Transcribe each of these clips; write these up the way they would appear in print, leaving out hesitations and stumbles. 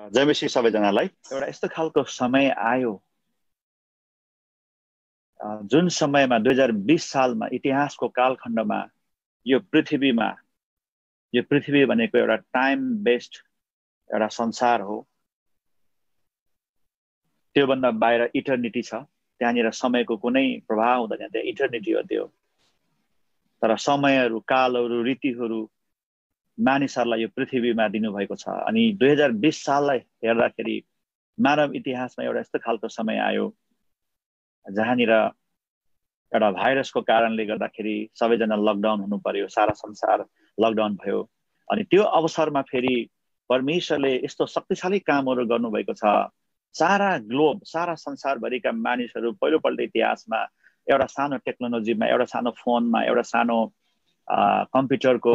जयमसी सबैजनालाई। एउटा यस्तो खालको समय आयो जुन समयमा 2020 सालमा इतिहासको कालखण्डमा यो पृथ्वी भनेको एउटा टाइम बेस्ड एउटा संसार हो। त्योभन्दा बाहिर इटर्निटी छ, त्यहाँनिर समयको कुनै प्रभाव हुँदैन, त्यहाँ इटर्निटी हो त्यो। तर समयहरू, कालहरू, रीतिहरू मानिसहरूलाई यो पृथ्वीमा दिनुभएको छ। अनि 2020 साललाई हेर्दाखेरि मानव इतिहासमा एउटा यस्तो खालको समय आयो जहाँनिर एउटा भाइरसको कारणले गर्दाखेरि सबैजना लकडाउन हुनु पर्यो, सारा संसार लकडाउन भयो। अनि त्यो अवसरमा फेरि परमेश्वरले यस्तो शक्तिशाली कामहरू गर्नुभएको छ। सारा ग्लोब, सारा संसारभरिका मानिसहरू पहिलोपल्ट इतिहासमा एउटा सानो टेक्नोलोजीमा, एउटा सानो फोनमा, एउटा सानो कम्प्युटरको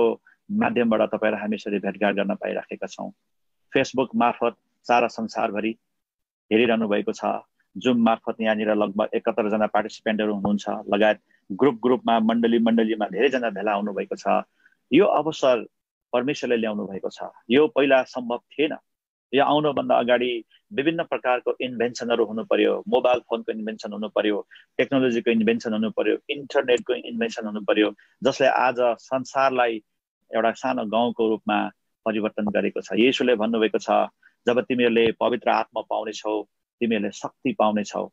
माध्यमबाट तपाईँ र हामी यसरी भेटघाट गर्न पाइराखेका छौँ। फेसबुक मार्फत सारा संसारभरि हेरिरहनु भएको छ। जुम मार्फत यहाँनिर लगभग 71 जना पार्टिसिपेन्टहरू हुनुहुन्छ, लगायत ग्रुपमा, मण्डलीमा धेरैजना भेला हुनुभएको छ। यो अवसर परमेश्वरले ल्याउनु भएको छ। यो पहिला सम्भव थिएन। यो आउनुभन्दा अगाडि विभिन्न प्रकारको इन्भेन्सनहरू हुनु पर्यो। मोबाइल फोनको इन्भेन्सन हुनु पर्यो, टेक्नोलोजीको इन्भेन्सन हुनु पर्यो, इन्टरनेटको इन्भेन्सन हुनु पर्यो, जसले आज संसारलाई एउटा सानो गाउँको रूपमा परिवर्तन गरेको छ। येशूले भन्नुभएको छ, जब तिमीहरूले पवित्र आत्मा पाउनेछौ, तिमीहरूले शक्ति पाउनेछौ,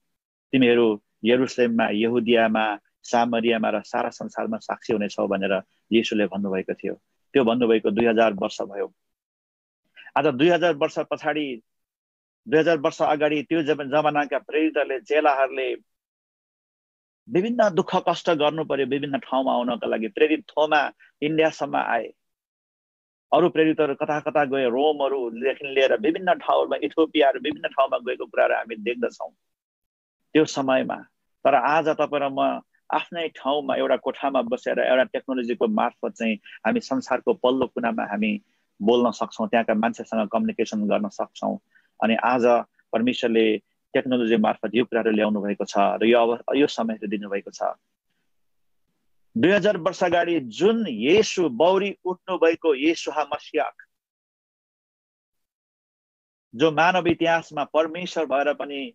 तिमीहरू यरुशलेममा, यहुदियामा, सामरियामा र सारा संसारमा साक्षी हुनेछौ भनेर येशूले भन्नुभएको थियो। त्यो भन्नुभएको 2000 वर्ष भयो। आज 2000 वर्ष पछाडि, 2000 वर्ष अगाडि त्यो जमानाका प्रेरितहरूले, चेलाहरूले विभिन्न दुःख कष्ट गर्नु पर्यो विभिन्न ठाउँमा आउनका लागि। प्रेरित थोमा इन्डियासम्म आए, अरू प्रेरितहरू कता कता गए, रोमहरूदेखि लिएर विभिन्न ठाउँमा, इथियोपियाहरू विभिन्न ठाउँमा गएको कुराहरू हामी देख्दछौँ त्यो समयमा। तर आज तपाईँ र म आफ्नै ठाउँमा एउटा कोठामा बसेर एउटा टेक्नोलोजीको मार्फत चाहिँ हामी संसारको पल्लो कुनामा हामी बोल्न सक्छौँ, त्यहाँका मान्छेसँग कम्युनिकेसन गर्न सक्छौँ। अनि आज परमेश्वरले टेक्नोलोजी मार्फत यो कुराहरू ल्याउनु भएको छ र यो समयहरू दिनुभएको छ। 2000 वर्ष अगाडि जुन येशू बौरी उठ्नु भएको येशूहा मसिह, जो मानव इतिहासमा परमेश्वर भएर पनि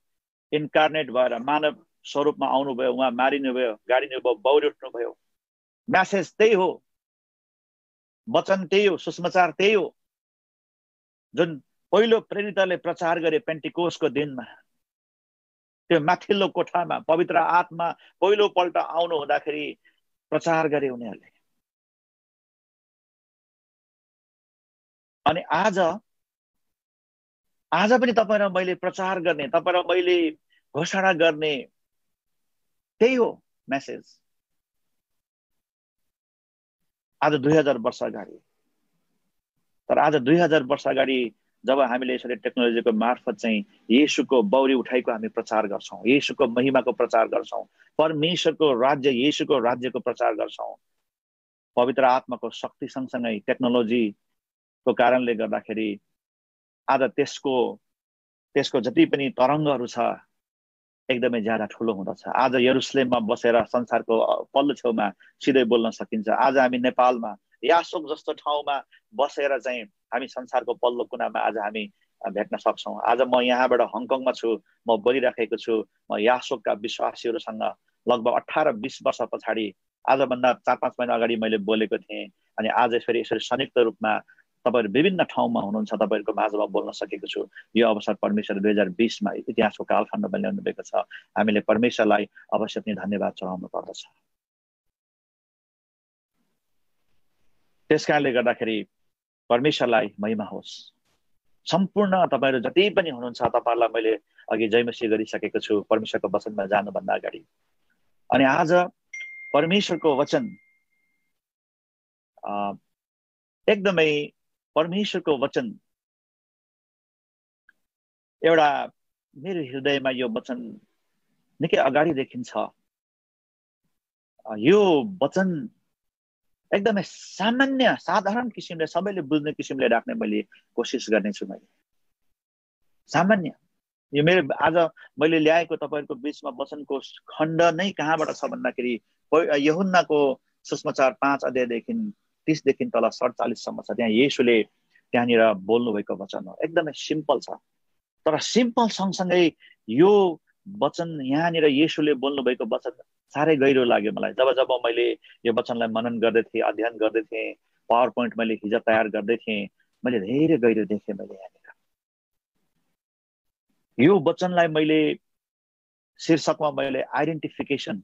इन्कार्नेट भएर मानव स्वरूपमा आउनुभयो, उहाँ मारिनुभयो, गाडिनुभयो, बौरी उठ्नुभयो। म्यासेज त्यही हो, वचन त्यही हो, सुसमाचार त्यही हो जुन पहिलो प्रेरितले प्रचार गरे पेन्टिकोसको दिनमा। त्यो माथिल्लो कोठामा पवित्र आत्मा पहिलो पल्ट आउनु हुँदाखेरि प्रचार गरे उनीहरूले। अनि आज पनि तपाईँ र मैले प्रचार गर्ने, तपाईँ र मैले घोषणा गर्ने त्यही हो मेसेज। आज 2000 वर्ष अगाडि, तर आज 2000 वर्ष अगाडि जब हामीले यसरी टेक्नोलोजीको मार्फत चाहिँ येशूको बौरी उठाइको हामी प्रचार गर्छौँ, येशूको महिमाको प्रचार गर्छौँ, परमेश्वरको राज्य, येशूको राज्यको प्रचार गर्छौँ, पवित्र आत्माको शक्ति सँगसँगै टेक्नोलोजीको कारणले गर्दाखेरि आज त्यसको जति पनि तरङ्गहरू छ एकदमै ज्यादा ठुलो हुँदछ। आज यरुशलेममा बसेर संसारको पल्लो छेउमा सिधै बोल्न सकिन्छ। आज हामी नेपालमा यासोक जस्तो ठाउँमा बसेर चाहिँ हामी संसारको पल्लो कुनामा आज हामी भेट्न सक्छौँ। आज म यहाँबाट हङकङमा छु, म बोलिराखेको छु। म यासोकका विश्वासीहरूसँग लगभग 18-20 वर्ष पछाडि, आजभन्दा 4-5 महिना अगाडि मैले बोलेको थिएँ। अनि आज यसरी संयुक्त रूपमा तपाईँहरू विभिन्न ठाउँमा हुनुहुन्छ, तपाईँहरूको माझमा बोल्न सकेको छु। यो अवसर परमेश्वर 2020 मा इतिहासको कालखण्डमा ल्याउनु भएको छ। हामीले परमेश्वरलाई अवश्य पनि धन्यवाद चढाउनु पर्दछ। त्यसकारणले गर्दाखेरि परमेश्वरलाई महिमा होस्। सम्पूर्ण तपाईँहरू जति पनि हुनुहुन्छ, तपाईँहरूलाई मैले अघि जयमसी गरिसकेको छु परमेश्वरको वचनमा जानुभन्दा अगाडि। अनि आज परमेश्वरको वचन एकदमै, परमेश्वरको वचन एउटा मेरो हृदयमा यो वचन निकै अगाडिदेखि छ। यो वचन एकदमै सामान्य, साधारण किसिमले, सबैले बुझ्ने किसिमले राख्ने मैले कोसिस गर्नेछु। मैले सामान्य, यो मेरो आज मैले ल्याएको तपाईँहरूको बिचमा वचनको खण्ड नै कहाँबाट छ भन्दाखेरि यूहन्नाको सुसमाचार 5 अध्यायदेखि 30 देखि तल 47 सम्म छ। त्यहाँ येशूले त्यहाँनिर बोल्नुभएको वचन हो। एकदमै सिम्पल छ, तर सिम्पल सँगसँगै यो वचन यहाँनिर येशूले बोल्नुभएको वचन साह्रै गहिरो लाग्यो मलाई। जब मैले यो वचनलाई मनन गर्दै थिएँ, अध्ययन गर्दै थिएँ, पावर पोइन्ट मैले हिजो तयार गर्दै थिएँ, मैले धेरै गहिरो देखेँ। मैले यहाँनिर यो वचनलाई मैले शीर्षकमा मैले आइडेन्टिफिकेसन,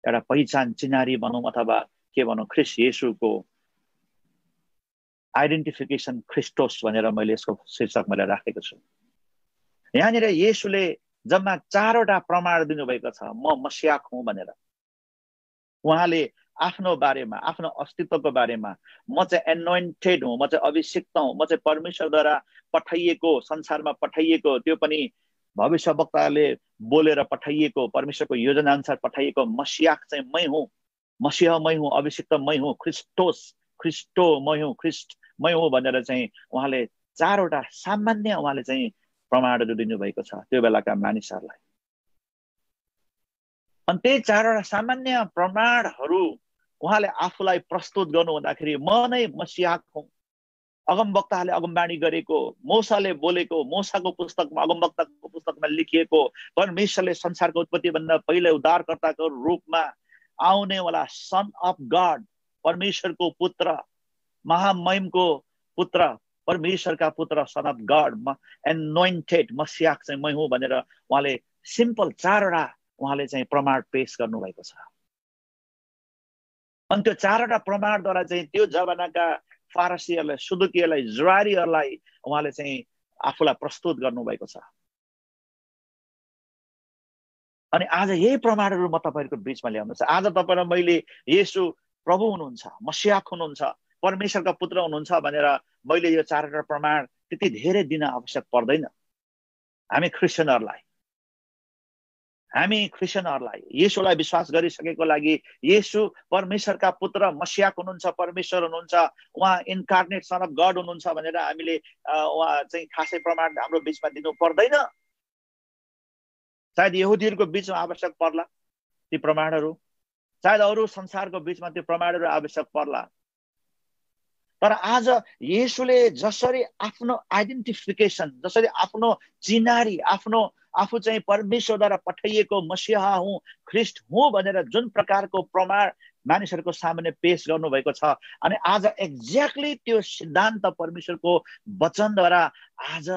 एउटा पहिचान, चिनारी भनौँ अथवा के भनौँ, ख्रिस्ट येशूको आइडेन्टिफिकेसन ख्रिस्टोस भनेर मैले यसको शीर्षक मैले राखेको छु। यहाँनिर येशूले जम्मा 4वटा प्रमाण दिनुभएको छ, म मसियाक हुँ भनेर। उहाँले आफ्नो बारेमा, आफ्नो अस्तित्वको बारेमा, म चाहिँ एनोइन्टेड हुँ, म चाहिँ अभिषिक्त हुँ, म चाहिँ परमेश्वरद्वारा पठाइएको, संसारमा पठाइएको, त्यो पनि भविष्यवक्ताले बोलेर पठाइएको, परमेश्वरको योजना अनुसार पठाइएको मसियाक चाहिँ मै हुँ, मसिह मै हुँ, अभिषिक्त मै हुँ, ख्रिस्टोस, ख्रिस्टो मै हुँ, ख्रिस्ट मै हुँ भनेर चाहिँ उहाँले 4वटा सामान्य उहाँले चाहिँ प्रमाणहरू दिनुभएको छ त्यो बेलाका मानिसहरूलाई। अनि त्यही 4वटा सामान्य प्रमाणहरू उहाँले आफूलाई प्रस्तुत गर्नु हुँदाखेरि म नै मसियाक हुँ, अगमवक्ताले अगमबाणी गरेको, मोसाले बोलेको, मोसाको पुस्तकमा, अगमवक्ताको पुस्तकमा लेखिएको, परमेश्वरले संसारको उत्पत्तिभन्दा पहिले उद्धारकर्ताको रूपमा आउनेवाला सन अफ गड, परमेश्वरको पुत्र, महामहिमको पुत्र, परमेश्वरका पुत्र, सन अफ गड, एनोइन्टेड मसियाक चाहिँ मै हुँ भनेर उहाँले सिम्पल 4वटा उहाँले चाहिँ प्रमाण पेश गर्नुभएको छ। अनि त्यो 4वटा प्रमाणद्वारा चाहिँ त्यो जमानाका फारसीहरूलाई, सुदुकीहरूलाई, जुवारीहरूलाई उहाँले चाहिँ आफूलाई प्रस्तुत गर्नुभएको छ। अनि आज यही प्रमाणहरू म तपाईँहरूको बिचमा ल्याउनु छ। आज तपाईँ र मैले येशू प्रभु हुनुहुन्छ, मसियाक हुनुहुन्छ, परमेश्वरका पुत्र हुनुहुन्छ भनेर मैले यो 4वटा प्रमाण त्यति धेरै दिन आवश्यक पर्दैन। हामी क्रिस्चियनहरूलाई येशूलाई विश्वास गरिसकेको लागि येशू परमेश्वरका पुत्र, मसियाक हुनुहुन्छ, परमेश्वर हुनुहुन्छ, उहाँ इन्कार्नेट सन अफ गड हुनुहुन्छ भनेर हामीले उहाँ चाहिँ खासै प्रमाण हाम्रो बिचमा दिनु पर्दैन। सायद यहुदीहरूको बिचमा आवश्यक पर्ला ती प्रमाणहरू, सायद अरू संसारको बिचमा त्यो प्रमाणहरू आवश्यक पर्ला, तर आज येशूले जसरी आफ्नो आइडेन्टिफिकेसन, जसरी आफ्नो चिनारी, आफू चाहिँ परमेश्वरद्वारा पठाइएको मसिह हुँ, ख्रिस्ट हुँ भनेर जुन प्रकारको प्रमाण मानिसहरूको सामने पेश गर्नुभएको छ, अनि आज एक्ज्याक्टली त्यो सिद्धान्त परमेश्वरको वचनद्वारा आज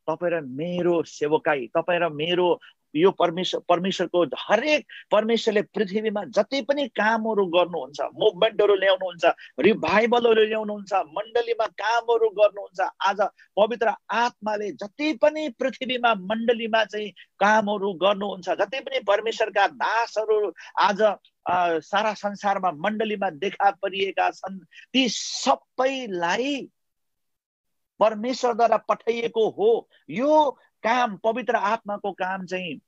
तपाईँ र मेरो सेवकाई, तपाईँ र मेरो यो परमेश्वरको हरेक, परमेश्वरले पृथ्वीमा जति पनि कामहरू गर्नुहुन्छ, मुभमेन्टहरू ल्याउनुहुन्छ, रिभाइभलहरू ल्याउनुहुन्छ, मण्डलीमा कामहरू गर्नुहुन्छ, आज पवित्र आत्माले जति पनि पृथ्वीमा मण्डलीमा चाहिँ कामहरू गर्नुहुन्छ, जति पनि परमेश्वरका दासहरू आज सारा संसारमा मण्डलीमा देखा परिएका छन्, ती सबैलाई परमेश्वरद्वारा पठाइएको हो। यो काम, पवित्र आत्माको काम चाहिँ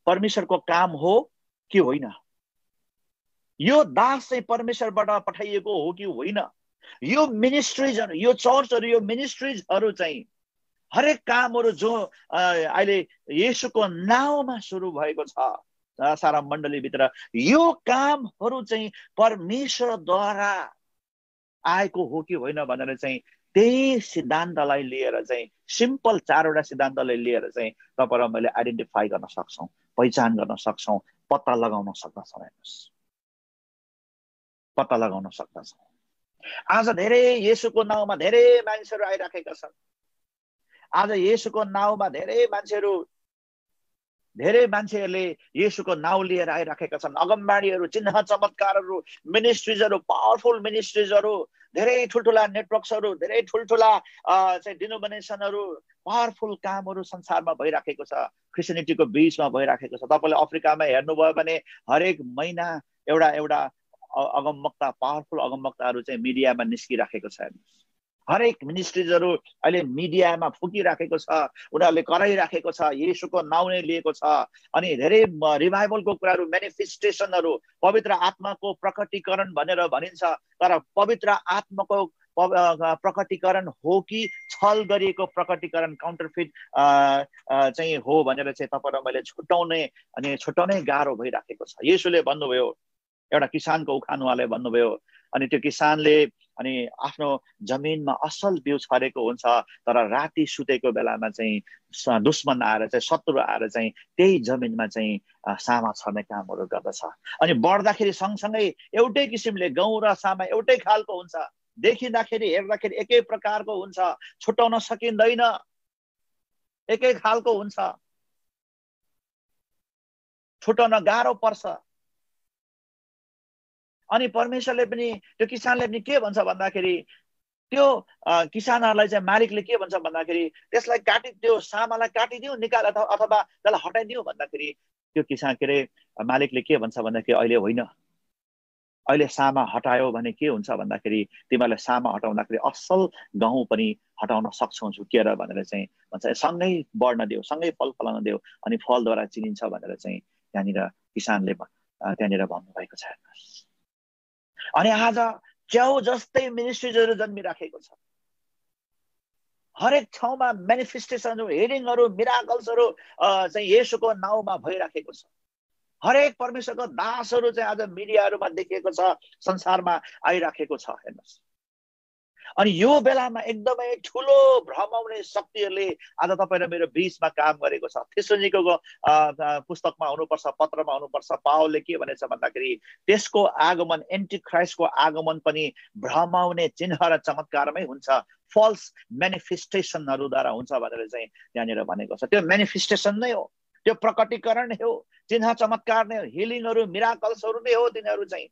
परमेश्वरको काम हो कि होइन? यो दास चाहिँ परमेश्वरबाट पठाइएको हो कि होइन? यो मिनिस्ट्रिजहरू, यो चर्चहरू, यो मिनिस्ट्रिजहरू चाहिँ हरेक कामहरू जो अहिले येशूको नाउँमा सुरु भएको छ सारा मण्डलीभित्र, यो कामहरू चाहिँ परमेश्वरद्वारा आएको हो कि होइन भनेर चाहिँ त्यही सिद्धान्तलाई लिएर चाहिँ, सिम्पल 4वटा सिद्धान्तलाई लिएर चाहिँ तपाईँ र मैले आइडेन्टिफाई गर्न सक्छौँ, पहिचान गर्न सक्छौँ, पत्ता लगाउन सक्दछौँ। हेर्नुहोस्, पत्ता लगाउन सक्दछौँ। आज धेरै येशूको नाउँमा धेरै मानिसहरू आइराखेका छन्। आज येशूको नाउँमा धेरै मान्छेहरूले येशूको नाउँ लिएर आइराखेका छन्। अगमबाणीहरू, चिन्ह चमत्कारहरू, मिनिस्ट्रिजहरू, पावरफुल मिनिस्ट्रिजहरू, धेरै ठुल्ठुला नेटवर्क्सहरू, धेरै ठुल्ठुला चाहिँ डिनोमिनेसनहरू, पावरफुल कामहरू संसारमा भइराखेको छ, क्रिस्चियनिटीको बिचमा भइराखेको छ। तपाईँले अफ्रिकामा हेर्नुभयो भने हरेक महिना एउटा अगमवक्ता, पावरफुल अगमवक्ताहरू चाहिँ मिडियामा निस्किराखेको छ। हरेक मिनिस्ट्रिजहरू अहिले मिडियामा फुकिराखेको छ, उनीहरूले कराइराखेको छ, येशूको नाउँ नै लिएको छ। अनि धेरै रिभाइभलको कुराहरू, मेनिफेस्टेसनहरू, पवित्र आत्माको प्रकटीकरण भनेर भनिन्छ, तर पवित्र आत्माको प्रकटीकरण हो कि छल गरिएको प्रकटीकरण, काउन्टरफिट चाहिँ हो भनेर चाहिँ तपाईँ र मैले छुट्याउनै गाह्रो भइराखेको छ। येशूले भन्नुभयो, एउटा किसानको उखान उहाँले भन्नुभयो, अनि त्यो किसानले अनि आफ्नो जमिनमा असल बिउ छरेको हुन्छ, तर राति सुतेको बेलामा चाहिँ दुश्मन आएर चाहिँ शत्रु आएर चाहिँ त्यही जमिनमा चाहिँ सामा छर्ने कामहरू गर्दछ। अनि बढ्दाखेरि सँगसँगै एउटै किसिमले गहुँ र सामा एउटै खालको हुन्छ, देखिँदाखेरि हेर्दाखेरि एकै प्रकारको हुन्छ, छुट्याउन सकिँदैन, एकै खालको हुन्छ, छुट्याउन गाह्रो पर्छ। अनि परमेश्वरले पनि त्यो किसानले पनि के भन्छ भन्दाखेरि त्यो किसानहरूलाई चाहिँ मालिकले के भन्छ भन्दाखेरि त्यसलाई त्यो सामालाई काटिदिउँ निकाल अथवा त्यसलाई हटाइदिउँ भन्दाखेरि त्यो किसान के अरे मालिकले के भन्छ भन्दाखेरि अहिले होइन, अहिले सामा हटायो भने के हुन्छ भन्दाखेरि तिमीहरूले सामा हटाउँदाखेरि असल गहुँ पनि हटाउन सक्छौ झुकेर भनेर चाहिँ भन्छ। सँगै बढ्न देऊ, सँगै फल फलाउन देऊ, अनि फलद्वारा चिनिन्छ भनेर चाहिँ त्यहाँनिर किसानले त्यहाँनिर भन्नुभएको छ। अनि आज च्याउ जस्तै मिनिस्ट्रिजहरू जन्मिराखेको छ, हरेक ठाउँमा मेनिफेस्टेसनहरू, हिलिङहरू, मिराकल्सहरू चाहिँ येशूको नाउँमा भइराखेको छ। हरेक परमेश्वरको दासहरू चाहिँ आज मिडियाहरूमा देखिएको छ, संसारमा आइराखेको छ। हेर्नुहोस्, अनि यो बेलामा एकदमै ठुलो भ्रमाउने शक्तिहरूले आज तपाईँ र मेरो बीचमा काम गरेको छ। थेसलोनिकेको पुस्तकमा हुनुपर्छ, पत्रमा हुनुपर्छ, पावलले के भनेछ भन्दाखेरि त्यसको आगमन, एन्टी क्राइस्टको आगमन पनि भ्रमाउने चिन्ह र चमत्कारमै हुन्छ, फल्स मेनिफेस्टेसनहरूद्वारा हुन्छ भनेर चाहिँ त्यहाँनिर भनेको छ। त्यो मेनिफेस्टेसन नै हो, त्यो प्रकटीकरण हो, चिन्ह चमत्कार नै हो, हिलिङहरू, मिराकल्सहरू नै हो। तिनीहरू चाहिँ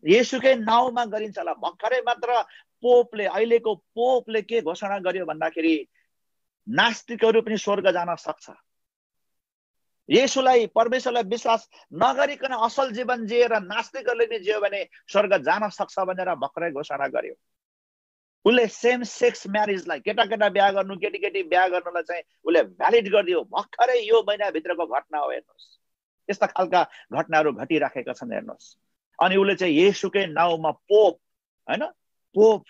येशूकै नाउँमा गरिन्छ होला। भर्खरै मात्र पोपले, अहिलेको पोपले के घोषणा गर्यो भन्दाखेरि नास्तिकहरू पनि स्वर्ग जान सक्छ, येशूलाई, परमेश्वरलाई विश्वास नगरिकन असल जीवन जिएर नास्तिकहरूले पनि जियो भने स्वर्ग जान सक्छ भनेर भर्खरै घोषणा गर्यो। उसले सेम सेक्स म्यारेजलाई, केटाकेटा बिहा गर्नु, केटीकेटी बिहा गर्नुलाई चाहिँ उसले भ्यालिड गरिदियो। भर्खरै यो महिनाभित्रको घटना हो। हेर्नुहोस्, यस्ता खालका घटनाहरू घटिराखेका छन्। हेर्नुहोस्, अनि उसले चाहिँ येशूकै नाउँमा पोप, होइन, पोप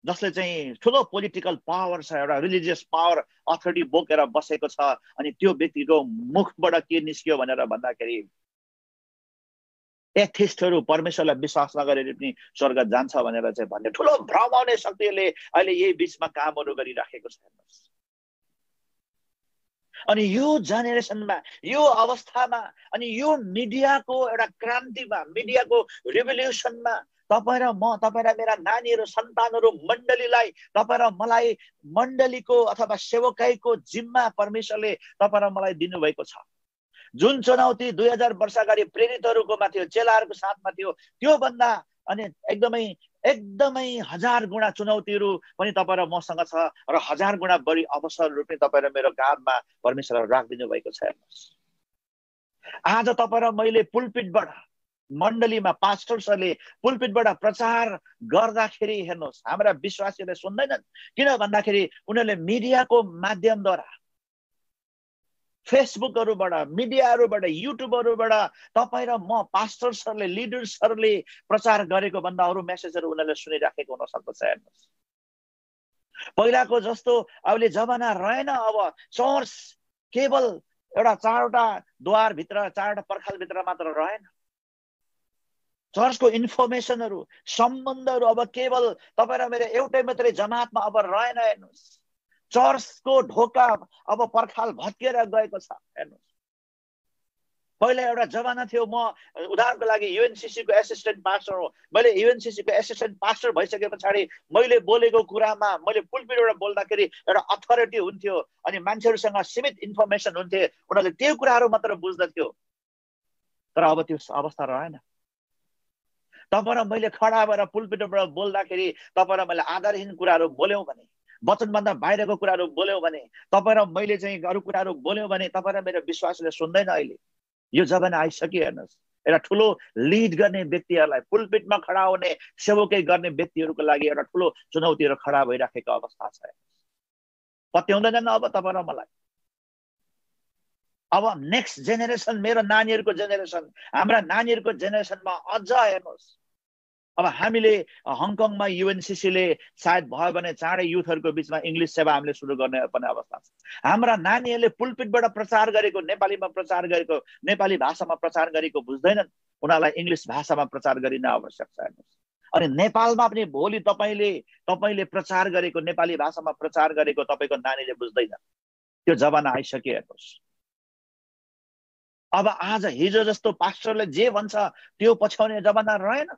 जसले चाहिँ ठुलो पोलिटिकल पावर छ, एउटा रिलिजियस पावर, अथोरिटी बोकेर बसेको छ, अनि त्यो व्यक्तिको मुखबाट के निस्कियो भनेर भन्दाखेरि एथिस्टहरू परमेश्वरलाई विश्वास नगरेर पनि स्वर्ग जान्छ भनेर चाहिँ भन्ने ठुलो भ्रमाउने शक्तिले अहिले यही बीचमा कामहरू गरिराखेको छ। हेर्नुहोस्, अनि यो जेनेरेसनमा, यो अवस्थामा, अनि यो मिडियाको एउटा क्रान्तिमा, मिडियाको रिभोल्युसनमा तपाईँ र म, तपाईँ र मेरा नानीहरू, सन्तानहरू, मण्डलीलाई, तपाईँ र मलाई मण्डलीको अथवा सेवकाईको जिम्मा परमेश्वरले तपाईँ र मलाई दिनुभएको छ। जुन चुनौती 2000 वर्ष अगाडि प्रेरितहरूकोमा थियो, चेलाहरूको साथमा थियो, त्यो भन्दा अनि एकदमै एकदमै 1000 गुणा चुनौतीहरू पनि तपाईँ र मसँग छ, र 1000 गुणा बढी अवसरहरू पनि तपाईँ र मेरो काममा परमेश्वरले राखिदिनु भएको छ। हेर्नुहोस्, आज तपाईँ र मैले पुलपिटबाट, मण्डलीमा पास्टर्सहरूले पुलपिटबाट प्रचार गर्दाखेरि हेर्नुहोस् हाम्रा विश्वासीहरूले सुन्दैनन्। किन भन्दाखेरि उनीहरूले मिडियाको माध्यमद्वारा, फेसबुकहरूबाट, मिडियाहरूबाट, युट्युबहरूबाट तपाईँ र म, पास्टर्सहरूले, लिडर्सहरूले प्रचार गरेको भन्दा अरू मेसेजहरू उनीहरूले सुनिराखेको हुन सक्दछ। हेर्नुहोस्, पहिलाको जस्तो अहिले जमाना रहेन। अब चर्च केवल एउटा 4वटा द्वारभित्र, 4वटा पर्खालभित्र मात्र रहेन। चर्चको इन्फर्मेसनहरू, सम्बन्धहरू अब केवल तपाईँ र मेरो एउटै मात्रै जमातमा अब रहेन। हेर्नुहोस्, चर्चको ढोका अब पर्खाल भत्किएर गएको छ। हेर्नुहोस्, पहिला एउटा जमाना थियो, म उदाहरणको लागि युएनसीसीको एसिस्टेन्ट पास्टर हो, मैले युएनसीसीको एसिस्टेन्ट पास्टर भइसके पछाडि मैले बोलेको कुरामा, मैले पुलपिटबाट बोल्दाखेरि एउटा अथोरिटी हुन्थ्यो, अनि मान्छेहरूसँग सीमित इन्फर्मेसन हुन्थे, उनीहरूले त्यो कुराहरू मात्र बुझ्दथ्यो। तर अब त्यो अवस्था रहेन। तपाईँ र मैले खडा भएर पुलपिटबाट बोल्दाखेरि, तपाईँ र मैले आधारहीन कुराहरू बोल्यौँ भने, वचनभन्दा बाहिरको कुराहरू बोल्यौँ भने, तपाईँ र मैले चाहिँ अरू कुराहरू बोल्यौँ भने तपाईँ र मेरो विश्वासले सुन्दैन। अहिले यो जमाना आइसक्यो। हेर्नुहोस्, एउटा ठुलो लिड गर्ने व्यक्तिहरूलाई, पुलपिटमा खडा हुने, सेवकै गर्ने व्यक्तिहरूको लागि एउटा ठुलो चुनौतीहरू खडा भइराखेको अवस्था छ। पत्याउँदैन अब तपाईँ र मलाई। अब नेक्स्ट जेनेरेसन, मेरो नानीहरूको जेनेरेसन, हाम्रा नानीहरूको जेनेरेसनमा अझ हेर्नुहोस्, अब हामीले हङकङमा युएनसीसीले सायद भयो भने चाँडै युथहरूको बिचमा इङ्ग्लिस सेवा हामीले सुरु गर्ने पनि अवस्था छ। हाम्रा नानीहरूले पुलपिटबाट प्रचार गरेको, नेपालीमा प्रचार गरेको, नेपाली भाषामा प्रचार गरेको बुझ्दैनन्, उनीहरूलाई इङ्ग्लिस भाषामा प्रचार गरिन आवश्यक छ। हेर्नुहोस्, अनि नेपालमा पनि भोलि तपाईले प्रचार गरेको नेपाली भाषामा प्रचार गरेको तपाईको नानीले बुझ्दैन। त्यो जमाना आइसक्यो हेर्नुहोस्। अब आज हिजो जस्तो पास्टरले जे भन्छ त्यो पछ्याउने जमाना रहेन।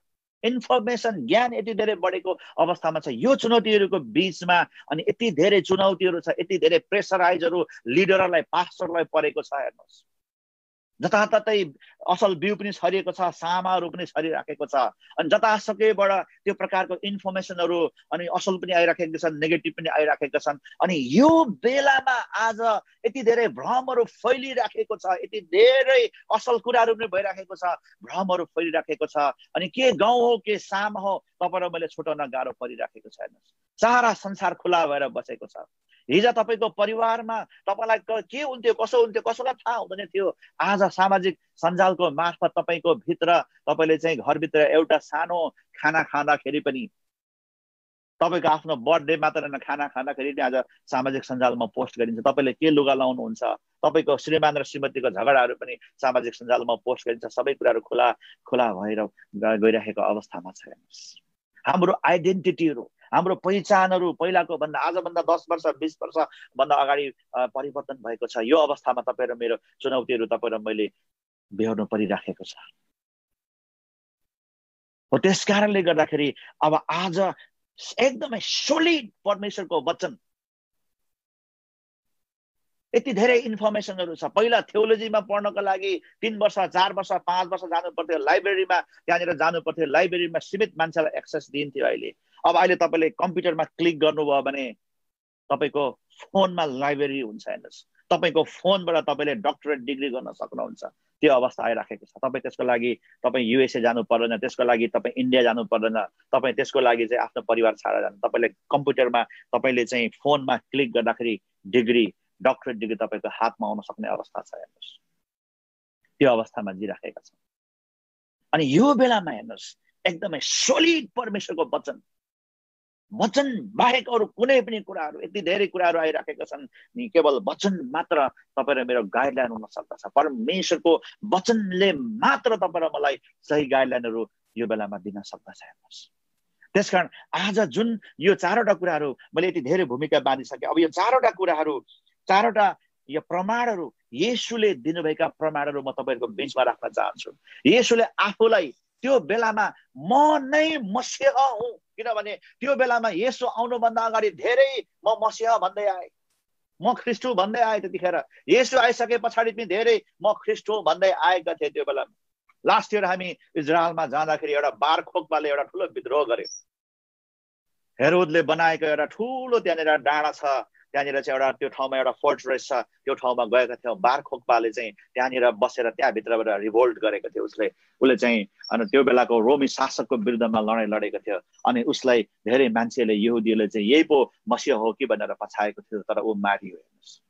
इन्फर्मेसन ज्ञान यति धेरै बढेको अवस्थामा छ। यो चुनौतीहरूको बीचमा अनि यति धेरै चुनौतीहरू छ, यति धेरै प्रेसराइजहरू लिडरहरूलाई पास्टरलाई परेको छ। हेर्नुहोस् जताततै असल बिउ पनि छरिएको छ, सामाहरू पनि छरिराखेको छ। अनि जतासकैबाट त्यो प्रकारको इन्फर्मेसनहरू अनि असल पनि आइराखेका छन्, नेगेटिभ पनि आइराखेका छन्। अनि यो बेलामा आज यति धेरै भ्रमहरू फैलिराखेको छ, यति धेरै असल कुराहरू पनि भइराखेको छ, भ्रमहरू फैलिराखेको छ। अनि के गाउँ हो के साम हो तपाईँ र मैले छुटाउन गाह्रो परिराखेको छ। हेर्नुहोस् सारा संसार खुला भएर बसेको छ। हिजो तपाईँको परिवारमा तपाईँलाई के हुन्थ्यो, कसो हुन्थ्यो, कसैलाई थाहा हुँदैन थियो। आज सामाजिक सञ्जालको मार्फत तपाईँको भित्र तपाईँले चाहिँ घरभित्र एउटा सानो खाना खाँदाखेरि पनि तपाईँको आफ्नो बर्थडे मात्र होइन, खाना खाँदाखेरि पनि आज सामाजिक सञ्जालमा पोस्ट गरिन्छ। तपाईँले के लुगा लाउनुहुन्छ, तपाईँको श्रीमान र श्रीमतीको झगडाहरू पनि सामाजिक सञ्जालमा पोस्ट गरिन्छ। सबै कुराहरू खुला भएर गइरहेको अवस्थामा छ। हाम्रो आइडेन्टिटीहरू, हाम्रो पहिचानहरू पहिलाको भन्दा आजभन्दा 10 वर्ष 20 वर्षभन्दा अगाडि परिवर्तन भएको छ। यो अवस्थामा तपाईँ र मेरो चुनौतीहरू तपाईँ र मैले बेहोर्नु परिराखेको छ। हो त्यस कारणले गर्दाखेरि अब आज एकदमै सोलिड परमेश्वरको वचन, यति धेरै इन्फर्मेसनहरू छ। पहिला थियोलोजीमा पढ्नको लागि 3 वर्ष 4 वर्ष 5 वर्ष जानु पर्थ्यो, लाइब्रेरीमा त्यहाँनिर जानु पर्थ्यो, लाइब्रेरीमा सीमित मान्छेलाई एक्सेस दिन्थ्यो। अहिले तपाईँले कम्प्युटरमा क्लिक गर्नुभयो भने तपाईँको फोनमा लाइब्रेरी हुन्छ। हेर्नुहोस् तपाईँको फोनबाट तपाईँले डक्टरेट डिग्री गर्न सक्नुहुन्छ। त्यो अवस्था आइराखेको छ। तपाईँ त्यसको लागि तपाईँ युएसए जानु पर्दैन, त्यसको लागि तपाईँ इन्डिया जानु पर्दैन, तपाईँ त्यसको लागि चाहिँ आफ्नो परिवार छाडेर जानु, तपाईँले कम्प्युटरमा तपाईँले चाहिँ फोनमा क्लिक गर्दाखेरि डिग्री, डक्टरेट डिग्री तपाईँको हातमा आउन सक्ने अवस्था छ। हेर्नुहोस् त्यो अवस्थामा जिराखेका छौँ। अनि यो बेलामा हेर्नुहोस् एकदमै सोलिड परमेश्वरको वचन बाहेक अरू कुनै पनि कुराहरू, यति धेरै कुराहरू आइराखेका छन् नि। केवल वचन मात्र तपाईँ र मेरो गाइडलाइन हुन सक्दछ। परमेश्वरको वचनले मात्र तपाईँ र मलाई सही गाइडलाइनहरू यो बेलामा दिन सक्दछ। हेर्नुहोस् त्यसकारण आज जुन यो 4वटा कुराहरू मैले यति धेरै भूमिका बाँधिसकेँ। अब यो 4वटा कुराहरू, 4वटा यो प्रमाणहरू, येशूले दिनुभएका प्रमाणहरू म तपाईँहरूको बीचमा राख्न चाहन्छु। येशूले आफूलाई त्यो बेलामा म नै मसीह हुँ, किनभने त्यो बेलामा येशू आउनुभन्दा अगाडि धेरै म मसीह भन्दै आए, म ख्रीष्ट हुँ भन्दै आए। त्यतिखेर येशू आइसके पछाडि पनि धेरै म ख्रीष्ट हुँ भन्दै आएका थिए। त्यो बेलामा लास्ट इयर हामी इजरायलमा जाँदाखेरि एउटा बारखोकपाले एउटा ठुलो विद्रोह गर्यो। हेरोदले बनाएको एउटा ठुलो त्यहाँनिर डाँडा छ, त्यहाँनिर चाहिँ एउटा त्यो ठाउँमा एउटा फोर्ट्रेस छ। त्यो ठाउँमा गएका थियौँ। बारखोकपाले चाहिँ त्यहाँनिर बसेर त्यहाँभित्रबाट रिभोल्ट गरेको थियो। उसले चाहिँ अनि त्यो बेलाको रोमी शासकको विरुद्धमा लडाइँ लडेको थियो। अनि उसलाई धेरै मान्छेले, यहुदीले चाहिँ यही पो मसीह हो कि भनेर पछाएको थियो, तर ऊ मारियो। हेर्नुहोस्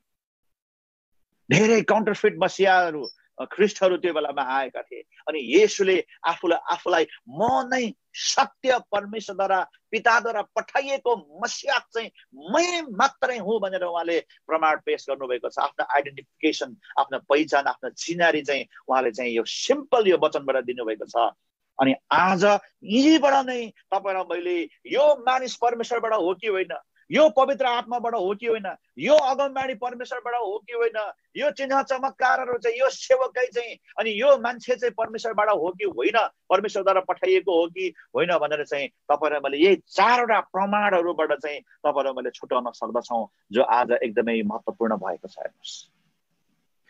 धेरै काउन्टरफिट मसीहहरू, ख्रीष्टहरू त्यो बेलामा आएका थिए। अनि येशूले आफूलाई म नै सत्य परमेश्वरद्वारा पिताद्वारा पठाइएको मसीहा चाहिँ मै मात्रै हुँ भनेर उहाँले प्रमाण पेश गर्नुभएको छ। आफ्नो आइडेन्टिफिकेसन, आफ्नो पहिचान, आफ्नो चिनारी चाहिँ उहाँले चाहिँ यो सिम्पल यो वचनबाट दिनुभएको छ। अनि आज यहीँबाट नै तपाईँ र मैले यो मानिस परमेश्वरबाट हो कि होइन, यो पवित्र आत्माबाट हो कि होइन, यो अगमबाणी परमेश्वरबाट हो कि होइन, यो चिन्ह चमत्कारहरू चाहिँ यो सेवकै चाहिँ अनि यो मान्छे चाहिँ परमेश्वरबाट हो कि होइन, परमेश्वरद्वारा पठाइएको हो कि होइन भनेर चाहिँ तपाईँ र मैले यही 4वटा प्रमाणहरूबाट चाहिँ तपाईँ र मैले छुटाउन सक्दछौँ, जो आज एकदमै महत्त्वपूर्ण भएको छ। हेर्नुहोस्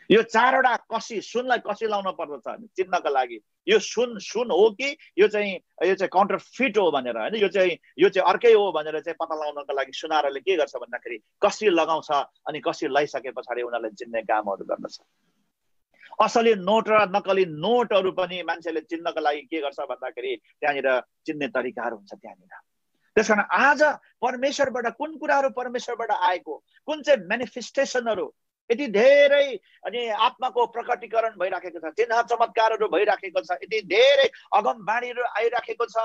यो 4वटा सुनलाई कसी लाउन पर्दछ चिन्नको लागि। यो सुन हो कि यो चाहिँ काउन्टरफिट हो भनेर, होइन यो चाहिँ अर्कै हो भनेर चाहिँ पत्ता लगाउनको लागि सुनारले के गर्छ भन्दाखेरि कसी लगाउँछ अनि कसी लगाइसके पछाडि उनीहरूले चिन्ने कामहरू गर्दछ। असली नोट र नकली नोटहरू पनि मान्छेले चिन्नको लागि के गर्छ भन्दाखेरि त्यहाँनिर चिन्ने तरिकाहरू हुन्छ त्यहाँनिर। त्यसकारण आज परमेश्वरबाट कुन कुराहरू परमेश्वरबाट आएको, कुन चाहिँ मेनिफेस्टेसनहरू यति धेरै अनि आत्माको प्रकटीकरण भइराखेको छ, चिन्ह चमत्कारहरू भइराखेको छ, यति धेरै अगमबाणीहरू आइराखेको छ,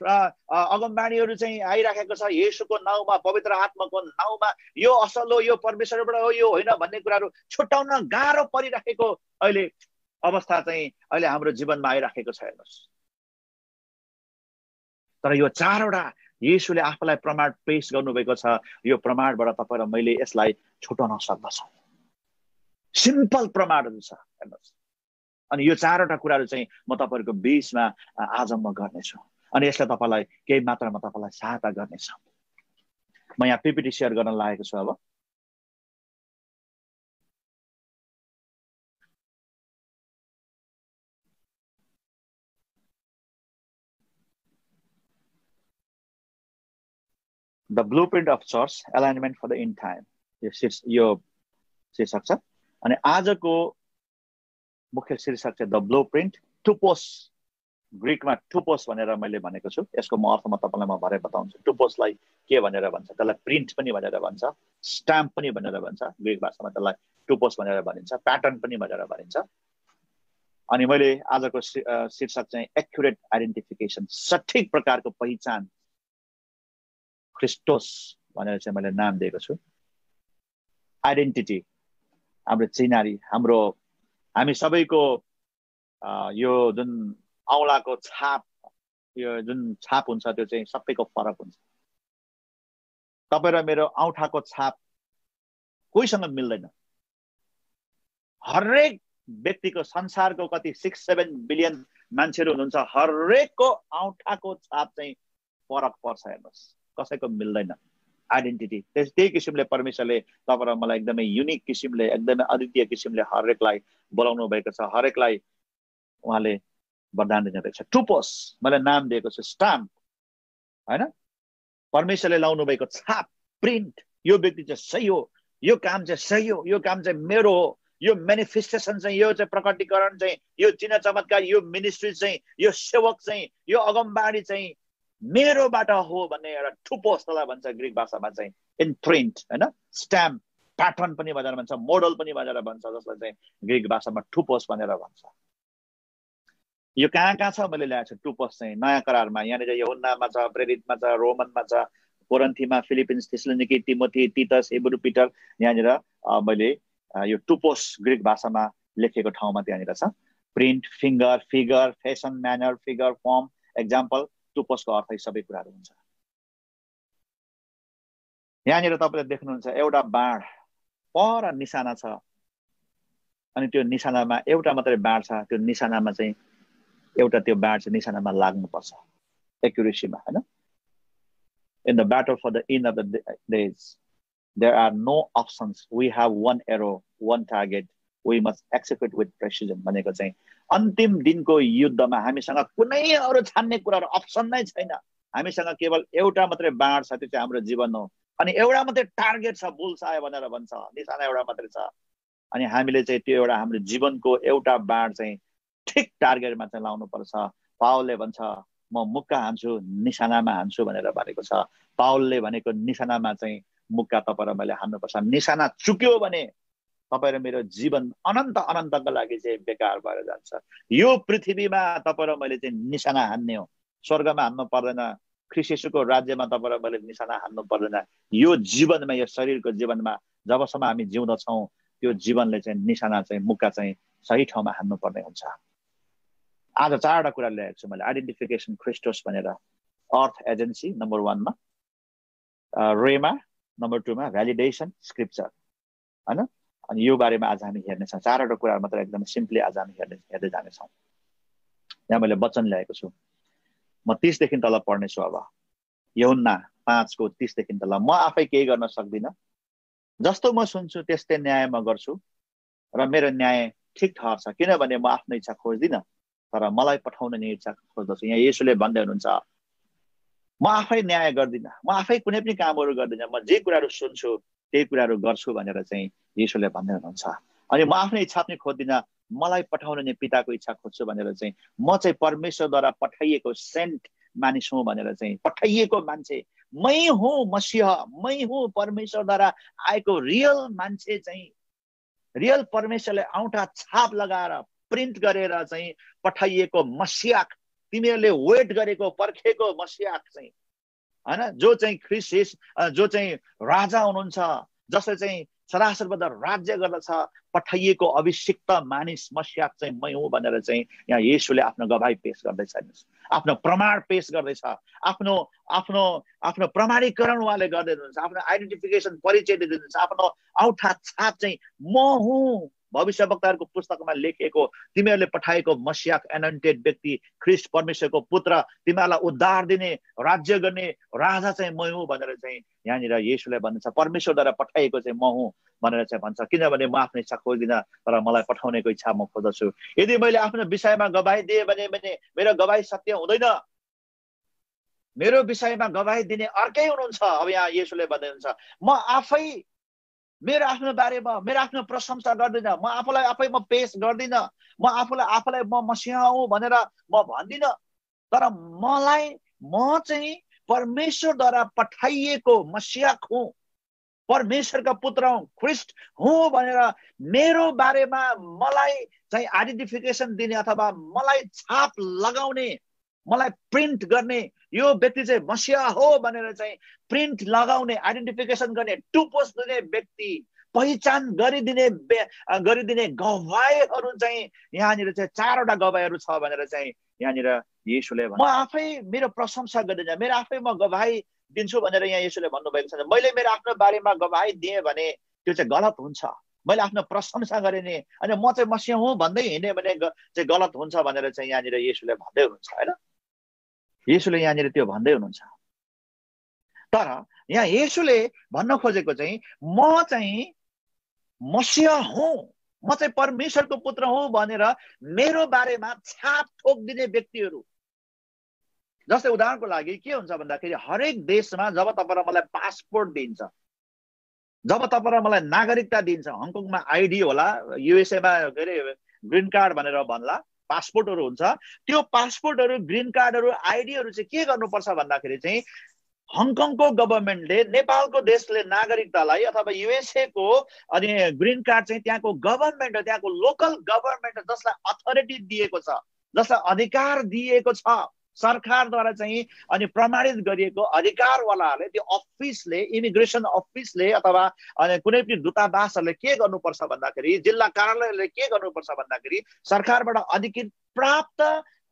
अगमबाणीहरू चाहिँ आइराखेको छ येशूको नाउँमा, पवित्र आत्माको नाउँमा। यो असल हो, यो परमेश्वरबाट हो, यो होइन भन्ने कुराहरू छुट्याउन गाह्रो परिराखेको अहिले अवस्था चाहिँ अहिले हाम्रो जीवनमा आइराखेको छ। हेर्नुहोस् तर यो चारवटा येशूले आफूलाई प्रमाण पेश गर्नुभएको छ। यो प्रमाणबाट तपाईँ र मैले यसलाई छुटाउन सक्दछौँ। सिम्पल प्रमाणहरू छ हेर्नुहोस्। अनि यो चारवटा कुराहरू चाहिँ म तपाईँहरूको बीचमा आज म गर्नेछु। अनि यसले तपाईँलाई केही मात्रामा तपाईँलाई सहायता गर्नेछ। म यहाँ पिपिटी सेयर गर्न लागेको छु। अब the blueprint of church alignment for the end time, यो शीर्षक छ। अनि आजको मुख्य शीर्षक चाहिँ द ब्लुप्रिन्ट टुपोस, ग्रीकमा टुपोस भनेर मैले भनेको छु। यसको म अर्थमा तपाईँलाई म भरे बताउँछु। टुपोसलाई के भनेर भन्छ? त्यसलाई प्रिन्ट पनि भनेर भन्छ, स्ट्याम्प पनि भनेर भन्छ। ग्रीक भाषामा त्यसलाई टुपोस भनेर भनिन्छ, प्याटर्न पनि भनेर भनिन्छ। अनि मैले आजको शीर्षक चाहिँ एक्युरेट आइडेन्टिफिकेसन, सठिक प्रकारको पहिचान, क्रिस्टोस भनेर चाहिँ मैले नाम दिएको छु। आइडेन्टिटी, हाम्रो चिनारी, हामी सबैको यो जुन औँलाको छाप, यो जुन छाप हुन्छ त्यो चाहिँ सबैको फरक हुन्छ। तपाईँ र मेरो औँठाको छाप कोहीसँग मिल्दैन। हरेक व्यक्तिको, संसारको कति 6-7 बिलियन मान्छेहरू हुनुहुन्छ, हरेकको औँठाको छाप चाहिँ फरक पर्छ। हेर्नुहोस्, कसैको मिल्दैन। आइडेन्टिटी त्यही किसिमले परमेश्वरले तपाईँ र मलाई एकदमै युनिक किसिमले, एकदमै अद्वितीय किसिमले हरेकलाई बोलाउनु भएको छ। हरेकलाई उहाँले वरदान दिनुभएको छ। टुपोस मैले नाम दिएको छु, स्टाम्प होइन, परमेश्वरले लाउनु भएको छाप, प्रिन्ट। यो व्यक्ति चाहिँ सही हो, यो काम चाहिँ सही हो, यो काम चाहिँ मेरो हो, यो मेनिफेस्टेसन चाहिँ, यो चाहिँ प्रकटीकरण चाहिँ, यो चिन्ह चमत्कार, यो मिनिस्ट्री चाहिँ, यो सेवक चाहिँ, यो अगमबाडी चाहिँ मेरोबाट हो भन्ने एउटा टुपोस त्यसलाई भन्छ ग्रीक भाषामा चाहिँ। इम्प्रिन्ट होइन, स्ट्याम्प, प्याटर्न पनि भनेर भन्छ, मोडल पनि भनेर भन्छ, जसलाई चाहिँ ग्रीक भाषामा टुपोस भनेर भन्छ। यो कहाँ कहाँ छ मैले ल्याएको छु? टुपोस चाहिँ नयाँ करारमा, यहाँनिर यूहन्नामा छ, प्रेरितमा छ, रोमनमा छ, कोरिन्थीमा, फिलिपिन्स, थेसलोनिकी, तिमोथी, तीतस, हिब्रू, पिटर। यहाँनिर मैले यो टुपोस ग्रीक भाषामा लेखेको ठाउँमा त्यहाँनिर छ। Print, finger, figure, fashion, manner, figure, firm, example. टुपोसको अर्थ यी सबै कुराहरू हुन्छ। यहाँनिर तपाईँले देख्नुहुन्छ एउटा बाण पर निशाना छ, अनि त्यो निशानामा एउटा मात्रै बाण छ। त्यो निशानामा चाहिँ एउटा त्यो बाण चाहिँ निशानामा लाग्नुपर्छ, एक्युरेसीमा होइन। In the battle for the end of the days there are no options, we have one arrow, one target, we must execute with precision भनेको चाहिँ अन्तिम दिनको युद्धमा हामीसँग कुनै अरू छान्ने कुराहरू अप्सन नै छैन। हामीसँग केवल एउटा मात्रै बाण छ, त्यो चाहिँ हाम्रो जीवन हो। अनि एउटा मात्रै टार्गेट छ, बुल्सआय भनेर भन्छ, निशाना एउटा मात्रै छ। अनि हामीले चाहिँ त्यो एउटा हाम्रो जीवनको एउटा बाण चाहिँ ठिक टार्गेटमा चाहिँ लाउनुपर्छ। पावलले भन्छ म मुक्का हान्छु, निशानामा हान्छु भनेर भनेको छ। पावलले भनेको निशानामा चाहिँ मुक्का तपाईँ र मैले हान्नुपर्छ। निशाना चुक्यो भने तपाईँ र मेरो जीवन अनन्त अनन्तको लागि चाहिँ बेकार भएर जान्छ। यो पृथ्वीमा तपाईँ र मैले चाहिँ निशाना हान्ने हो, स्वर्गमा हान्नु पर्दैन। ख्रीष्ट येशूको राज्यमा तपाईँ र मैले निशाना हान्नु पर्दैन। यो जीवनमा, यो शरीरको जीवनमा जबसम्म हामी जिउँदछौँ, त्यो जीवनले चाहिँ निशाना चाहिँ, मुक्का चाहिँ सही ठाउँमा हान्नु पर्ने हुन्छ। आज चारवटा कुरा ल्याएको छु मैले। आइडेन्टिफिकेसन क्रिस्टोस भनेर, अर्थ एजेन्सी नम्बर 1 मा, रेमा नम्बर 2 मा, भ्यालिडेसन स्क्रिप्चर होइन। अनि यो बारेमा आज हामी हेर्नेछौँ। चारवटा कुराहरू मात्र एकदम सिम्पली आज हामी हेर्दै जानेछौँ। यहाँ मैले वचन ल्याएको छु, म 30 देखि तल पढ्नेछु। अब यूहन्ना 5:30 देखि तल। म आफै केही गर्न सक्दिनँ, जस्तो म सुन्छु त्यस्तै न्याय म गर्छु, र मेरो न्याय ठिक ठहर छ, किनभने म आफ्नो इच्छा खोज्दिनँ, तर मलाई पठाउने नि इच्छा खोज्दछु। यहाँ येशूले भन्दै हुनुहुन्छ म आफै न्याय गर्दिनँ, म आफै कुनै पनि कामहरू गर्दिनँ, म जे कुराहरू सुन्छु त्यही कुराहरू गर्छु भनेर चाहिँ येशूले भन्दै हुनुहुन्छ। अनि म आफ्नो इच्छा पनि खोज्दिनँ, मलाई पठाउने नि पिताको इच्छा खोज्छु भनेर चाहिँ म चाहिँ परमेश्वरद्वारा पठाइएको सेन्ट मानिस हुँ भनेर चाहिँ, पठाइएको मान्छे मै हुँ, मसीह मै हुँ, परमेश्वरद्वारा आएको रियल मान्छे चाहिँ, रियल परमेश्वरले औँठा छाप लगाएर प्रिन्ट गरेर चाहिँ पठाइएको मसीहा, तिमीहरूले वेट गरेको पर्खेको मसीहा चाहिँ हैन, जो चाहिँ ख्रीष्ट, जो चाहिँ राजा हुनुहुन्छ, जसले चाहिँ सरासरबाट राज्य गर्दछ, पठाइएको अभिषिक्त मानिस मसिहा चाहिँ मै हुँ भनेर चाहिँ यहाँ येशूले आफ्नो गवाही पेश गर्दैछ, आफ्नो प्रमाण पेश गर्दैछ, आफ्नो आफ्नो आफ्नो प्रमाणीकरण उहाँले गर्दै हुनुहुन्छ, आफ्नो आइडेन्टिफिकेसन परिचय दिनुहुन्छ, आफ्नो औठा छाप चाहिँ म हुँ। भविष्यवक्ताहरूको पुस्तकमा लेखिएको तिमीहरूले पठाएको मसिहा एनोइन्टेड व्यक्ति ख्रीष्ट परमेश्वरको पुत्र, तिमीहरूलाई उद्धार दिने राज्य गर्ने राजा चाहिँ म हुँ भनेर चाहिँ यहाँनिर येशूले भन्छ। परमेश्वरद्वारा पठाइएको चाहिँ म हुँ भनेर चाहिँ भन्छ, किनभने म आफ्नो इच्छा खोज्दिनँ तर मलाई पठाउनेको इच्छा म खोज्दछु। यदि मैले आफ्नो विषयमा गवाही दिएँ भने मेरो गवाही सत्य हुँदैन, मेरो विषयमा गवाही दिने अर्कै हुनुहुन्छ। अब यहाँ येशूले भन्दै हुनुहुन्छ म आफै मेरो आफ्नो बारेमा मेरो आफ्नो प्रशंसा गर्दिनँ, म आफूलाई आफै म पेश गर्दिनँ, म आफूलाई म मसिहा हुँ भनेर म भन्दिनँ, तर म चाहिँ परमेश्वरद्वारा पठाइएको मसिहा हुँ, परमेश्वरका पुत्र हुँ, ख्रीष्ट हुँ भनेर मेरो बारेमा मलाई चाहिँ आइडेन्टिफिकेसन दिने अथवा मलाई छाप लगाउने, मलाई प्रिन्ट गर्ने, यो व्यक्ति चाहिँ मसिहा हो भनेर चाहिँ प्रिन्ट लगाउने, आइडेन्टिफिकेसन गर्ने, टुपोस दिने व्यक्ति, पहिचान गरिदिने गवाहीहरू चाहिँ यहाँनिर चाहिँ 4वटा गवाहीहरू छ भनेर चाहिँ यहाँनिर येशूले म आफै मेरो प्रशंसा गर्दिनँ, मेरो आफै म गवाही दिन्छु भनेर यहाँ येशूले भन्नुभएको छ। मैले मेरो आफ्नो बारेमा गवाही दिएँ भने त्यो चाहिँ गलत हुन्छ, मैले आफ्नो प्रशंसा गरेँ अनि म चाहिँ मसिहा हुँ भन्दै हिँडेँ भने चाहिँ गलत हुन्छ भनेर चाहिँ यहाँनिर येशूले भन्दै हुनुहुन्छ होइन। येशूले यहाँनिर त्यो भन्दै हुनुहुन्छ। तर यहाँ येशूले भन्न खोजेको चाहिँ म चाहिँ मसिहा हुँ, म चाहिँ परमेश्वरको पुत्र हुँ भनेर मेरो बारेमा छाप ठोकिदिने व्यक्तिहरू, जस्तै उदाहरणको लागि के हुन्छ भन्दाखेरि हरेक देशमा जब तपाईँ मलाई पासपोर्ट दिन्छ, जब तपाईँ मलाई नागरिकता दिन्छ, हङकङमा आइडी होला, युएसएमा के अरे ग्रिन कार्ड भनेर भन्ला, पासपोर्टहरू हुन्छ, त्यो पासपोर्टहरू ग्रिन कार्डहरू आइडीहरू चाहिँ के गर्नुपर्छ भन्दाखेरि चाहिँ हङकङको गभर्मेन्टले नेपालको देशले नागरिकतालाई अथवा युएसए को अनि ग्रिन कार्ड चाहिँ त्यहाँको गभर्मेन्ट, त्यहाँको लोकल गभर्मेन्ट जसलाई अथोरिटी दिएको छ, जसलाई अधिकार दिएको छ सरकारद्वारा चाहिँ अनि प्रमाणित गरिएको अधिकारवालाहरूले, त्यो अफिसले, इमिग्रेसन अफिसले अथवा अनि कुनै पनि दूतावासहरूले के गर्नुपर्छ भन्दाखेरि, जिल्ला कार्यालयले के गर्नुपर्छ भन्दाखेरि सरकारबाट अधिकृत प्राप्त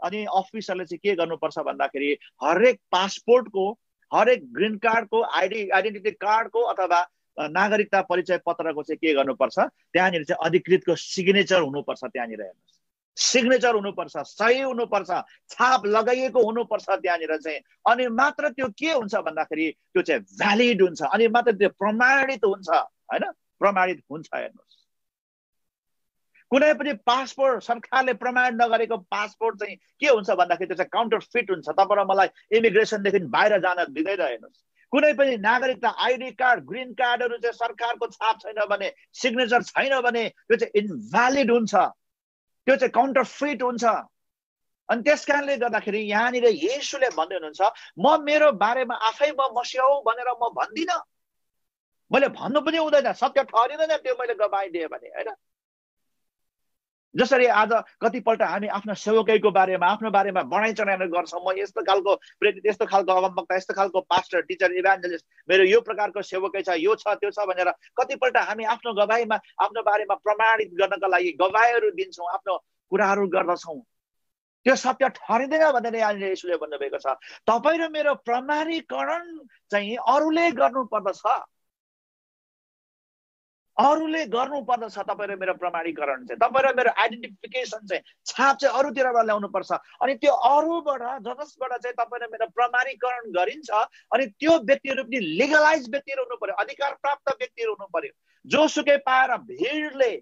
अनि अफिसरले चाहिँ के गर्नुपर्छ भन्दाखेरि हरेक पासपोर्टको, हरेक ग्रिन कार्डको, आइडेन्टिटी कार्डको अथवा नागरिकता परिचय पत्रको चाहिँ के गर्नुपर्छ, त्यहाँनिर चाहिँ अधिकृतको सिग्नेचर हुनुपर्छ, त्यहाँनिर हेर्नुहोस् सिग्नेचर हुनुपर्छ, सही हुनुपर्छ, छाप लगाइएको हुनुपर्छ त्यहाँनिर चाहिँ, अनि मात्र त्यो के हुन्छ भन्दाखेरि त्यो चाहिँ भ्यालिड हुन्छ, अनि मात्र त्यो प्रमाणित हुन्छ हैन, प्रमाणित हुन्छ। हेर्नुहोस् कुनै पनि पासपोर्ट सरकारले प्रमाणित नगरेको पासपोर्ट चाहिँ के हुन्छ भन्दाखेरि त्यो चाहिँ काउन्टरफिट हुन्छ, तपाईँ र मलाई इमिग्रेसनदेखि बाहिर जान दिँदैन। हेर्नुहोस् कुनै पनि नागरिकता आइडी कार्ड, ग्रिन कार्डहरू चाहिँ सरकारको छाप छैन भने, सिग्नेचर छैन भने त्यो चाहिँ इनभ्यालिड हुन्छ, त्यो चाहिँ काउन्टरफिट हुन्छ। अनि त्यस कारणले गर्दाखेरि यहाँनिर येशूले भन्दै हुनुहुन्छ म मेरो बारेमा आफै म मसिहा हुँ भनेर म भन्दिनँ, मैले भन्नु पनि हुँदैन, सत्य ठहरिँदैन त्यो मैले गवाही दिएँ भने होइन। जसरी आज कतिपल्ट हामी आफ्नो सेवकैको बारेमा, आफ्नो बारेमा बढाइ चढाइ गर्छौँ, म यस्तो खालको प्रेरित, यस्तो खालको अगमवक्ता, यस्तो खालको पास्टर, टिचर, इभान्जलिस्ट, मेरो यो प्रकारको सेवकै छ, यो छ त्यो छ भनेर कतिपल्ट हामी आफ्नो गवाहीमा, आफ्नो बारेमा प्रमाणित गर्नका लागि गवाहीहरू दिन्छौँ, आफ्नो कुराहरू गर्दछौँ, त्यो सत्य ठहरिँदैन भनेर यहाँनिर येशूले भन्नुभएको छ। तपाईँ र मेरो प्रमाणीकरण चाहिँ अरूले गर्नुपर्दछ, अरूले गर्नुपर्दछ। तपाईँ र मेरो प्रमाणीकरण चाहिँ, तपाईँ र मेरो आइडेन्टिफिकेसन चाहिँ, छाप चाहिँ अरूतिरबाट ल्याउनुपर्छ, अनि त्यो अरूबाट जसबाट चाहिँ तपाईँ र मेरो प्रमाणीकरण गरिन्छ, अनि त्यो व्यक्तिहरू पनि लिगलाइज व्यक्तिहरू हुनु पर्यो, अधिकार प्राप्त व्यक्तिहरू हुनु पर्यो, जोसुकै पाएर भिडले,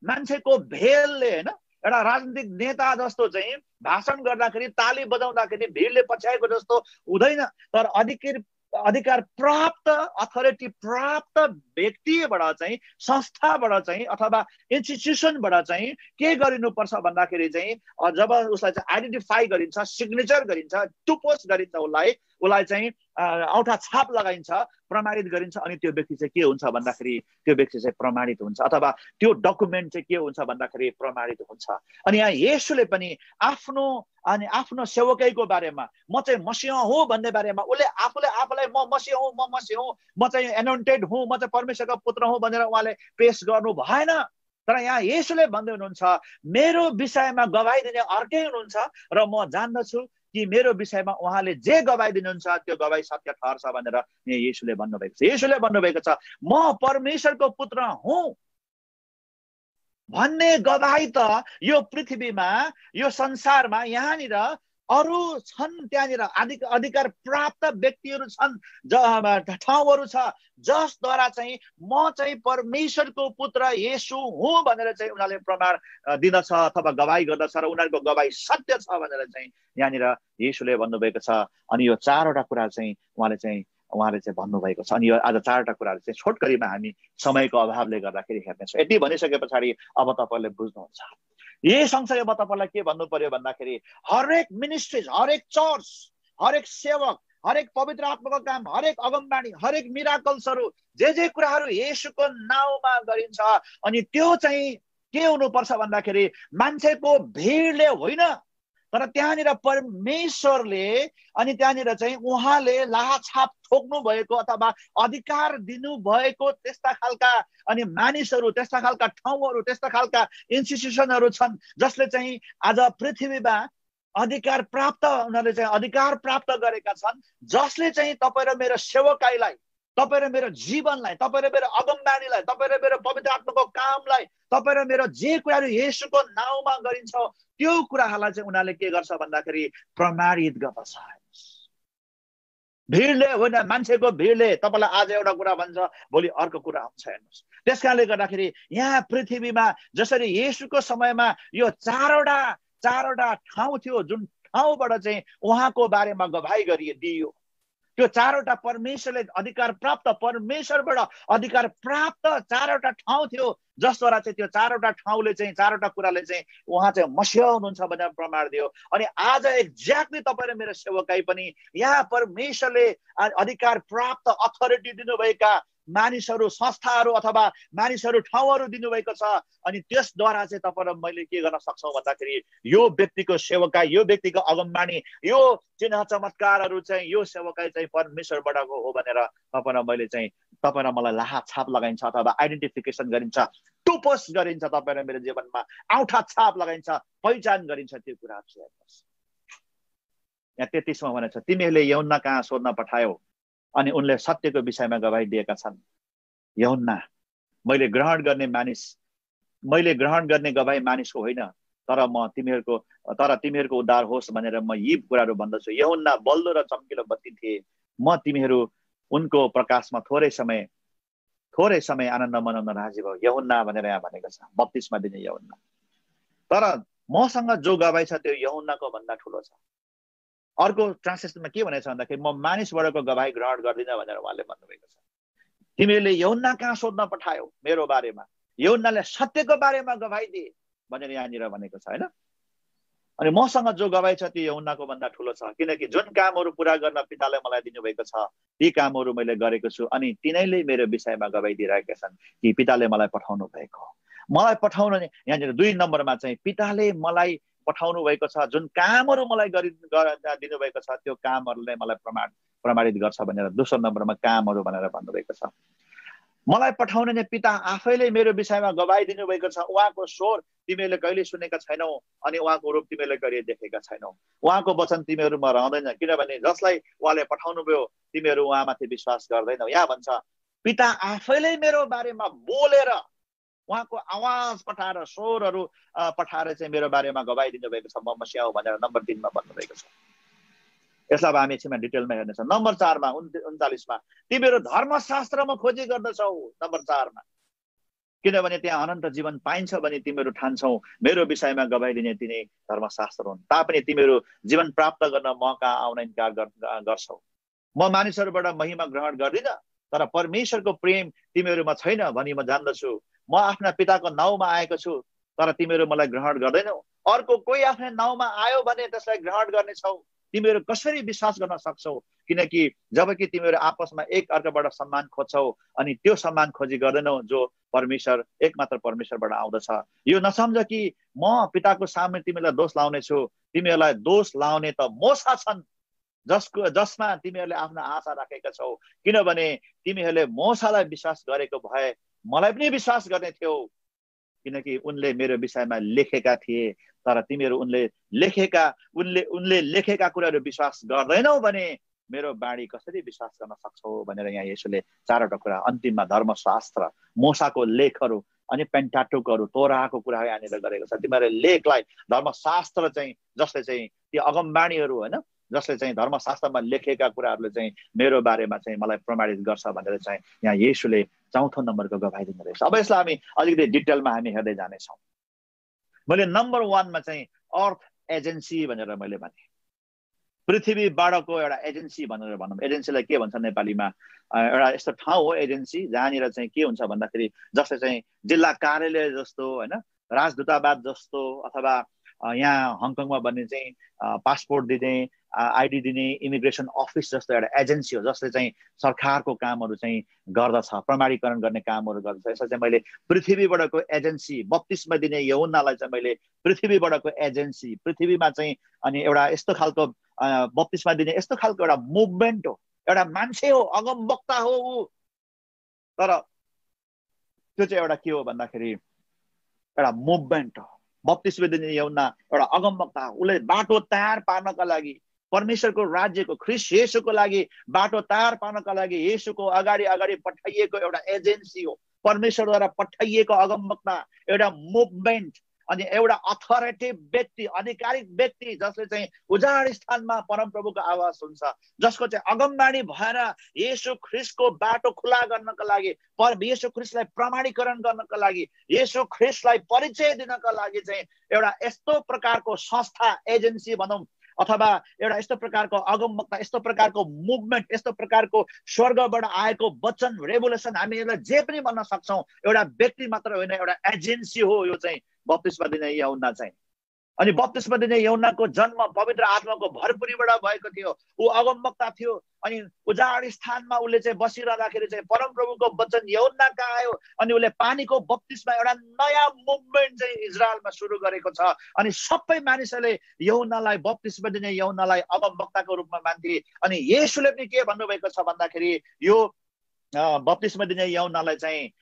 मान्छेको भेलले होइन, एउटा राजनीतिक नेता जस्तो चाहिँ भाषण गर्दाखेरि ताली बजाउँदाखेरि भिडले पछ्याएको जस्तो हुँदैन, तर अधिकार प्राप्त, अथोरिटी प्राप्त व्यक्तिबाट चाहिँ, संस्थाबाट चाहिँ अथवा इन्स्टिट्युसनबाट चाहिँ के गरिनुपर्छ भन्दाखेरि चाहिँ जब उसलाई चाहिँ आइडेन्टिफाई गरिन्छ, सिग्नेचर गरिन्छ, टुपोस गरिन्छ उसलाई, उसलाई चाहिँ औँठा छाप लगाइन्छ, प्रमाणित गरिन्छ, अनि त्यो व्यक्ति चाहिँ के हुन्छ भन्दाखेरि त्यो व्यक्ति चाहिँ प्रमाणित हुन्छ, अथवा त्यो डकुमेन्ट चाहिँ के हुन्छ भन्दाखेरि प्रमाणित हुन्छ। अनि यहाँ येशूले पनि आफ्नो सेवकैको बारेमा म चाहिँ मसीह हुँ भन्ने बारेमा उसले आफूलाई म मसीह हुँ, म चाहिँ एनोइन्टेड हुँ, म चाहिँ परमेश्वरको पुत्र हुँ भनेर उहाँले पेश गर्नु भएन। तर यहाँ येशूले भन्दै हुनुहुन्छ मेरो विषयमा गवाई दिने अर्कै हुनुहुन्छ र म जान्दछु कि मेरो विषयमा उहाँले जे गवाई दिनुहुन्छ त्यो गवाई सत्य ठहर्छ भनेर येशूले भन्नुभएको छ। येशूले भन्नुभएको छ म परमेश्वरको पुत्र हुँ भन्ने गवाई त यो पृथ्वीमा, यो संसारमा यहाँनिर अरू छन्, त्यहाँनिर अधिकार प्राप्त व्यक्तिहरू छन्, ठाउँहरू छ जसद्वारा चाहिँ म चाहिँ परमेश्वरको पुत्र येशू हुँ भनेर चाहिँ उनीहरूले प्रमाण दिदछ अथवा गवाई गर्दछ र उनीहरूको गवाई सत्य छ भनेर चाहिँ यहाँनिर येशूले भन्नुभएको छ। अनि यो चारवटा कुरा चाहिँ उहाँले चाहिँ भन्नुभएको छ। अनि यो आज चारवटा कुराहरू चाहिँ छोटकरीमा हामी समयको अभावले गर्दाखेरि हेर्नेछौँ। यति भनिसके पछाडि अब तपाईँले बुझ्नुहुन्छ। यही सँगसँगै म तपाईँलाई के भन्नु पर्यो भन्दाखेरि हरेक मिनिस्ट्रिज, हरेक चर्च, हरेक सेवक, हरेक पवित्र आत्माको काम, हरेक अगमबाणी, हरेक मिराकल्सहरू जे कुराहरू येशूको नाउँमा गरिन्छ, अनि त्यो चाहिँ के हुनुपर्छ भन्दाखेरि मान्छेको भिडले होइन, तर त्यहाँनिर परमेश्वरले अनि त्यहाँनिर चाहिँ उहाँले लाछाप ठोक्नु भएको अथवा अधिकार दिनुभएको त्यस्ता खालका अनि मानिसहरू, त्यस्ता खालका ठाउँहरू, त्यस्ता खालका इन्स्टिट्युसनहरू छन् जसले चाहिँ आज पृथ्वीमा अधिकार प्राप्त, उनीहरूले चाहिँ अधिकार प्राप्त गरेका छन्, जसले चाहिँ तपाईँ र मेरो सेवकाईलाई, तपाईँ र मेरो जीवनलाई, तपाईँ र मेरो अगमबाणीलाई, तपाईँ र मेरो पवित्र आत्माको कामलाई, तपाईँ र मेरो जे कुराहरू येशूको नाउँमा गरिन्छ त्यो कुराहरूलाई चाहिँ उनीहरूले के गर्छ भन्दाखेरि प्रमाणित गर्दछ। भिडले होइन, मान्छेको भिडले तपाईँलाई आज एउटा कुरा भन्छ भोलि अर्को कुरा हुन्छ। हेर्नुहोस्, त्यस कारणले गर्दाखेरि यहाँ पृथ्वीमा जसरी येशूको समयमा यो चारवटा ठाउँ थियो जुन ठाउँबाट चाहिँ उहाँको बारेमा गवाही दिइयो, त्यो चारवटा परमेश्वरले अधिकार प्राप्त, परमेश्वरबाट अधिकार प्राप्त चारवटा ठाउँ थियो जसद्वारा चाहिँ त्यो चारवटा ठाउँले चाहिँ, चारवटा कुराले चाहिँ उहाँ चाहिँ मसीह हुनुहुन्छ भनेर प्रमाण दियो। अनि आज एक्ज्याक्टली तपाईँ र मेरो सेवकाई पनि यहाँ परमेश्वरले अधिकार प्राप्त, अथोरिटी दिनुभएका मानिसहरू, संस्थाहरू अथवा मानिसहरू, ठाउँहरू दिनुभएको छ। अनि त्यसद्वारा चाहिँ तपाईँ र मैले के गर्न सक्छौँ भन्दाखेरि यो व्यक्तिको सेवकाई, यो व्यक्तिको अगमबाणी, यो चिन्ह चमत्कारहरू चाहिँ यो सेवकाई चाहिँ परमेश्वरबाटको हो भनेर तपाईँ र मैले चाहिँ, तपाईँ र मलाई लाहा छाप लगाइन्छ अथवा आइडेन्टिफिकेसन गरिन्छ, टुपोस गरिन्छ, तपाईँ र मेरो जीवनमा औँठा छाप लगाइन्छ, पहिचान गरिन्छ। त्यो कुराहरू चाहिँ हेर्नुहोस्, यहाँ 33मा भनेको छ तिमीहरूले यूहन्ना कहाँ सोध्न पठायो अनि उनले सत्यको विषयमा गवाही दिएका छन्। यूहन्ना मैले ग्रहण गर्ने गवाही मानिसको होइन, तर तिमीहरूको उद्धार होस् भनेर म यी कुराहरू भन्दछु। यूहन्ना बल्दो र चम्किलो बत्ती थिए, म तिमीहरू उनको प्रकाशमा थोरै समय आनन्द मनाउन राजी भयो। यूहन्ना भनेर यहाँ भनेको छ, बत्तिसमा दिने यूहन्ना। तर मसँग जो गवाही छ त्यो यूहन्नाको भन्दा ठुलो छ। अर्को ट्रान्सलेसनमा के भनेको छ भन्दाखेरि म मानिसबाटको गवाही ग्रहण गर्दिनँ भनेर उहाँले भन्नुभएको छ। तिमीहरूले यूहन्ना कहाँ सोध्न पठायो मेरो बारेमा, यूहन्नाले सत्यको बारेमा गवाही दिए भनेर यहाँनिर भनेको छ, होइन। अनि मसँग जो गवाही छ त्यो यूहन्नाको भन्दा ठुलो छ, किनकि जुन कामहरू पुरा गर्न पिताले मलाई दिनुभएको छ ती कामहरू मैले गरेको छु, अनि तिनीले मेरो विषयमा गवाही दिइरहेका छन् कि पिताले मलाई पठाउनु भएको हो। मलाई पठाउनु, यहाँनिर 2 नम्बरमा चाहिँ पिताले मलाई पठाउनु भएको छ, जुन कामहरू मलाई दिनुभएको छ त्यो कामहरूले मलाई प्रमाणित गर्छ भनेर 2 नम्बरमा कामहरू भनेर भन्नुभएको छ। मलाई पठाउने नै पिता आफैले मेरो विषयमा गवाही दिनुभएको छ। उहाँको स्वर तिमीहरूले कहिले सुनेका छैनौ अनि उहाँको रूप तिमीहरूले कहिले देखेका छैनौ। उहाँको वचन तिमीहरूमा रहँदैन, किनभने जसलाई उहाँले पठाउनु भयो तिमीहरू उहाँमाथि विश्वास गर्दैनौ। यहाँ भन्छ पिता आफैले मेरो बारेमा बोलेर, उहाँको आवाज पठाएर, स्वरहरू पठाएर चाहिँ मेरो बारेमा गवाही दिनुभएको छ, म मसीह हो भनेर नम्बर 3 मा भन्नुभएको छ। यसलाई अब हामी एकछिनमा डिटेलमा हेर्नेछौँ। नम्बर 4 मा 39मा तिमीहरू धर्मशास्त्रमा खोजी गर्दछौ, नम्बर 4 मा, किनभने त्यहाँ अनन्त जीवन पाइन्छ भने तिमीहरू ठान्छौ मेरो विषयमा गवाही दिने तिनी धर्मशास्त्र हुन्। तापनि तिमीहरू जीवन प्राप्त गर्न म कहाँ आउन इन्कार गर्छौ। म मानिसहरूबाट महिमा ग्रहण गर्दिन, तर परमेश्वरको प्रेम तिमीहरूमा छैन भनी म जान्दछु। म आफ्ना पिताको नाउँमा आएको छु, तर तिमीहरू मलाई ग्रहण गर्दैनौ। अर्को कोही आफ्नै नाउँमा आयो भने त्यसलाई ग्रहण गर्नेछौ। तिमीहरू कसरी विश्वास गर्न सक्छौ? किनकि जबकि तिमीहरू आपसमा एक अर्काबाट सम्मान खोज्छौ अनि त्यो सम्मान खोजी गर्दैनौ जो परमेश्वर एकमात्र परमेश्वरबाट आउँदछ। यो नसम्झ कि म पिताको सामने तिमीलाई दोष लाउने छु। तिमीहरूलाई दोष लाउने त मोसा छन् जसमा तिमीहरूले आफ्नो आशा राखेका छौ। किनभने तिमीहरूले मोसालाई विश्वास गरेको भए मलाई पनि विश्वास गर्ने थियौ, किनकि उनले मेरो विषयमा लेखेका थिए। तर तिमीहरू उनले लेखेका कुराहरू विश्वास गर्दैनौ भने मेरो बाणी कसरी विश्वास गर्न सक्छौ भनेर यहाँ येशूले चारवटा कुरा अन्तिममा धर्मशास्त्र, मोसाको लेखहरू अनि पेन्टाटुकहरू, तोराको कुरा यहाँनिर गरेको छ। तिमीहरूले लेखलाई धर्मशास्त्र चाहिँ जसले चाहिँ ती अगमबाणीहरू होइन जसले चाहिँ धर्मशास्त्रमा लेखेका कुराहरूले चाहिँ मेरो बारेमा चाहिँ मलाई प्रमाणित गर्छ भनेर चाहिँ यहाँ येशूले चौथो नम्बरको गवाही दिनु रहेछ। अब यसलाई हामी अलिकति डिटेलमा हामी हेर्दै जानेछौँ। मैले नम्बर 1 मा चाहिँ अर्थ एजेन्सी भनेर मैले भने, पृथ्वीबाटको एउटा एजेन्सी भनेर भनौँ। एजेन्सीलाई के भन्छ नेपालीमा? एउटा यस्तो ठाउँ हो एजेन्सी जहाँनिर चाहिँ के हुन्छ भन्दाखेरि जसले चाहिँ जिल्ला कार्यालय जस्तो होइन, राजदूतावास जस्तो, अथवा यहाँ हङकङमा भन्ने चाहिँ पासपोर्ट दिने, आइडी दिने इमिग्रेसन अफिस जस्तो एउटा एजेन्सी हो जसले चाहिँ सरकारको कामहरू चाहिँ गर्दछ, प्रमाणीकरण गर्ने कामहरू गर्दछ। यसलाई चाहिँ मैले पृथ्वीबाटको एजेन्सी, बप्तिस्मा दिने यूहन्नालाई चाहिँ मैले पृथ्वीबाटको एजेन्सी, पृथ्वीमा चाहिँ अनि एउटा यस्तो खालको बप्तिस्मा दिने यस्तो खालको एउटा मुभमेन्ट हो, एउटा मान्छे हो, अगमवक्ता हो ऊ। तर त्यो चाहिँ एउटा के हो भन्दाखेरि एउटा मुभमेन्ट हो। बप्तिस्मा दिने यूहन्ना एउटा अगमवक्ता, उसले बाटो तयार पार्नका लागि, परमेश्वरको राज्यको, ख्रीष्ट येशूको लागि बाटो तयार पार्नका लागि येशूको अगाडि अगाडि पठाइएको एउटा एजेन्सी हो, परमेश्वरद्वारा पठाइएको अगमवक्ता, एउटा मुभमेन्ट अनि एउटा अथोरिटेटिभ व्यक्ति, आधिकारिक व्यक्ति जसले चाहिँ उजाड स्थानमा परमप्रभुको आवाज सुन्छ, जसको चाहिँ अगमबाणी भएर येशू ख्रीष्टको बाटो खुला गर्नका लागि, येशू ख्रीष्टलाई प्रमाणीकरण गर्नका लागि, येशू ख्रीष्टलाई परिचय दिनका लागि चाहिँ एउटा यस्तो प्रकारको संस्था, एजेन्सी भनौँ, अथवा एउटा यस्तो प्रकारको अगमवक्ता, यस्तो प्रकारको मुभमेन्ट, यस्तो प्रकारको स्वर्गबाट आएको वचन, रेभोल्युसन, हामी यसलाई जे पनि भन्न सक्छौँ। एउटा व्यक्ति मात्र होइन, एउटा एजेन्सी हो यो चाहिँ बप्तिस्मा दिने यूहन्ना चाहिँ। अनि बप्तिस्मा दिने यूहन्नाको जन्म पवित्र आत्माको भरपुरीबाट भएको थियो। ऊ अगमवक्ता थियो अनि उजाड स्थानमा उसले चाहिँ बसिरहँदाखेरि चाहिँ परमप्रभुको वचन यूहन्ना कहाँ आयो अनि उसले पानीको बप्तिस्मा, एउटा नयाँ मुभमेन्ट चाहिँ इजरायलमा सुरु गरेको छ। अनि सबै मानिसहरूले यूहन्नालाई, बप्तिस्मा दिने यूहन्नालाई अगमवक्ताको रूपमा मान्थे। अनि येशूले पनि के भन्नुभएको छ भन्दाखेरि यो बप्तिस्मा दिने यूहन्नालाई चाहिँ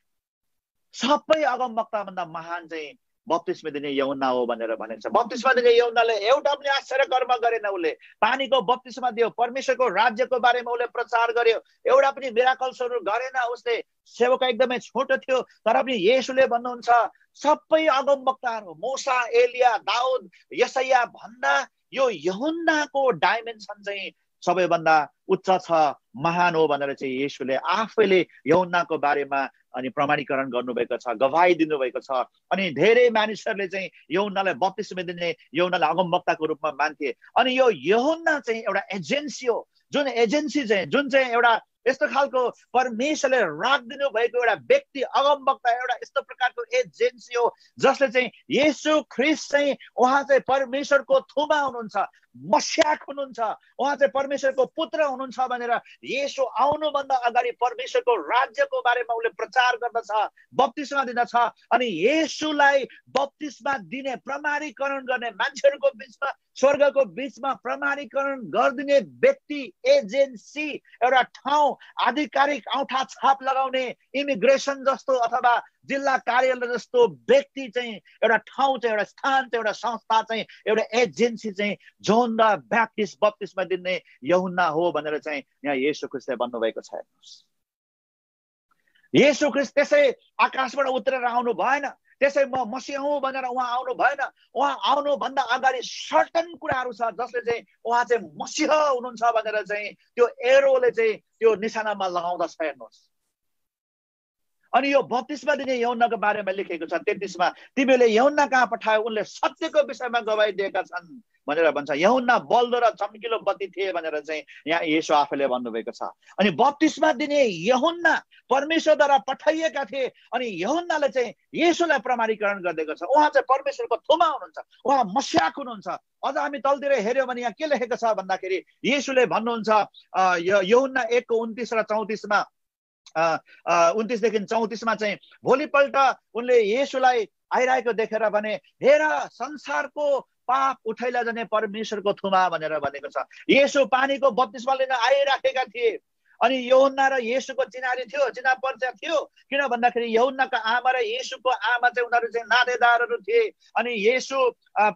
सबै अगमवक्ता भन्दा महान चाहिँ बप्तिस्मा दिने यूहन्ना हो भनेर भनेको छ। बप्तिस्मा दिने यूहन्नाले एउटा पनि आश्चर्य कर्म गरेन। उसले पानीको बप्तिस्मा दियो, परमेश्वरको राज्यको बारेमा उसले प्रचार गर्यो, एउटा पनि मिराकल्सहरू गरेन। उसले सेवक एकदमै छोटो थियो, तर पनि येशूले भन्नुहुन्छ सबै अगमवक्ताहरू, मोसा, एलिया, दाउद, यशाया भन्दा यो यूहन्नाको डाइमेन्सन चाहिँ सबैभन्दा उच्च छ, महान हो भनेर चाहिँ येशूले आफैले यूहन्नाको बारेमा अनि प्रमाणीकरण गर्नुभएको छ, गवाही दिनुभएको छ। अनि धेरै मानिसहरूले चाहिँ यूहन्नालाई बप्तिस्मा दिने यूहन्नालाई अगमवक्ताको रूपमा मान्थे। अनि यो यूहन्ना चाहिँ एउटा एजेन्सी हो, जुन एजेन्सी चाहिँ जुन चाहिँ एउटा यस्तो खालको परमेश्वरले राखिदिनु भएको एउटा व्यक्ति, अगमवक्ता, एउटा यस्तो प्रकारको एजेन्सी हो जसले चाहिँ येशू ख्रीष्ट चाहिँ उहाँ चाहिँ परमेश्वरको थुमा हुनुहुन्छ, मस्याक हुनुहुन्छ, उहाँ चाहिँ परमेश्वरको पुत्र हुनुहुन्छ भनेर येशू आउनुभन्दा अगाडि परमेश्वरको राज्यको बारेमा उसले प्रचार गर्दछ, बप्तिस्मा दिँदछ। अनि येशूलाई बप्तिस्मा दिने, प्रमाणीकरण गर्ने, मान्छेहरूको बिचमा, स्वर्गको बिचमा प्रमाणीकरण गरिदिने व्यक्ति, एजेन्सी, एउटा ठाउँ, आधिकारिक औँठा छाप लगाउने इमिग्रेसन जस्तो अथवा जिल्ला कार्यालय जस्तो व्यक्ति चाहिँ, एउटा ठाउँ चाहिँ, एउटा स्थान चाहिँ, एउटा संस्था चाहिँ, एउटा एजेन्सी चाहिँ जोन द ब्याप्टिस्ट, बप्तिस्मा दिने यूहन्ना हो भनेर चाहिँ यहाँ येशू ख्रीष्टले भन्नुभएको छ। हेर्नुहोस्, येशू ख्रीष्ट त्यसै आकाशबाट उत्रेर आउनु भएन, त्यसै म मसीह हुँ भनेर उहाँ आउनु भएन। उहाँ आउनुभन्दा अगाडि सर्टन कुराहरू छ जसले चाहिँ उहाँ चाहिँ मसीह हुनुहुन्छ भनेर चाहिँ त्यो एरोले चाहिँ त्यो निशानामा लगाउँदछ। हेर्नुहोस्, अनि यो बप्तिस्मा दिने यूहन्नाको बारेमा लेखेको छ 33 मा, तिमीले यूहन्ना कहाँ पठायो, उनले सत्यको विषयमा गवाही दिएका छन्। भनेर भन्छ। यूहन्ना बल्दो र चम्किलो बत्ती थिए भनेर चाहिँ यहाँ येशू आफैले भन्नुभएको छ। अनि बप्तिस्मा दिने यूहन्ना परमेश्वरद्वारा पठाइएका थिए अनि यूहन्नाले चाहिँ येशूलाई प्रमाणीकरण गरिदिएको छ। उहाँ चाहिँ परमेश्वरको थुमा हुनुहुन्छ, उहाँ मस्याक हुनुहुन्छ। अझ हामी तलतिर हेर्यो भने यहाँ के लेखेको छ भन्दाखेरि येशूले भन्नुहुन्छ यूहन्ना 1:29 र 34मा 29 देखि 34मा चाहिँ भोलिपल्ट उनले येशूलाई आइरहेको देखेर भने हेर संसारको पाप उठाइला जाने परमेश्वरको थुमा भनेर भनेको छ। येशू पानीको बप्तिस्मा लिन आइराखेका थिए अनि यूहन्ना र येशूको चिनारी थियो, चिना परिचय थियो। किन भन्दाखेरि यूहन्नाको आमा र येशूको आमा चाहिँ उनीहरू चाहिँ नातेदारहरू थिए। अनि येशू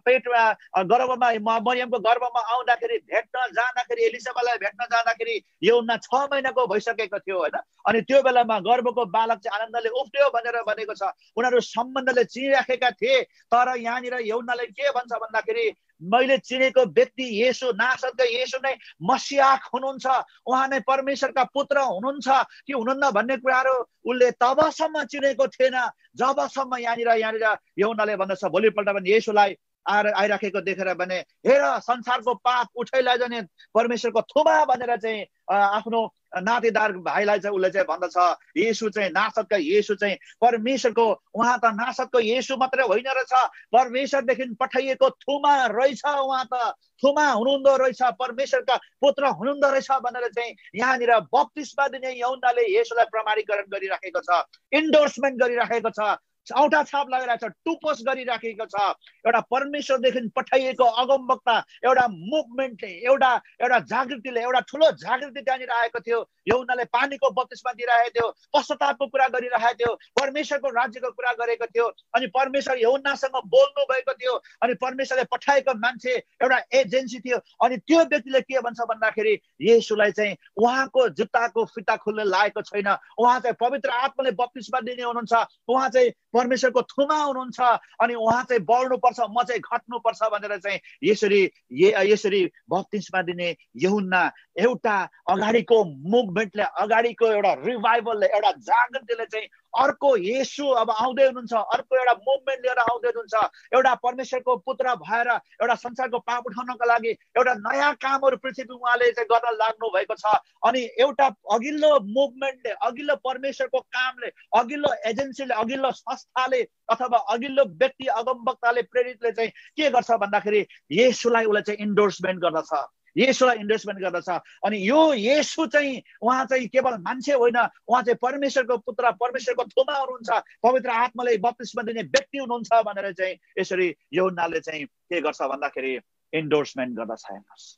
पेटमा गर्भमा मरियमको गर्भमा आउँदाखेरि भेट्न जाँदाखेरि एलिसाबालाई भेट्न जाँदाखेरि यूहन्ना 6 महिनाको भइसकेको थियो हैन। अनि त्यो बेलामा गर्भको बालक चाहिँ आनन्दले उफ्ट्यो भनेर भनेको छ। उनीहरू सम्बन्धले चिनिराखेका थिए। तर यहाँनिर यूहन्नाले के भन्छ भन्दाखेरि मैले चिनेको व्यक्ति येशू नासरतको येशू नै मसियाक हुनुहुन्छ, उहाँ नै परमेश्वरका पुत्र हुनुहुन्छ कि हुनुहुन्न भन्ने कुराहरू उसले तबसम्म चिनेको थिएन जबसम्म यहाँनिर यूहन्नाले भन्दछ भोलिपल्ट पनि येशूलाई आइराखेको देखेर भने हेर संसारको पाप उठाइला जाने परमेश्वरको थुमा भनेर चाहिँ आफ्नो नातेदार भाइलाई चाहिँ उसले चाहिँ भन्दछ येशू चाहिँ नासरतको येशू चाहिँ परमेश्वरको, उहाँ त नासरतको येशू मात्रै होइन रहेछ, परमेश्वरदेखि पठाइएको थुमा रहेछ, उहाँ त थुमा हुनुहुँदो रहेछ, परमेश्वरका पुत्र हुनुहुँदो रहेछ भनेर चाहिँ यहाँनिर बप्तिस्मा दिने यूहन्नाले येशूलाई प्रमाणीकरण गरिराखेको छ, इन्डोर्समेन्ट गरिराखेको छ, औँठा छाप लगाइरहेको छ, टुपोस गरिराखेको छ। एउटा परमेश्वरदेखि पठाइएको अगमवक्ता एउटा मुभमेन्टले एउटा जागृतिले एउटा ठुलो जागृति त्यहाँनिर आएको थियो। यूहन्नाले पानीको बप्तिस्मा दिइरहेको थियो, पश्चातापको कुरा गरिरहेको थियो, परमेश्वरको राज्यको कुरा गरेको थियो। अनि परमेश्वर यूहन्नासँग बोल्नु भएको थियो अनि परमेश्वरले पठाएको मान्छे एउटा एजेन्सी थियो। अनि त्यो व्यक्तिले के भन्छ भन्दाखेरि येशूलाई चाहिँ उहाँको जुत्ताको फिता खुल्न लागेको छैन, उहाँ चाहिँ पवित्र आत्माले बप्तिस्मा दिने हुनुहुन्छ, उहाँ चाहिँ परमेश्वरको थुमा हुनुहुन्छ अनि उहाँ चाहिँ बढ्नुपर्छ, म चाहिँ घट्नुपर्छ भनेर चाहिँ यसरी बप्तिस्मा दिने यूहन्ना एउटा अगाडिको मुभमेन्टले, अगाडिको एउटा रिभाइभलले, एउटा जागृतिले चाहिँ अर्को येशू अब आउँदै हुनुहुन्छ, अर्को एउटा मुभमेन्ट लिएर आउँदै हुनुहुन्छ, एउटा परमेश्वरको पुत्र भएर एउटा संसारको पाप उठाउनको लागि एउटा नयाँ कामहरू पृथ्वीमा उहाँले चाहिँ गर्न लाग्नु भएको छ। अनि एउटा अघिल्लो मुभमेन्टले, अघिल्लो परमेश्वरको कामले, अघिल्लो एजेन्सीले, अघिल्लो संस्थाले अथवा अघिल्लो व्यक्ति अगमवक्ताले प्रेरितले चाहिँ के गर्छ भन्दाखेरि येशूलाई उसले चाहिँ इन्डोर्समेन्ट गर्दछ, येशूलाई इन्डोर्समेन्ट गर्दछ। अनि यो येशू चाहिँ उहाँ चाहिँ केवल मान्छे होइन, उहाँ चाहिँ परमेश्वरको पुत्र, परमेश्वरको थुमा हुनुहुन्छ, पवित्र आत्माले बप्तिस्मा दिने व्यक्ति हुनुहुन्छ भनेर चाहिँ यसरी यूहन्नाले चाहिँ के गर्छ भन्दाखेरि इन्डोर्समेन्ट गर्दछ। हेर्नुहोस्,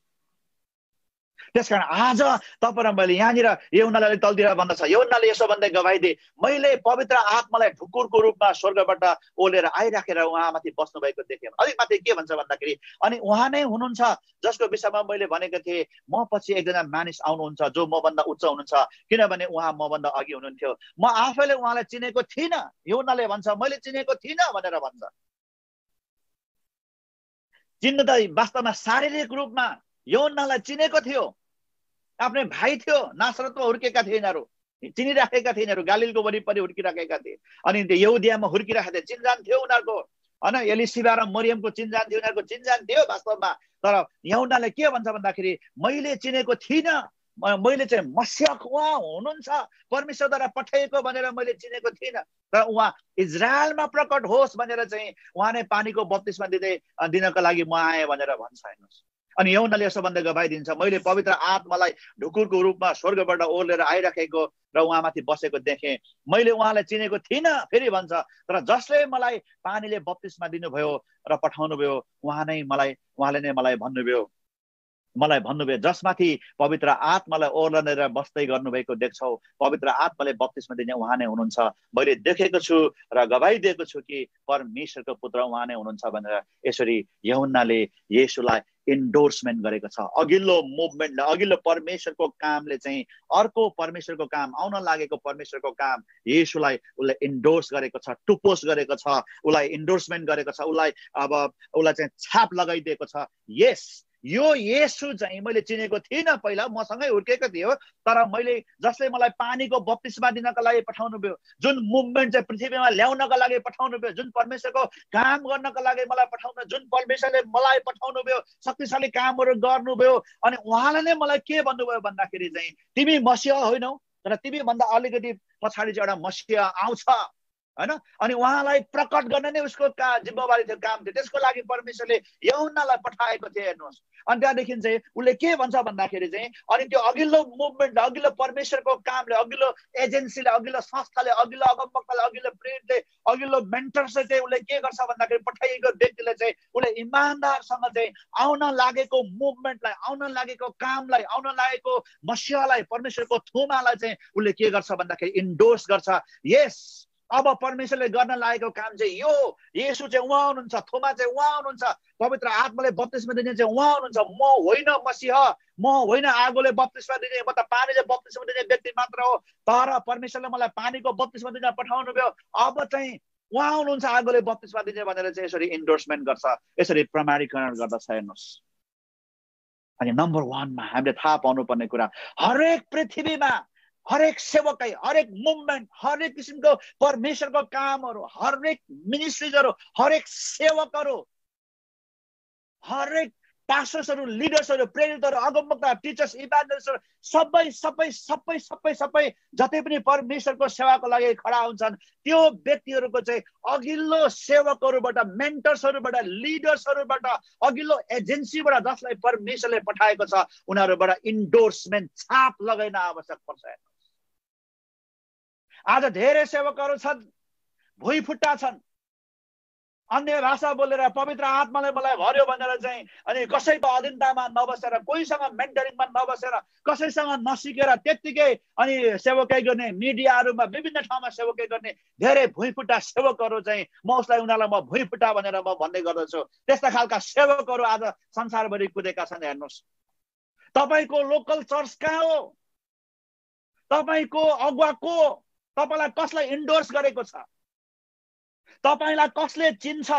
त्यसकारण आज तपाईँ र मैले यहाँनिर यूहन्नाले तलतिर भन्दछ, यूहन्नाले यसो भन्दै गवाही दिए मैले पवित्र आत्मालाई ढुकुरको रूपमा स्वर्गबाट ओलेर आइराखेर उहाँमाथि बस्नु भएको देखेँ। अलिक माथि के भन्छ भन्दाखेरि अनि उहाँ नै हुनुहुन्छ जसको विषयमा मैले भनेको थिएँ म पछि एकजना मानिस आउनुहुन्छ जो मभन्दा उच्च हुनुहुन्छ किनभने उहाँ मभन्दा अघि हुनुहुन्थ्यो, म आफैले उहाँलाई चिनेको थिइनँ। यूहन्नाले भन्छ मैले चिनेको थिइनँ भनेर भन्छ। चिन्न त वास्तवमा शारीरिक रूपमा यूहन्नालाई चिनेको थियो, आफ्नै भाइ थियो, नासरतमा हुर्केका थिए यिनीहरू, चिनिराखेका थिए यिनीहरू, गालिलको वरिपरि हुर्किराखेका थिए अनि यहुदियामा हुर्किराखेका थिए, चिनजान थियो उनीहरूको हैन। एलिसिबा र मरियमको चिनजान थियो, उनीहरूको चिनजान थियो वास्तवमा। तर यूहन्नाले के भन्छ भन्दाखेरि मैले चिनेको थिइनँ, मैले चाहिँ मस्याक उहाँ हुनुहुन्छ, परमेश्वरद्वारा पठाइएको भनेर मैले चिनेको थिइनँ। र उहाँ इजरायलमा प्रकट होस् भनेर चाहिँ उहाँ नै पानीको बप्तिस्मा दिनको लागि म आएँ भनेर भन्छ। हेर्नुहोस्, अनि यूहन्नाले यसो भन्दै गवाही दिन्छ मैले पवित्र आत्मालाई ढुकुरको रूपमा स्वर्गबाट ओर्लेर आइराखेको र उहाँमाथि बसेको देखेँ, मैले उहाँलाई चिनेको थिइनँ। फेरि भन्छ तर जसले मलाई पानीले बप्तिस्मा दिनुभयो र पठाउनु भयो उहाँले नै मलाई भन्नुभयो जसमाथि पवित्र आत्मालाई ओर्लनेर बस्दै गर्नुभएको देख्छौ, पवित्र आत्माले बप्तिस्मा दिने उहाँ नै हुनुहुन्छ। मैले देखेको छु र गवाही दिएको छु कि परमेश्वरको पुत्र उहाँ नै हुनुहुन्छ भनेर यसरी यूहन्नाले येशूलाई इन्डोर्समेन्ट गरेको छ। अघिल्लो मुभमेन्टले, अघिल्लो परमेश्वरको कामले चाहिँ अर्को परमेश्वरको काम, आउन लागेको परमेश्वरको काम येशूलाई उसले इन्डोर्स गरेको छ, टुपोस गरेको छ, उसलाई इन्डोर्समेन्ट गरेको छ, उसलाई चाहिँ छाप लगाइदिएको छ। यस यो येशू चाहिँ मैले चिनेको थिइनँ, पहिला मसँगै हुर्केको थियो, तर मैले जसले मलाई पानीको बप्तिस्मा दिनका लागि पठाउनु भयो, जुन मुभमेन्ट चाहिँ पृथ्वीमा ल्याउनका लागि पठाउनु भयो, जुन परमेश्वरको काम गर्नका लागि मलाई पठाउनु, जुन परमेश्वरले मलाई पठाउनु भयो, शक्तिशाली कामहरू गर्नुभयो, अनि उहाँले नै मलाई के भन्नुभयो भन्दाखेरि चाहिँ तिमी मसीहा होइनौ, तर तिमी भन्दा अलिकति पछाडि चाहिँ एउटा मसीहा आउँछ हैन। अनि उहाँलाई प्रकट गर्न नै उसको जिम्मेवारी थियो, काम थियो। त्यसको लागि परमेश्वरले यूहन्नालाई पठाएको थियो। हेर्नुहोस्, अनि त्यहाँदेखि चाहिँ उसले के भन्छ भन्दाखेरि चाहिँ अनि त्यो अघिल्लो मुभमेन्टले, अघिल्लो परमेश्वरको कामले, अघिल्लो एजेन्सीले, अघिल्लो संस्थाले, अघिल्लो अगमवक्ताले, अघिल्लो प्रेरितले, अघिल्लो मेन्टरले चाहिँ उसले के गर्छ भन्दाखेरि पठाइएको व्यक्तिले चाहिँ उसले इमानदारसँग चाहिँ आउन लागेको मुभमेन्टलाई, आउन लागेको कामलाई, आउन लागेको मसीहालाई, परमेश्वरको थुमालाई चाहिँ उसले के गर्छ भन्दाखेरि इन्डोर्स गर्छ। यस, अब परमेश्वरले गर्न लागेको काम चाहिँ यो, येशू चाहिँ उहाँ हुनुहुन्छ, थोमा चाहिँ उहाँ हुनुहुन्छ, पवित्र आत्माले बप्तिस्मा दिने चाहिँ उहाँ हुनुहुन्छ। म होइन मसीहा, म होइन आगोले बप्तिस्मा दिने, म त पानीले बप्तिस्मा दिने व्यक्ति मात्र हो, तर परमेश्वरले मलाई पानीको बप्तिस्मा दिन पठाउनु भयो, अब चाहिँ उहाँ हुनुहुन्छ आगोले बप्तिस्मा दिने भनेर चाहिँ यसरी इन्डोर्समेन्ट गर्छ, यसरी प्रमाणीकरण गर्दछ। हेर्नुहोस्, अनि नम्बर 1 मा हामीले थाहा पाउनुपर्ने कुरा, हरेक पृथ्वीमा हरेक सेवकै, हरेक मुभमेन्ट, हरेक किसिमको परमेश्वरको कामहरू, हरेक मिनिस्ट्रीजहरू, हरेक सेवकहरू, हरेक पास्टर्सहरू, लिडर्सहरू, प्रेरितहरू, अगमवक्ता, टिचर्स, इभान्जलिस्टहरू, सबै सबै सबै सबै सबै जति पनि परमेश्वरको सेवाको लागि खडा हुन्छन्, त्यो व्यक्तिहरूको चाहिँ अघिल्लो सेवकहरूबाट, मेन्टर्सहरूबाट, लिडर्सहरूबाट, अघिल्लो एजेन्सीबाट जसलाई परमेश्वरले पठाएको छ, उनीहरूबाट इन्डोर्समेन्ट, छाप लगाइन आवश्यक पर्छ। आज धेरै सेवकहरू छन्, भुइँफुट्टा छन्, अन्य भाषा बोलेर पवित्र आत्माले मलाई भर्यो भनेर चाहिँ अनि कसैको अधीनतामा नबसेर, कोहीसँग मेन्टरिङमा नबसेर, कसैसँग नसिकेर त्यत्तिकै अनि सेवकै गर्ने, मिडियाहरूमा विभिन्न ठाउँमा सेवकै गर्ने धेरै भुइँफुट्टा सेवकहरू चाहिँ उनीहरूलाई म भुइँफुट्टा भनेर म भन्ने गर्दछु। त्यस्ता खालका सेवकहरू आज संसारभरि कुदेका छन्। हेर्नुहोस्, तपाईँको लोकल चर्च कहाँ हो? तपाईँको अगुवा को? तपाईँलाई कसलाई इन्डोर्स गरेको छ? तपाईलाई कसले चिन्छ?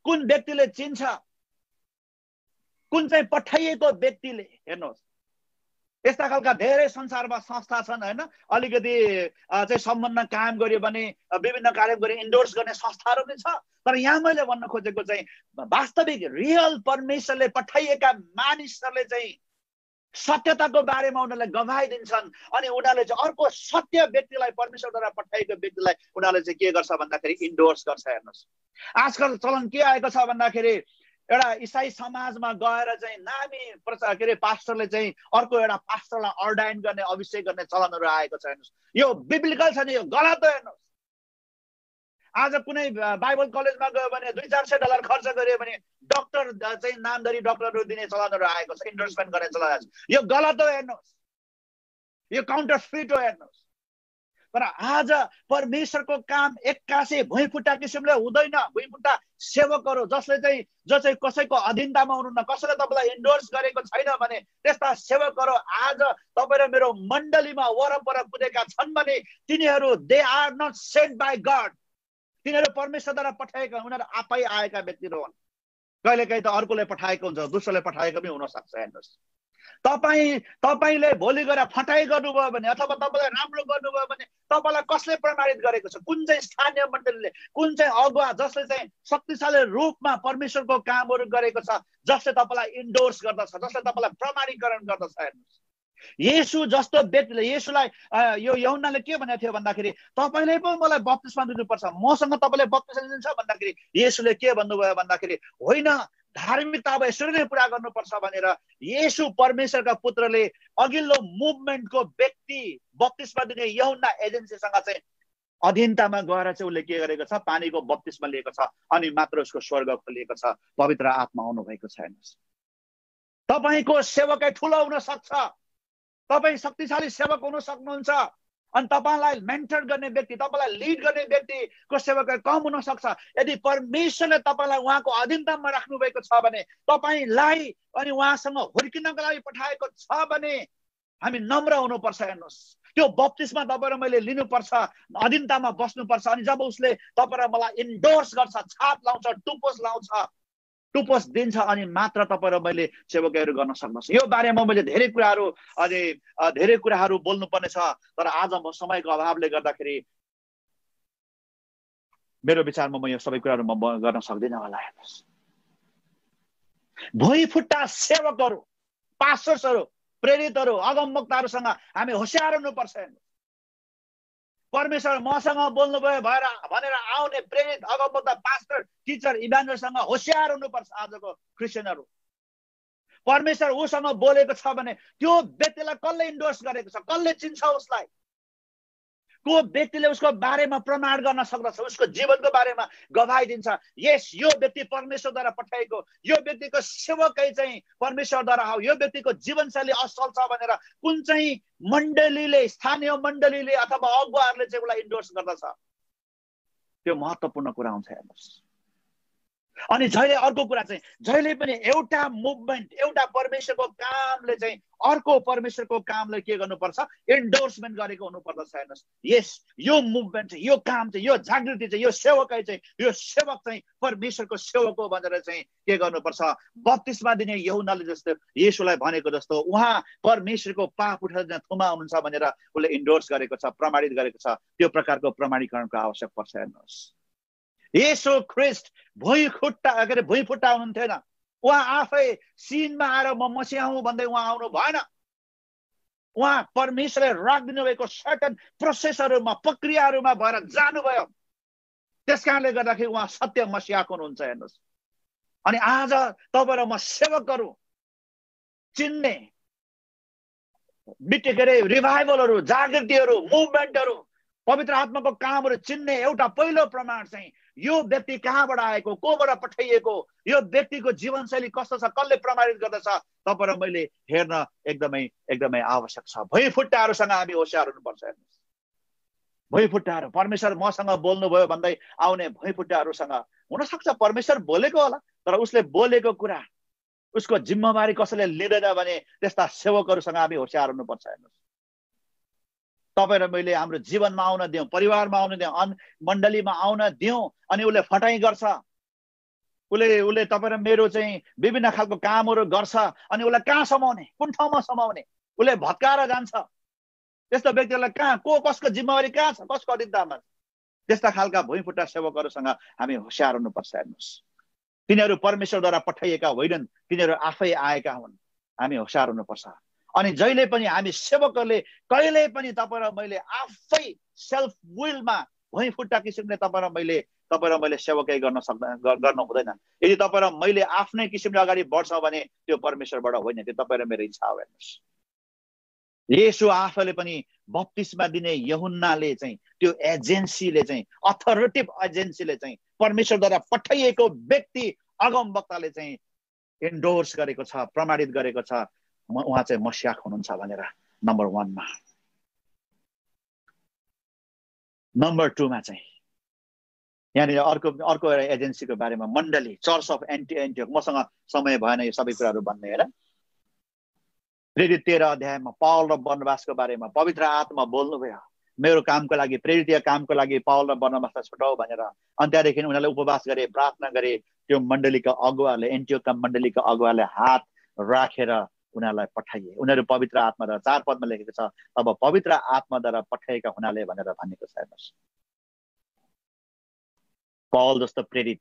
कुन व्यक्तिले चिन्छ? कुन चाहिँ पठाइएको व्यक्तिले? हेर्नुहोस्, यस्ता खालका धेरै संसारमा संस्था छन् हैन, अलिकति चाहिँ सम्बन्ध कायम गर्यो भने विभिन्न कार्यक्रम गरी इन्डोर्स गर्ने संस्थाहरू पनि छ। तर यहाँ मैले भन्न खोजेको चाहिँ वास्तविक रियल परमेश्वरले पठाइएका मानिसहरूले चाहिँ सत्यताको बारेमा उनीहरूले गवाही दिन्छन्, अनि उनीहरूले चाहिँ अर्को सत्य व्यक्तिलाई, परमेश्वरद्वारा पठाइएको व्यक्तिलाई उनीहरूले चाहिँ के गर्छ भन्दाखेरि इन्डोर्स गर्छ। हेर्नुहोस्, आजकल चलन के आएको छ भन्दाखेरि एउटा इसाई समाजमा गएर चाहिँ नामी पास्टरले चाहिँ अर्को एउटा पास्टरलाई अर्डाइन गर्ने, अभिषेक गर्ने चलनहरू आएको छ। हेर्नुहोस्, यो बिब्लिकल छैन, यो गलत हो। हेर्नुहोस्, आज कुनै बाइबल कलेजमा गयो भने $200-400 खर्च गर्यो भने डक्टर चाहिँ नामधरी डक्टरहरू दिने चलनहरू आएको छ, इन्डोर्समेन्ट गर्ने चलन आएको छ। यो गलत हो। हेर्नुहोस्, यो काउन्टरफिट हो। हेर्नुहोस्, तर आज परमेश्वरको काम एक्कासी भुइँफुट्टा किसिमले हुँदैन। भुइँफुट्टा सेवकहरू जसले चाहिँ जो चाहिँ कसैको अधीनतामा हुनुहुन्न, कसैले तपाईँलाई इन्डोर्स गरेको छैन भने त्यस्ता सेवकहरू आज तपाईँ र मेरो मण्डलीमा वरपर कुदेका छन् भने तिनीहरू they are not sent by God, तिनीहरू परमेश्वरद्वारा पठाएका, उनीहरू आफै आएका व्यक्तिहरू हुन्। कहिलेकाहीँ त अर्कोले पठाएको हुन्छ, दोस्रोले पठाएको पनि हुन सक्छ। हेर्नुहोस्, तपाईँले भोलि गएर फटाइ गर्नुभयो भने अथवा तपाईँलाई राम्रो गर्नुभयो भने तपाईँलाई कसले प्रमाणित गरेको छ? कुन चाहिँ स्थानीय मण्डलीले, कुन चाहिँ अगुवा जसले चाहिँ शक्तिशाली रूपमा परमेश्वरको कामहरू गरेको छ, जसले तपाईँलाई इन्डोर्स गर्दछ, जसले तपाईँलाई प्रमाणीकरण गर्दछ? हेर्नुहोस्, येशू जस्तो व्यक्तिले, येशूलाई यो यूहन्नाले के भनेको थियो भन्दाखेरि तपाईँले पो मलाई बप्तिस्मा दिनुपर्छ, मसँग तपाईँले बप्तिस्मा दिनुहुन्छ भन्दाखेरि येशूले के भन्नुभयो भन्दाखेरि होइन, धार्मिकता अब यसरी नै पुरा गर्नुपर्छ भनेर येशू परमेश्वरका पुत्रले अघिल्लो मुभमेन्टको व्यक्ति बप्तिस्मा दिने यूहन्ना एजेन्सीसँग चाहिँ अधीनतामा गएर चाहिँ उसले के गरेको छ? पानीको बप्तिस्मा लिएको छ, अनि मात्र उसको स्वर्ग खोलिएको छ, पवित्र आत्मा आउनु भएको छ। हेर्नुहोस्, तपाईँको सेवकै ठुलो हुन सक्छ, तपाईँ शक्तिशाली सेवक हुन सक्नुहुन्छ, अनि तपाईँलाई मेन्टर गर्ने व्यक्ति, तपाईँलाई लिड गर्ने व्यक्तिको सेवक कम हुन सक्छ। यदि परमेश्वरले तपाईँलाई उहाँको अधीनतामा राख्नु भएको छ भने, तपाईँलाई अनि उहाँसँग हुर्किनको लागि पठाएको छ भने हामी नम्र हुनुपर्छ। हेर्नुहोस्, त्यो बप्तिस्मा तपाईँ र मैले लिनुपर्छ, अधीनतामा बस्नुपर्छ। अनि जब उसले तपाईँ र मलाई इन्डोर्स गर्छ, छाप लाउँछ, टुपोस लाउँछ, टुपस दिन्छ अनि मात्र तपाईँ र मैले सेवकाईहरू गर्न सक्दछ। यो बारेमा मैले धेरै कुराहरू बोल्नुपर्ने छ, तर आज म समयको अभावले गर्दाखेरि मेरो विचारमा म यो सबै कुराहरू म गर्न सक्दिनँ होला। हेर्नुहोस्, भुइँफुट्टा सेवकहरू, पास्टर्सहरू, प्रेरितहरू, अगमवक्ताहरूसँग हामी होशियार हुनुपर्छ। परमेश्वर मसँग बोल्नुभयो भनेर आउने प्रेरित, अगमवक्ता, पास्टर, टिचर, इभान्जलिस्टसँग होशियार हुनुपर्छ। आजको क्रिस्चियनहरू परमेश्वर उसँग बोलेको छ भने त्यो व्यक्तिलाई कसले इन्डोर्स गरेको छ, कसले चिन्छ उसलाई, को व्यक्तिले उसको बारेमा प्रमाण गर्न सक्दछ, उसको जीवनको बारेमा गवाही दिन्छ, यस यो व्यक्ति परमेश्वरद्वारा पठाएको, यो व्यक्तिको सेवकै चाहिँ परमेश्वरद्वारा हो, यो व्यक्तिको जीवनशैली असल छ भनेर कुन चाहिँ मण्डलीले, स्थानीय मण्डलीले अथवा अगुवाहरूले चाहिँ उसलाई इन्डोर्स गर्दछ, त्यो महत्त्वपूर्ण कुरा हुन्छ। हेर्नुहोस्, अनि जहिले अर्को कुरा चाहिँ जहिले पनि एउटा मुभमेन्ट, एउटा परमेश्वरको कामले चाहिँ अर्को परमेश्वरको कामले के गर्नुपर्छ, इन्डोर्समेन्ट गरेको हुनुपर्दछ। हेर्नुहोस्, यस यो मुभमेन्ट चाहिँ, यो काम चाहिँ, यो जागृति चाहिँ, यो सेवकै चाहिँ, यो सेवक चाहिँ परमेश्वरको सेवक हो भनेर चाहिँ के गर्नुपर्छ, बप्तिस्मा दिने यूहन्नाले जस्तो, येशूलाई भनेको जस्तो उहाँ परमेश्वरको पाप उठाएर थुमा हुनुहुन्छ भनेर उसले इन्डोर्स गरेको छ, प्रमाणित गरेको छ। त्यो प्रकारको प्रमाणीकरणको आवश्यक पर्छ। हेर्नुहोस्, येशू ख्रिस्ट भुइँफुट्टा हुनुहुन्थेन, उहाँ आफै सिनमा आएर म मसीहा हुँ भन्दै उहाँ आउनु भएन। उहाँ परमेश्वरले राखिदिनु भएको सर्टन प्रोसेसहरूमा, प्रक्रियाहरूमा भएर जानुभयो। त्यस कारणले गर्दाखेरि उहाँ सत्य मसीहा हुनुहुन्छ। हेर्नुहोस्, अनि आज तपाईँ र म सेवकहरू चिन्ने रिभाइभलहरू, जागृतिहरू, मुभमेन्टहरू, पवित्र आत्माको कामहरू चिन्ने एउटा पहिलो प्रमाण चाहिँ यो व्यक्ति कहाँबाट आएको, कोबाट पठाइएको, यो व्यक्तिको जीवनशैली कस्तो छ, कसले प्रमाणित गर्दछ, तपाईँ र मैले हेर्न एकदमै एकदमै आवश्यक छ। भुइँफुट्टाहरूसँग हामी होशियार हुनुपर्छ। हेर्नुहोस्, भुइँफुट्टाहरू, परमेश्वर मसँग बोल्नुभयो भन्दै आउने भुइँफुट्टाहरूसँग, हुनसक्छ परमेश्वर बोलेको होला, तर उसले बोलेको कुरा, उसको जिम्मेवारी कसैले लिँदैन भने त्यस्ता सेवकहरूसँग हामी होशियार हुनुपर्छ। हेर्नुहोस्, तपाईँ र मैले हाम्रो जीवनमा आउन दिउँ, परिवारमा आउन दिउँ, मण्डलीमा आउन दिउँ, अनि उसले फटाइ गर्छ, उसले तपाईँ र मेरो चाहिँ विभिन्न खालको कामहरू गर्छ, अनि उसलाई कहाँ समाउने, कुन ठाउँमा समाउने, उसले भत्काएर जान्छ। त्यस्तो व्यक्तिहरूलाई कहाँ, कसको जिम्मेवारी कहाँ छ, कसको अधिकारमा छ? त्यस्ता खालका भुइँफुट्टा सेवकहरूसँग हामी होशियार हुनुपर्छ। हेर्नुहोस्, तिनीहरू परमेश्वरद्वारा पठाइएका होइनन्, तिनीहरू आफै आएका हुन्। हामी होशियार हुनुपर्छ। अनि जहिले पनि हामी सेवकहरूले कहिले पनि तपाईँ र मैले आफै सेल्फ विलमा भुइँफुट्टा किसिमले तपाईँ र मैले सेवकै गर्न हुँदैन। यदि तपाईँ र मैले आफ्नै किसिमले अगाडि बढ्छ भने त्यो परमेश्वरबाट होइन, त्यो तपाईँ र मेरो इच्छा हो। हेर्नुहोस्, येशू आफैले पनि बप्तिस्मा दिने यूहन्नाले चाहिँ त्यो एजेन्सीले चाहिँ, अथोरिटिभ एजेन्सीले चाहिँ, परमेश्वरद्वारा पठाइएको व्यक्ति अगमवक्ताले चाहिँ इन्डोर्स गरेको छ, प्रमाणित गरेको छ, उहाँ चाहिँ मसीहा हुनुहुन्छ भनेर। नम्बर 1 मा। नम्बर 2 मा चाहिँ यहाँनिर अर्को एउटा एजेन्सीको बारेमा, मण्डली, चर्च अफ एन्टियोक। मसँग समय भएन यो सबै कुराहरू भन्ने, होइन। प्रेरित 13 अध्यायमा पावल र बर्नबासको बारेमा पवित्र आत्मा बोल्नुभयो, मेरो कामको लागि, प्रेरितीय कामको लागि पावल र बर्नबासलाई छुटाऊ भनेर। अनि त्यहाँदेखि उनीहरूले उपवास गरे, प्रार्थना गरे। त्यो मण्डलीका अगुवाले, एन्टियोकका मण्डलीका अगुवाले हात राखेर उनीहरूलाई पठाइए। उनीहरू पवित्र आत्माद्वारा, 4 पदमा लेखेको छ, अब पवित्र आत्माद्वारा पठाएका हुनाले भनेर भनेको छ। हेर्नुहोस्, पावल जस्तो प्रेरित,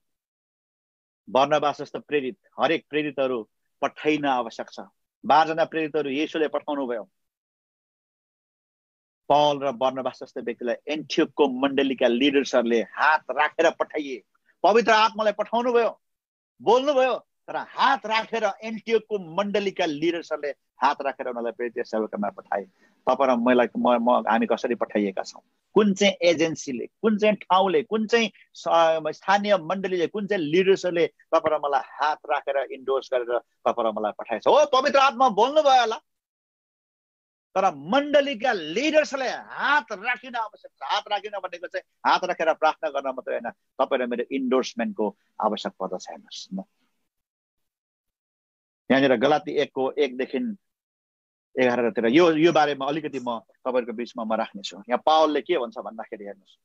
बर्नबास जस्तो प्रेरित, हरेक प्रेरितहरू पठाइन आवश्यक छ। 12 जना प्रेरितहरू येशूले पठाउनु भयो। पावल र बर्नबास जस्तो व्यक्तिलाई एन्टियोकको मण्डलीका लिडर्सहरूले हात राखेर पठाइए। पवित्र आत्मालाई पठाउनु भयो, बोल्नुभयो, तर हात राखेर एन्टियोकको मण्डलीका लिडर्सहरूले हात राखेर उनीहरूलाई प्रेरित सेवकमा पठाए। तपाईँ र मलाई हामी कसरी पठाइएका छौँ, कुन चाहिँ एजेन्सीले, कुन चाहिँ ठाउँले, कुन चाहिँ स्थानीय मण्डलीले, कुन चाहिँ लिडर्सहरूले तपाईँ र मलाई हात राखेर इन्डोर्स गरेर तपाईँ र मलाई पठाएछ। हो, पवित्र आत्मा बोल्नुभयो होला, तर मण्डलीका लिडर्सले हात राखिन आवश्यक छ। हात राखिन भनेको चाहिँ हात राखेर प्रार्थना गर्न मात्रै होइन, तपाईँ र मेरो इन्डोर्समेन्टको आवश्यक पर्दछ। हेर्नुहोस्, यहाँनिर गलाती 1:1 देखि 11 यो बारेमा अलिकति म तपाईँहरूको बिचमा म राख्नेछु। यहाँ पावलले के भन्छ भन्दाखेरि, हेर्नुहोस्,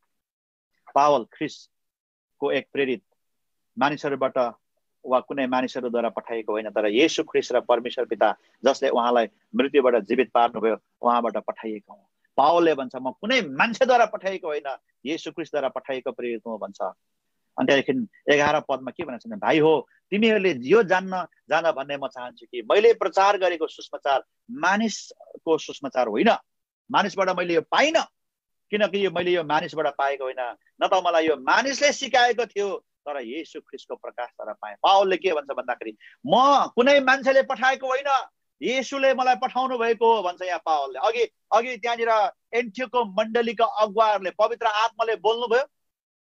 पावल ख्रिस्टको एक प्रेरित, मानिसहरूबाट वा कुनै मानिसहरूद्वारा पठाइएको होइन, तर येशू ख्रीष्ट र परमेश्वर पिता जसले उहाँलाई मृत्युबाट जीवित पार्नुभयो उहाँबाट पठाइएको हुँ। पावलले भन्छ म कुनै मान्छेद्वारा पठाइएको होइन, येशू ख्रीष्टद्वारा पठाइएको प्रेरित हुँ भन्छ। अनि त्यहाँदेखि 11 पदमा के भनेको छ भने, भाइ हो तिमीहरूले यो जान भन्ने म चाहन्छु कि मैले प्रचार गरेको सुसमाचार मानिसको सुसमाचार होइन, मानिसबाट मैले यो पाइनँ, किनकि मैले यो मानिसबाट पाएको होइन, न त मलाई यो मानिसले सिकाएको थियो, तर येशू ख्रीष्टको प्रकाशद्वारा पाएँ। पावलले के भन्छ भन्दाखेरि म कुनै मान्छेले पठाएको होइन, येशूले मलाई पठाउनु भएको हो भन्छ यहाँ पावलले। अघि त्यहाँनिर एन्टियोखको मण्डलीका अगुवाहरूले पवित्र आत्माले बोल्नुभयो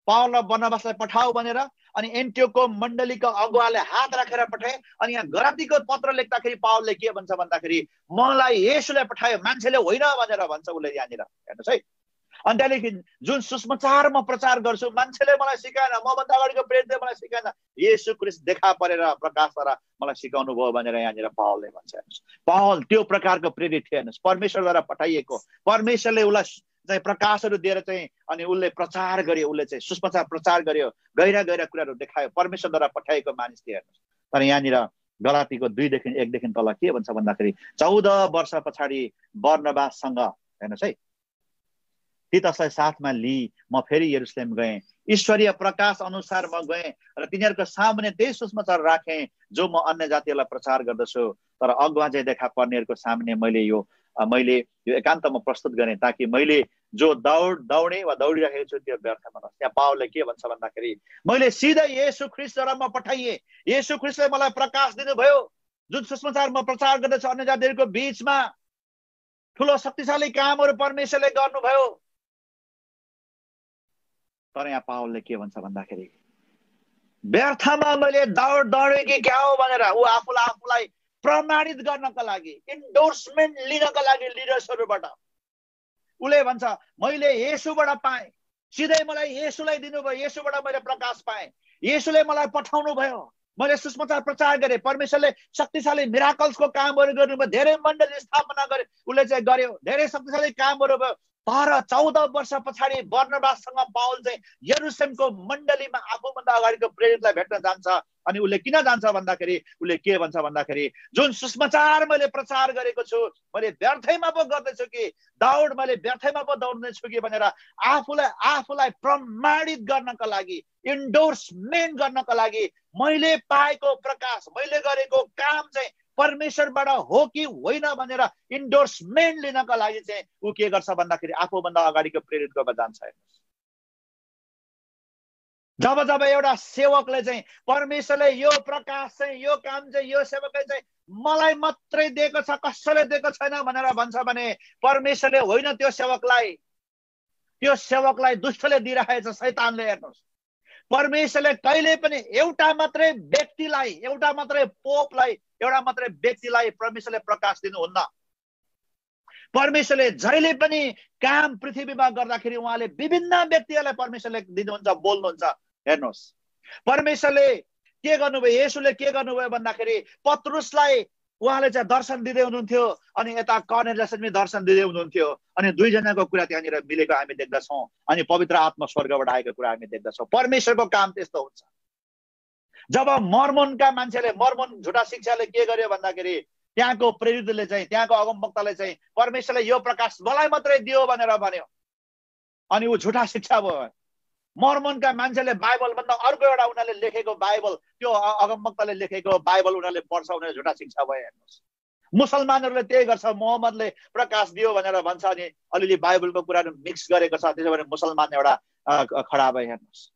पावल र बर्नबासलाई पठाऊ भनेर, अनि एन्टियोखको मण्डलीका अगुवाले हात राखेर पठाए। अनि यहाँ गलातीको पत्र लेख्दाखेरि पावलले के भन्छ भन्दाखेरि मलाई येशूले पठायो, मान्छेले होइन भनेर भन्छ उसले यहाँनिर। हेर्नुहोस् है, अनि त्यहाँदेखि जुन सुसमाचार म प्रचार गर्छु मान्छेले मलाई सिकाएन, मभन्दा अगाडिको प्रेरितले मलाई सिकाएन, येशू ख्रीष्ट देखा परेर प्रकाशद्वारा मलाई सिकाउनु भयो भनेर यहाँनिर पावलले भन्छ। हेर्नुहोस्, पावल त्यो प्रकारको प्रेरित थियो। हेर्नुहोस्, परमेश्वरद्वारा पठाइएको, परमेश्वरले उसलाई चाहिँ प्रकाशहरू दिएर चाहिँ अनि उसले प्रचार गर्यो, उसले चाहिँ सुसमाचार प्रचार गर्यो, गहिरा कुराहरू देखायो, परमेश्वरद्वारा पठाइएको मानिस थियो। हेर्नुहोस्, तर यहाँनिर गलातीको 2देखि 1देखि तल के भन्छ भन्दाखेरि 14 वर्ष पछाडि बर्नबाससँग, हेर्नुहोस् है, तीतसलाई साथमा लिई म फेरि यरुशलेम गएँ, ईश्वरीय प्रकाश अनुसार म गएँ र तिनीहरूको सामने त्यही सुसमाचार राखेँ जो म अन्य जातिहरूलाई प्रचार गर्दछु, तर अगुवा चाहिँ देखा पर्नेहरूको सामने मैले यो एकान्तमा प्रस्तुत गरेँ, ताकि मैले जो दौडे वा दौडिरहेको छु त्यो व्यर्थमा नहोस्। त्यहाँ पावलले के भन्छ भन्दाखेरि मैले सिधै येशू ख्रीष्टद्वारा म पठाइएँ, येशू ख्रीष्टले मलाई प्रकाश दिनुभयो, जुन सुसमाचार म प्रचार गर्दछु अन्य जातिहरूको बीचमा ठुलो शक्तिशाली कामहरू परमेश्वरले गर्नुभयो। तर यहाँ पावलले के भन्छ भन्दाखेरि व्यर्थमा मैले दौडेँ कि क्या हो भनेर ऊ आफूलाई प्रमाणित गर्नका लागि, इन्डोर्समेन्ट लिनका लागि लिडर्सहरूबाट उसले भन्छ मैले येशूबाट पाएँ, सिधै मलाई येशूलाई दिनुभयो, येशूबाट मैले प्रकाश पाएँ, येशूले मलाई पठाउनु भयो, मैले सुसमाचार प्रचार गरेँ, परमेश्वरले शक्तिशाली मिराकल्सको कामहरू गर्नुभयो, धेरै मण्डली स्थापना गरे, उसले चाहिँ गर्यो, धेरै शक्तिशाली कामहरू भयो। तर 14 वर्ष पछाडि बर्नबाससँग पावल चाहिँ यरुशलेमको मण्डलीमा आफूभन्दा अगाडिको प्रेरितलाई भेट्न जान्छ। अनि उसले किन जान्छ भन्दाखेरि उसले के भन्छ भन्दाखेरि जुन सुसमाचार मैले प्रचार गरेको छु मैले व्यर्थैमा पो गर्दैछु कि मैले व्यर्थैमा पो दौड्दैछु कि भनेर आफूलाई प्रमाणित गर्नका लागि, इन्डोर्समेन्ट गर्नका लागि मैले पाएको प्रकाश, मैले गरेको काम चाहिँ परमेश्वरबाट हो कि होइन भनेर इन्डोर्समेन्ट लिनका लागि चाहिँ ऊ के गर्छ भन्दाखेरि आफूभन्दा अगाडिको प्रेरितकोमा जान्छ। जब एउटा सेवकले चाहिँ परमेश्वरले यो प्रकाश चाहिँ यो काम चाहिँ यो सेवकले चाहिँ मलाई मात्रै दिएको छ, कसैले दिएको छैन भनेर भन्छ भने परमेश्वरले होइन, त्यो सेवकलाई दुष्टले दिइरहेछ, शैतानले। हेर्नुहोस्, परमेश्वरले कहिले पनि एउटा मात्रै व्यक्तिलाई, एउटा मात्रै पोपलाई, एउटा मात्रै व्यक्तिलाई परमेश्वरले प्रकाश दिनुहुन्न। परमेश्वरले जहिले पनि काम पृथ्वीमा गर्दाखेरि उहाँले विभिन्न व्यक्तिहरूलाई परमेश्वरले दिनुहुन्छ, बोल्नुहुन्छ। हेर्नुहोस्, परमेश्वरले के गर्नुभयो, येशूले के गर्नुभयो भन्दाखेरि पत्रुसलाई उहाँले चाहिँ दर्शन दिँदै हुनुहुन्थ्यो, अनि यता कर्नेलियसले पनि दर्शन दिँदै हुनुहुन्थ्यो, अनि दुईजनाको कुरा त्यहाँनिर मिलेको हामी देख्दछौँ, अनि पवित्र आत्मा स्वर्गबाट आएको कुरा हामी देख्दछौँ। परमेश्वरको काम त्यस्तो हुन्छ। जब मर्मोनका मान्छेले, मर्मोन झुटा शिक्षाले के गर्यो भन्दाखेरि त्यहाँको प्रेरितले चाहिँ, त्यहाँको अगमवक्ताले चाहिँ परमेश्वरले यो प्रकाश मलाई मात्रै दियो भनेर भन्यो, अनि ऊ झुटा शिक्षा भयो। मर्मोनका मान्छेले बाइबल भन्दा अर्को एउटा उनीहरूले लेखेको बाइबल, त्यो अगमवक्ताले लेखेको बाइबल उनीहरूले पढ्छ, उनीहरूले झुटा शिक्षा भयो। हेर्नुहोस्, मुसलमानहरूले त्यही गर्छ, मोहम्मदले प्रकाश दियो भनेर भन्छ, अनि अलिअलि बाइबलको कुराहरू मिक्स गरेको छ, त्यसो भने मुसलमान एउटा खडा भयो। हेर्नुहोस्,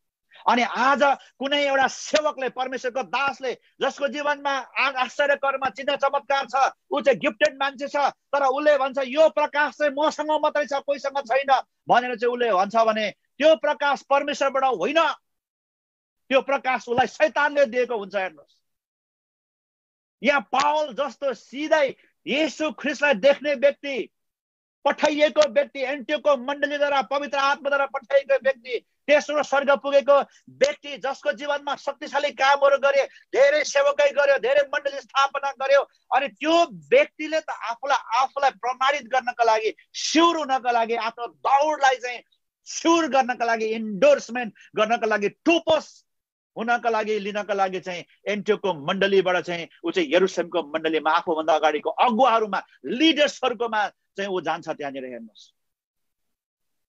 अनि आज कुनै एउटा सेवकले, परमेश्वरको दासले, जसको जीवनमा आश्चर्य कर्म चिन्ह चमत्कार छ, ऊ चाहिँ गिफ्टेड मान्छे छ, तर उसले भन्छ यो प्रकाश चाहिँ मसँग मात्रै छ, कोहीसँग छैन भनेर चाहिँ उसले भन्छ भने त्यो प्रकाश परमेश्वरबाट होइन, त्यो प्रकाश उसलाई शैतानले दिएको हुन्छ। हेर्नुहोस्, यहाँ पावल जस्तो सिधै येशू ख्रीष्टलाई देख्ने व्यक्ति, पठाइएको व्यक्ति, एन्टियोखको मण्डलीद्वारा पवित्र आत्माद्वारा पठाइएको व्यक्ति, तेस्रो स्वर्ग पुगेको व्यक्ति, जसको जीवनमा शक्तिशाली कामहरू गरे, धेरै सेवकै गर्यो, धेरै मण्डली स्थापना गर्यो, अनि त्यो व्यक्तिले त आफूलाई प्रमाणित गर्नका लागि, स्योर हुनका लागि, आफ्नो दौडलाई चाहिँ स्योर गर्नका लागि, इन्डोर्समेन्ट गर्नका लागि, टुपोस हुनका लागि लिनका लागि चाहिँ एन्टियोखको मण्डलीबाट चाहिँ ऊ चाहिँ यरुशलेमको मण्डलीमा आफूभन्दा अगाडिको अगुवाहरूमा लिडर्सहरूकोमा चाहिँ ऊ जान्छ त्यहाँनिर हेर्नुहोस्।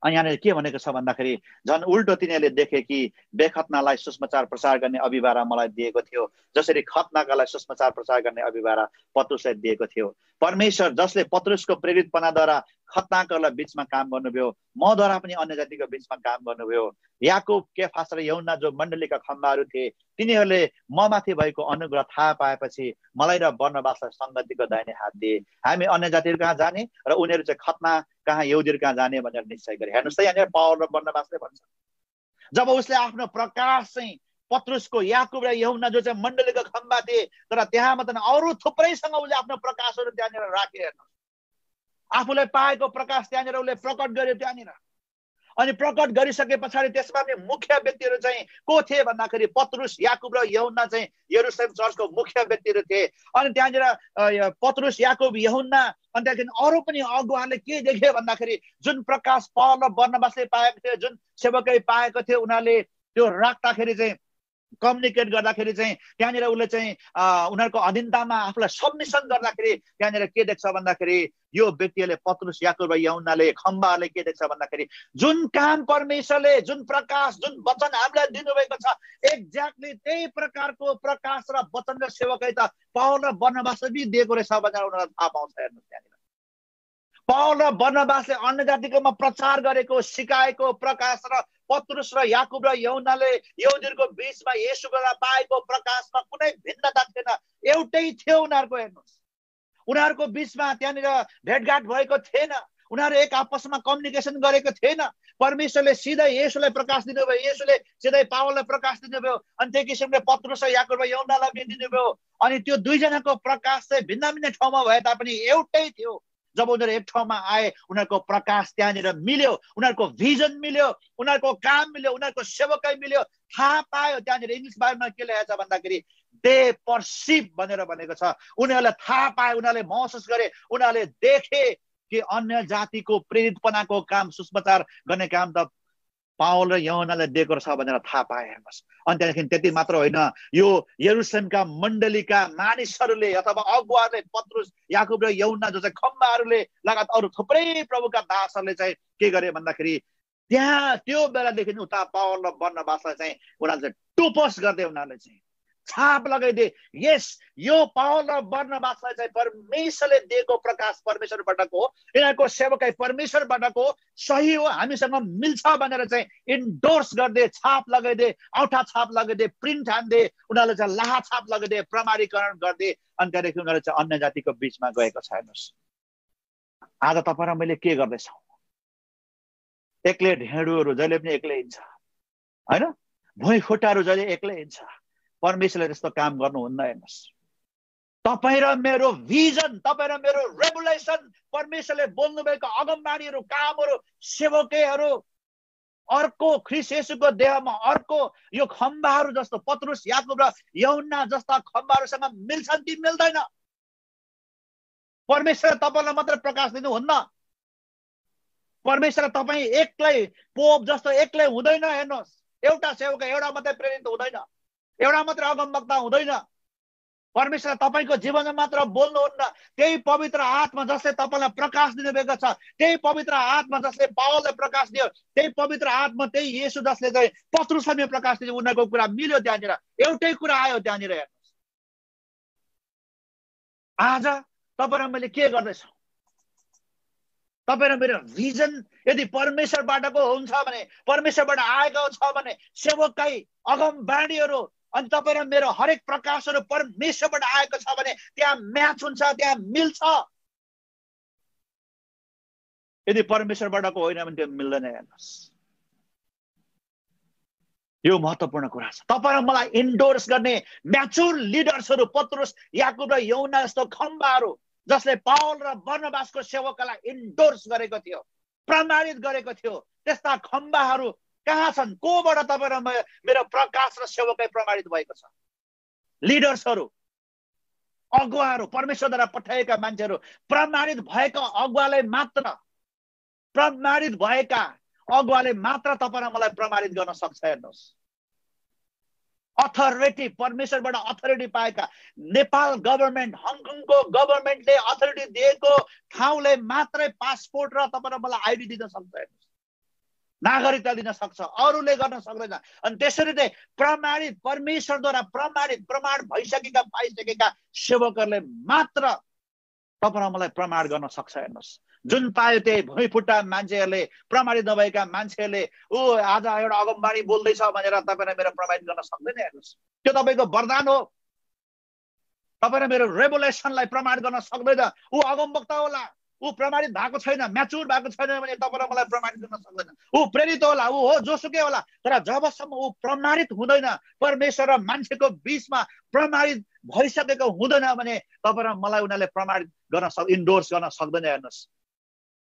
अनि यहाँनिर के भनेको छ भन्दाखेरि झन् उल्टो तिनीहरूले देखे कि बेखतनालाई सुसमाचार प्रचार गर्ने अभिभारा मलाई दिएको थियो, जसरी खतनाकालाई सुसमाचार प्रचार गर्ने अभिभारा पत्रुसलाई दिएको थियो। परमेश्वर जसले पत्रुसको प्रेरितपनाद्वारा खतनाकालाई बीचमा काम गर्नुभयो, मद्वारा पनि अन्य जातिको बीचमा काम गर्नुभयो। याकुब, केफास र यूहन्ना जो मण्डलीका खम्बाहरू थिए, तिनीहरूले ममाथि भएको अनुग्रह थाहा पाएपछि मलाई र बर्नबासलाई संगतिको दाहिने हात दिए। हामी अन्य जातिहरू कहाँ जाने र उनीहरू चाहिँ खतना कहाँ यहुदीहरू कहाँ जाने भनेर निश्चय गरे। हेर्नुहोस् त यहाँनिर पावल र बर्नबासले भन्छ, जब उसले आफ्नो प्रकाश चाहिँ पत्रुसको, याकुब र यूहन्ना जो चाहिँ मण्डलीको खम्बा थिए, तर त्यहाँ मात्र अरू थुप्रैसँग उसले आफ्नो प्रकाशहरू त्यहाँनिर राखे। हेर्नुहोस्, आफूलाई पाएको प्रकाश त्यहाँनिर उसले प्रकट गर्यो त्यहाँनिर। अनि प्रकट गरिसके पछाडि त्यसमा पनि मुख्य व्यक्तिहरू चाहिँ को थिए भन्दाखेरि पत्रुस, याकुब र यूहन्ना चाहिँ यरुशलेम चर्चको मुख्य व्यक्तिहरू थिए। अनि त्यहाँनिर पत्रुस, याकुब, यूहन्ना अनि त्यहाँदेखि अरू पनि अगुवाहरूले के देखे भन्दाखेरि जुन प्रकाश पावल र बर्नबासले पाएको थियो, जुन सेवकै पाएको थियो, उनीहरूले त्यो राख्दाखेरि चाहिँ कम्युनिकेट गर्दाखेरि चाहिँ त्यहाँनिर उसले चाहिँ उनीहरूको अधीनतामा आफूलाई सबमिसन गर्दाखेरि त्यहाँनिर के देख्छ भन्दाखेरि यो व्यक्तिहरूले पत्रुस, याकुब र यूहन्नाले, खम्बाहरूले के देख्छ भन्दाखेरि जुन काम परमेश्वरले, जुन प्रकाश, जुन वचन हामीलाई दिनुभएको छ, एक्ज्याक्टली त्यही प्रकारको प्रकाश र वचन र सेवकै त पावल र बर्नबासले पनि दिएको रहेछ भनेर उनीहरूलाई थाहा पाउँछ। हेर्नुहोस्, त्यहाँनिर पावल र बर्नबासले अन्य जातिकोमा प्रचार गरेको, सिकाएको प्रकाश र पत्रुस र याकुब र यूहन्नाले यहुदीहरूको बीचमा येशूबाट पाएको प्रकाशमा कुनै भिन्नता थिएन, एउटै थियो उनीहरूको। हेर्नुहोस्, उनीहरूको बीचमा त्यहाँनिर भेटघाट भएको थिएन, उनीहरू एक आपसमा कम्युनिकेसन गरेको थिएन। परमेश्वरले सिधै येशूलाई प्रकाश दिनुभयो, येशूले सिधै पावललाई प्रकाश दिनुभयो, अनि त्यही किसिमले पत्रुस र याकुब र यूहन्नालाई पनि दिनुभयो। अनि त्यो दुईजनाको प्रकाश चाहिँ भिन्न भिन्न ठाउँमा भए तापनि एउटै थियो। जब उनीहरू एक ठाउँमा आए, उनीहरूको प्रकाश त्यहाँनिर मिल्यो, उनीहरूको भिजन मिल्यो, उनीहरूको काम मिल्यो, उनीहरूको सेवकै मिल्यो, थाहा पायो। त्यहाँनिर इङ्ग्लिस बाइबलमा के लेखेको छ भन्दाखेरि दे पर्सिभ भनेर भनेको छ। उनीहरूले थाहा पाए, उनीहरूले महसुस गरे, उनीहरूले देखे कि अन्य जातिको प्रेरितपनाको काम, सुसमाचार गर्ने काम त पावल र यूहन्नाले दिएको छ भनेर थाहा पाए। हेर्नुहोस्, अनि त्यहाँदेखि त्यति मात्र होइन, यो यरुशलेमका मण्डलीका मानिसहरूले अथवा अगुवाहरूले, पत्रुस, याकुब र यूहन्ना जो चाहिँ खम्बाहरूले लगायत अरू थुप्रै प्रभुका दासहरूले चाहिँ के गरे भन्दाखेरि त्यहाँ त्यो बेलादेखि उता पावल र बर्नबासलाई चाहिँ उनीहरूले चाहिँ टुपस गर्दै उनीहरूले चाहिँ छाप लगाइदिए। यस, यो पावल र बर्नबासलाई चाहिँ परमेश्वरले दिएको प्रकाश परमेश्वरबाटको हो, यिनीहरूको सेवकाई परमेश्वरबाटको सही हो, हामीसँग मिल्छ भनेर चाहिँ इन्डोर्स गर्दै, छाप लगाइदिए, औठा छाप लगाइदिए, प्रिन्ट हान्दिए, उनीहरूले चाहिँ लाहा छाप लगाइदिए, प्रमाणीकरण गरिदिए। अनि त्यहाँदेखि उनीहरू चाहिँ अन्य जातिको बिचमा गएको छ। हेर्नुहोस्, आज तपाईँ र मैले के गर्दैछौँ? एक्लै ढेँडुहरू जहिले पनि एक्लै हिँड्छ, होइन? भुइँ खुट्टाहरू जहिले एक्लै हिँड्छ। परमेश्वरले त्यस्तो काम गर्नुहुन्न। हेर्नुहोस्, तपाईँ र मेरो भिजन, तपाईँ र मेरो रेभुलेसन, परमेश्वरले बोल्नुभएको अगमबाणीहरू, कामहरू, सेवकैहरू अर्को ख्रीष्ट येशूको देहमा अर्को यो खम्बाहरू जस्तो पत्रुस, याकुब र यूहन्ना जस्ता खम्बाहरूसँग मिल्छन् कि मिल्दैन? परमेश्वरले तपाईँलाई मात्र प्रकाश दिनुहुन्न। परमेश्वर तपाईँ एक्लै पोप जस्तो एक्लै हुँदैन। हेर्नुहोस्, एउटा सेवक, एउटा मात्रै प्रेरित हुँदैन, एउटा मात्र अगमवक्ता हुँदैन। परमेश्वर तपाईँको जीवनमा मात्र बोल्नुहुन्न। त्यही पवित्र आत्मा जसले तपाईँलाई प्रकाश दिनुभएको छ, त्यही पवित्र आत्मा जसले पावललाई प्रकाश दियो, त्यही पवित्र आत्मा, त्यही येशू जसले चाहिँ पत्रुसलाई प्रकाश दियो, उनीहरूको कुरा मिल्यो त्यहाँनिर, एउटै कुरा आयो त्यहाँनिर। हेर्नुहोस्, आज तपाईँ र मैले के गर्दैछौँ? तपाईँ र मेरो भिजन यदि परमेश्वरबाटको हुन्छ भने, परमेश्वरबाट आएको छ भने, सेवकाई, अगमबाणीहरू अनि तपाईँ र मेरो हरेक प्रकाशहरू परमेश्वरबाट आएको छ भने त्यहाँ म्याच हुन्छ, त्यहाँ मिल्छ। यदि परमेश्वरबाटको होइन भने त्यो मिल्दैन। हेर्नुहोस्, यो महत्त्वपूर्ण कुरा छ। तपाईँ र मलाई इन्डोर्स गर्ने म्याचुर लिडर्सहरू, पत्रुस, याकुब र यूहन्ना जस्तो खम्बाहरू जसले पावल र बर्नबासको सेवकलाई इन्डोर्स गरेको थियो, प्रमाणित गरेको थियो, त्यस्ता खम्बाहरू कहाँ छन्? कोबाट तपाईँ र मेरो प्रकाश र सेवकै प्रमाणित भएको छ? लिडर्सहरू, अगुवाहरू, परमेश्वरद्वारा पठाएका मान्छेहरू, प्रमाणित भएका अगुवाले मात्र, प्रमाणित भएका अगुवाले मात्र तपाईँ र मलाई प्रमाणित गर्न सक्छ। हेर्नुहोस्, अथोरिटी, परमेश्वरबाट अथोरिटी पाएका, नेपाल गभर्मेन्ट, हङकङको गभर्मेन्टले अथोरिटी दिएको ठाउँले मात्रै पासपोर्ट र तपाईँ र मलाई आइडी दिन सक्छ, नागरिकता दिन सक्छ, अरूले गर्न सक्दैन। अनि त्यसरी चाहिँ प्रमाणित, परमेश्वरद्वारा प्रमाणित, प्रमाण भइसकेका पाइसकेका सेवकहरूले मात्र तपाईँ र मलाई प्रमाण गर्न सक्छ। हेर्नुहोस्, जुन पायो त्यही भुइँफुट्टा मान्छेहरूले, प्रमाणित नभएका मान्छेहरूले ऊ आज एउटा अगमबाणी बोल्दैछ भनेर तपाईँ र मेरो प्रमाणित गर्न सक्दैन। हेर्नुहोस्, त्यो तपाईँको वरदान हो। तपाईँ र मेरो रेभोलेसनलाई प्रमाण गर्न सक्दैन। ऊ अगमवक्ता होला, ऊ प्रमाणित भएको छैन, म्याचुर भएको छैन भने तपाईँ र मलाई प्रमाणित गर्न सक्दैन। ऊ प्रेरित होला, ऊ हो जोसुकै होला, तर जबसम्म ऊ प्रमाणित हुँदैन, परमेश्वर र मान्छेको बीचमा प्रमाणित भइसकेको हुँदैन भने तपाईँ र मलाई उनीहरूले प्रमाणित गर्न इन्डोर्स गर्न सक्दैन। हेर्नुहोस्,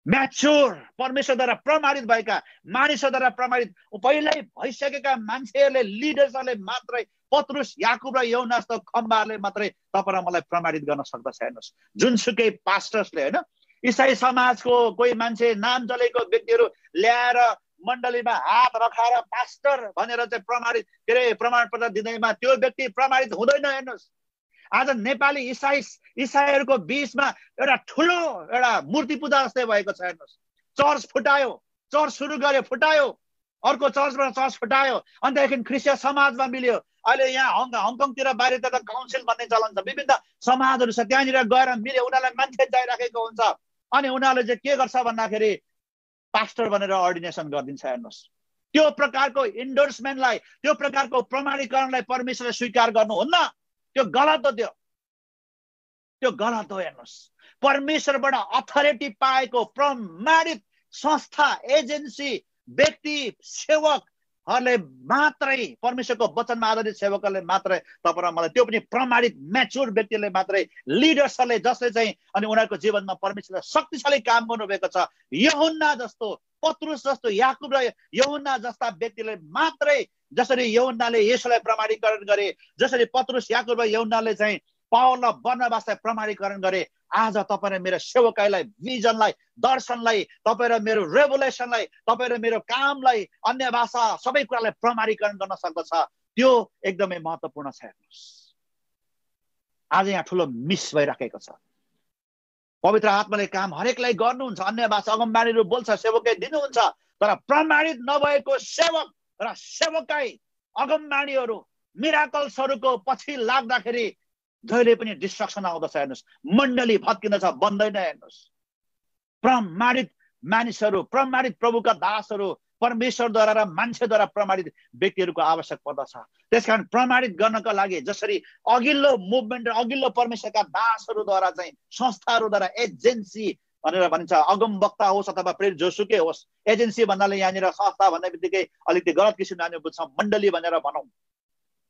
म्याचुर, परमेश्वरद्वारा प्रमाणित भएका मानिसहरूद्वारा प्रमाणित पहिल्यै भइसकेका मान्छेहरूले, लिडर्सहरूले मात्रै, पत्रुस, याकुब र यूहन्ना जस्तो खम्बाहरूले मात्रै तपाईँ र मलाई प्रमाणित गर्न सक्दछ। हेर्नुहोस्, जुनसुकै पास्टर्सले, होइन, इसाई समाजको कोही मान्छे नाम चलेको व्यक्तिहरू ल्याएर मण्डलीमा हात रखाएर पास्टर भनेर चाहिँ प्रमाणित के अरे प्रमाणपत्र दिँदैमा त्यो व्यक्ति प्रमाणित हुँदैन। हेर्नुहोस्, आज नेपाली इसाईहरूको बीचमा एउटा ठुलो एउटा मूर्ति पूजा जस्तै भएको छ। हेर्नुहोस्, चर्च फुटायो, चर्च सुरु गर्यो, फुटायो, अर्को चर्चबाट चर्च फुटायो, अनि त्यहाँदेखि ख्रिस्टियन समाजमा मिल्यो। अहिले यहाँ हङकङतिर बाहिरतिर काउन्सिल भन्ने चलन छ, विभिन्न समाजहरू छ, त्यहाँनिर गएर मिल्यो, उनीहरूलाई मान्छे चाहिराखेको हुन्छ, अनि उनीहरूले चाहिँ के गर्छ भन्दाखेरि पास्टर भनेर अर्डिनेसन गरिदिन्छ। हेर्नुहोस्, त्यो प्रकारको इन्डोर्समेन्टलाई, त्यो प्रकारको प्रमाणीकरणलाई परमेश्वरले स्वीकार गर्नुहुन्न। त्यो गलत हो, त्यो गलत हो। हेर्नुहोस्, परमेश्वरबाट अथोरिटी पाएको प्रमाणित संस्था, एजेन्सी, व्यक्ति, सेवकहरूले मात्रै, परमेश्वरको वचनमा आधारित सेवकहरूले मात्रै तपाईँ र मलाई, त्यो पनि प्रमाणित म्याचुर व्यक्तिले मात्रै, लिडर्सहरूले जसले चाहिँ अनि उनीहरूको जीवनमा परमेश्वरले शक्तिशाली काम गर्नुभएको छ, यूहन्ना जस्तो, पत्रुस जस्तो, याकुब र यूहन्ना जस्ता व्यक्तिले मात्रै, जसरी यूहन्नाले येशूलाई प्रमाणीकरण गरे, जसरी पत्रुस, याकुब र यूहन्नाले चाहिँ पाउल र बर्नबासलाई प्रमाणीकरण गरे, आज तपाईँ र मेरो सेवकाईलाई, भिजनलाई, दर्शनलाई, तपाईँ र मेरो रेभोलेसनलाई, तपाईँ र मेरो कामलाई, अन्य भाषा सबै कुरालाई प्रमाणीकरण गर्न सक्दछ। त्यो एकदमै महत्त्वपूर्ण छ। हेर्नुहोस्, आज यहाँ ठुलो मिस भइराखेको छ। पवित्र आत्माले काम हरेकलाई गर्नुहुन्छ, अन्य भाषा अगमबाणीहरू बोल्छ, सेवकाई दिनुहुन्छ, तर प्रमाणित नभएको सेवक र सेवकाई, अगमबाणीहरू, मिराकल्सहरूको पछि लाग्दाखेरि जहिले पनि डिस्ट्रक्सन आउँदछ। हेर्नुहोस्, मण्डली भत्किँदछ, बन्दैन। हेर्नुहोस्, प्रमाणित मानिसहरू, प्रमाणित प्रभुका दासहरू, परमेश्वरद्वारा र मान्छेद्वारा प्रमाणित व्यक्तिहरूको आवश्यक पर्दछ। त्यसकारण प्रमाणित गर्नका लागि जसरी अघिल्लो मुभमेन्ट र अघिल्लो परमेश्वरका दासहरूद्वारा चाहिँ, संस्थाहरूद्वारा, एजेन्सी भनेर भनिन्छ, अगमवक्ता होस् अथवा प्रेरित जोसुकै होस्, एजेन्सी भन्नाले यहाँनिर संस्था भन्ने बित्तिकै अलिकति गलत किसिमले हामी बुझ्छौँ, मण्डली भनेर भनौँ,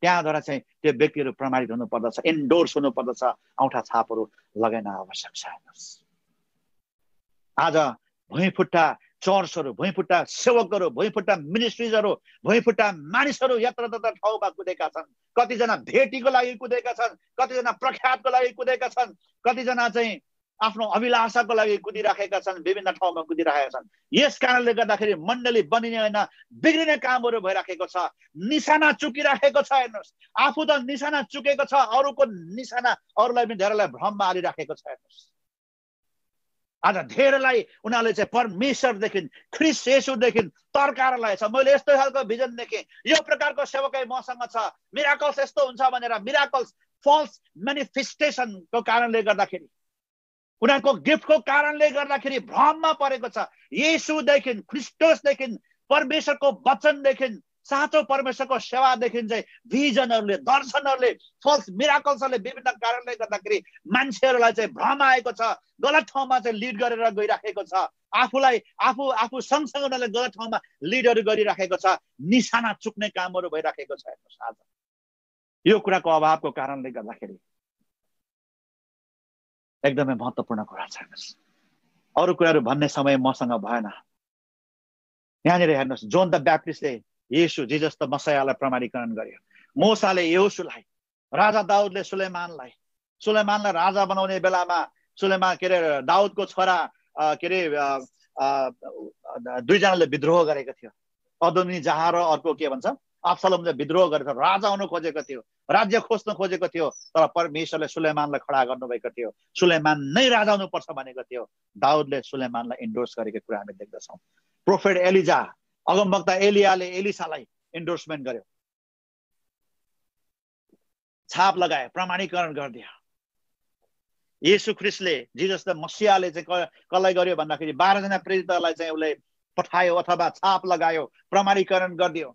त्यहाँद्वारा चाहिँ त्यो व्यक्तिहरू प्रमाणित हुनुपर्दछ, इन्डोर्स हुनुपर्दछ, औँठा छापहरू लगाइन आवश्यक छ। हेर्नुहोस्, आज भुइँफुट्टा चर्चहरू, भुइँफुट्टा सेवकहरू, भुइँफुट्टा मिनिस्ट्रिजहरू, भुइँफुट्टा मानिसहरू यत्रतत्र ठाउँमा कुदेका छन्। कतिजना भेटीको लागि कुदेका छन्, कतिजना प्रख्यातको लागि कुदेका छन्, कतिजना चाहिँ आफ्नो अभिलाषाको लागि कुदिराखेका छन्, विभिन्न ठाउँमा कुदिराखेका छन्। यस कारणले गर्दाखेरि मण्डली बनिने होइन, बिग्रिने कामहरू भइराखेको छ, निशाना चुकिराखेको छ। हेर्नुहोस्, आफू त निशाना चुकेको छ, अरूको निशाना अरूलाई पनि धेरैलाई भ्रममा हालिराखेको छ। हेर्नुहोस्, आज धेरैलाई उनीहरूले चाहिँ परमेश्वरदेखि, ख्रिस्ट येशूदेखि तर्काएर लागेको छ। मैले यस्तो खालको भिजन देखेँ, यो प्रकारको सेवकाई मसँग छ, मिराकल्स यस्तो हुन्छ भनेर, मिराकल्स फल्स मेनिफेस्टेसनको कारणले गर्दाखेरि, उनीहरूको गिफ्टको कारणले गर्दाखेरि भ्रममा परेको छ। येशूदेखि, ख्रिस्टोसदेखि, परमेश्वरको वचनदेखि, साँचो परमेश्वरको सेवादेखि चाहिँ भिजनहरूले, दर्शनहरूले, फल्स मिराकल्सहरूले विभिन्न कारणले गर्दाखेरि मान्छेहरूलाई चाहिँ भ्रम आएको छ, गलत ठाउँमा चाहिँ लिड गरेर गइराखेको छ, आफू सँगसँगै उनीहरूले गलत ठाउँमा लिडहरू गरिराखेको छ, निशाना चुक्ने कामहरू भइराखेको छ। हेर्नुहोस्, आज यो कुराको अभावको कारणले गर्दाखेरि एकदमै महत्त्वपूर्ण कुरा छ। हेर्नुहोस्, अरू कुराहरू भन्ने समय मसँग भएन। यहाँनिर हेर्नुहोस्, John the ब्याप्टिस्टले Yeshu Jesus the मसायालाई प्रमाणीकरण गर्यो, मोसाले येशूलाई, राजा दाउदले सुलेमानलाई राजा बनाउने बेलामा सुलेमान के अरे दाउदको छोरा के अरे दुईजनाले विद्रोह गरेको थियो, अदोनी जहा र अर्को के भन्छ अब्सलोमले विद्रोह गरेर राजा हुन खोजेको थियो, राज्य खोज्न खोजेको थियो, तर परमेश्वरले सुलेमानलाई खडा गर्नुभएको थियो। सुलेमान नै राजा हुनुपर्छ भनेको थियो। दाउदले सुलेमानलाई इन्डोर्स गरेको कुरा हामी देख्दछौँ। प्रोफेट एलिजा, अगमवक्ता एलियाले एलिसालाई इन्डोर्समेन्ट गर्यो, छाप लगाए, प्रमाणीकरण गरिदियो। येशू ख्रिस्टले, जिजस द मसियाले चाहिँ कसलाई गर्यो भन्दाखेरि 12 जना प्रेरितलाई चाहिँ उसले पठायो अथवा छाप लगायो, प्रमाणीकरण गरिदियो।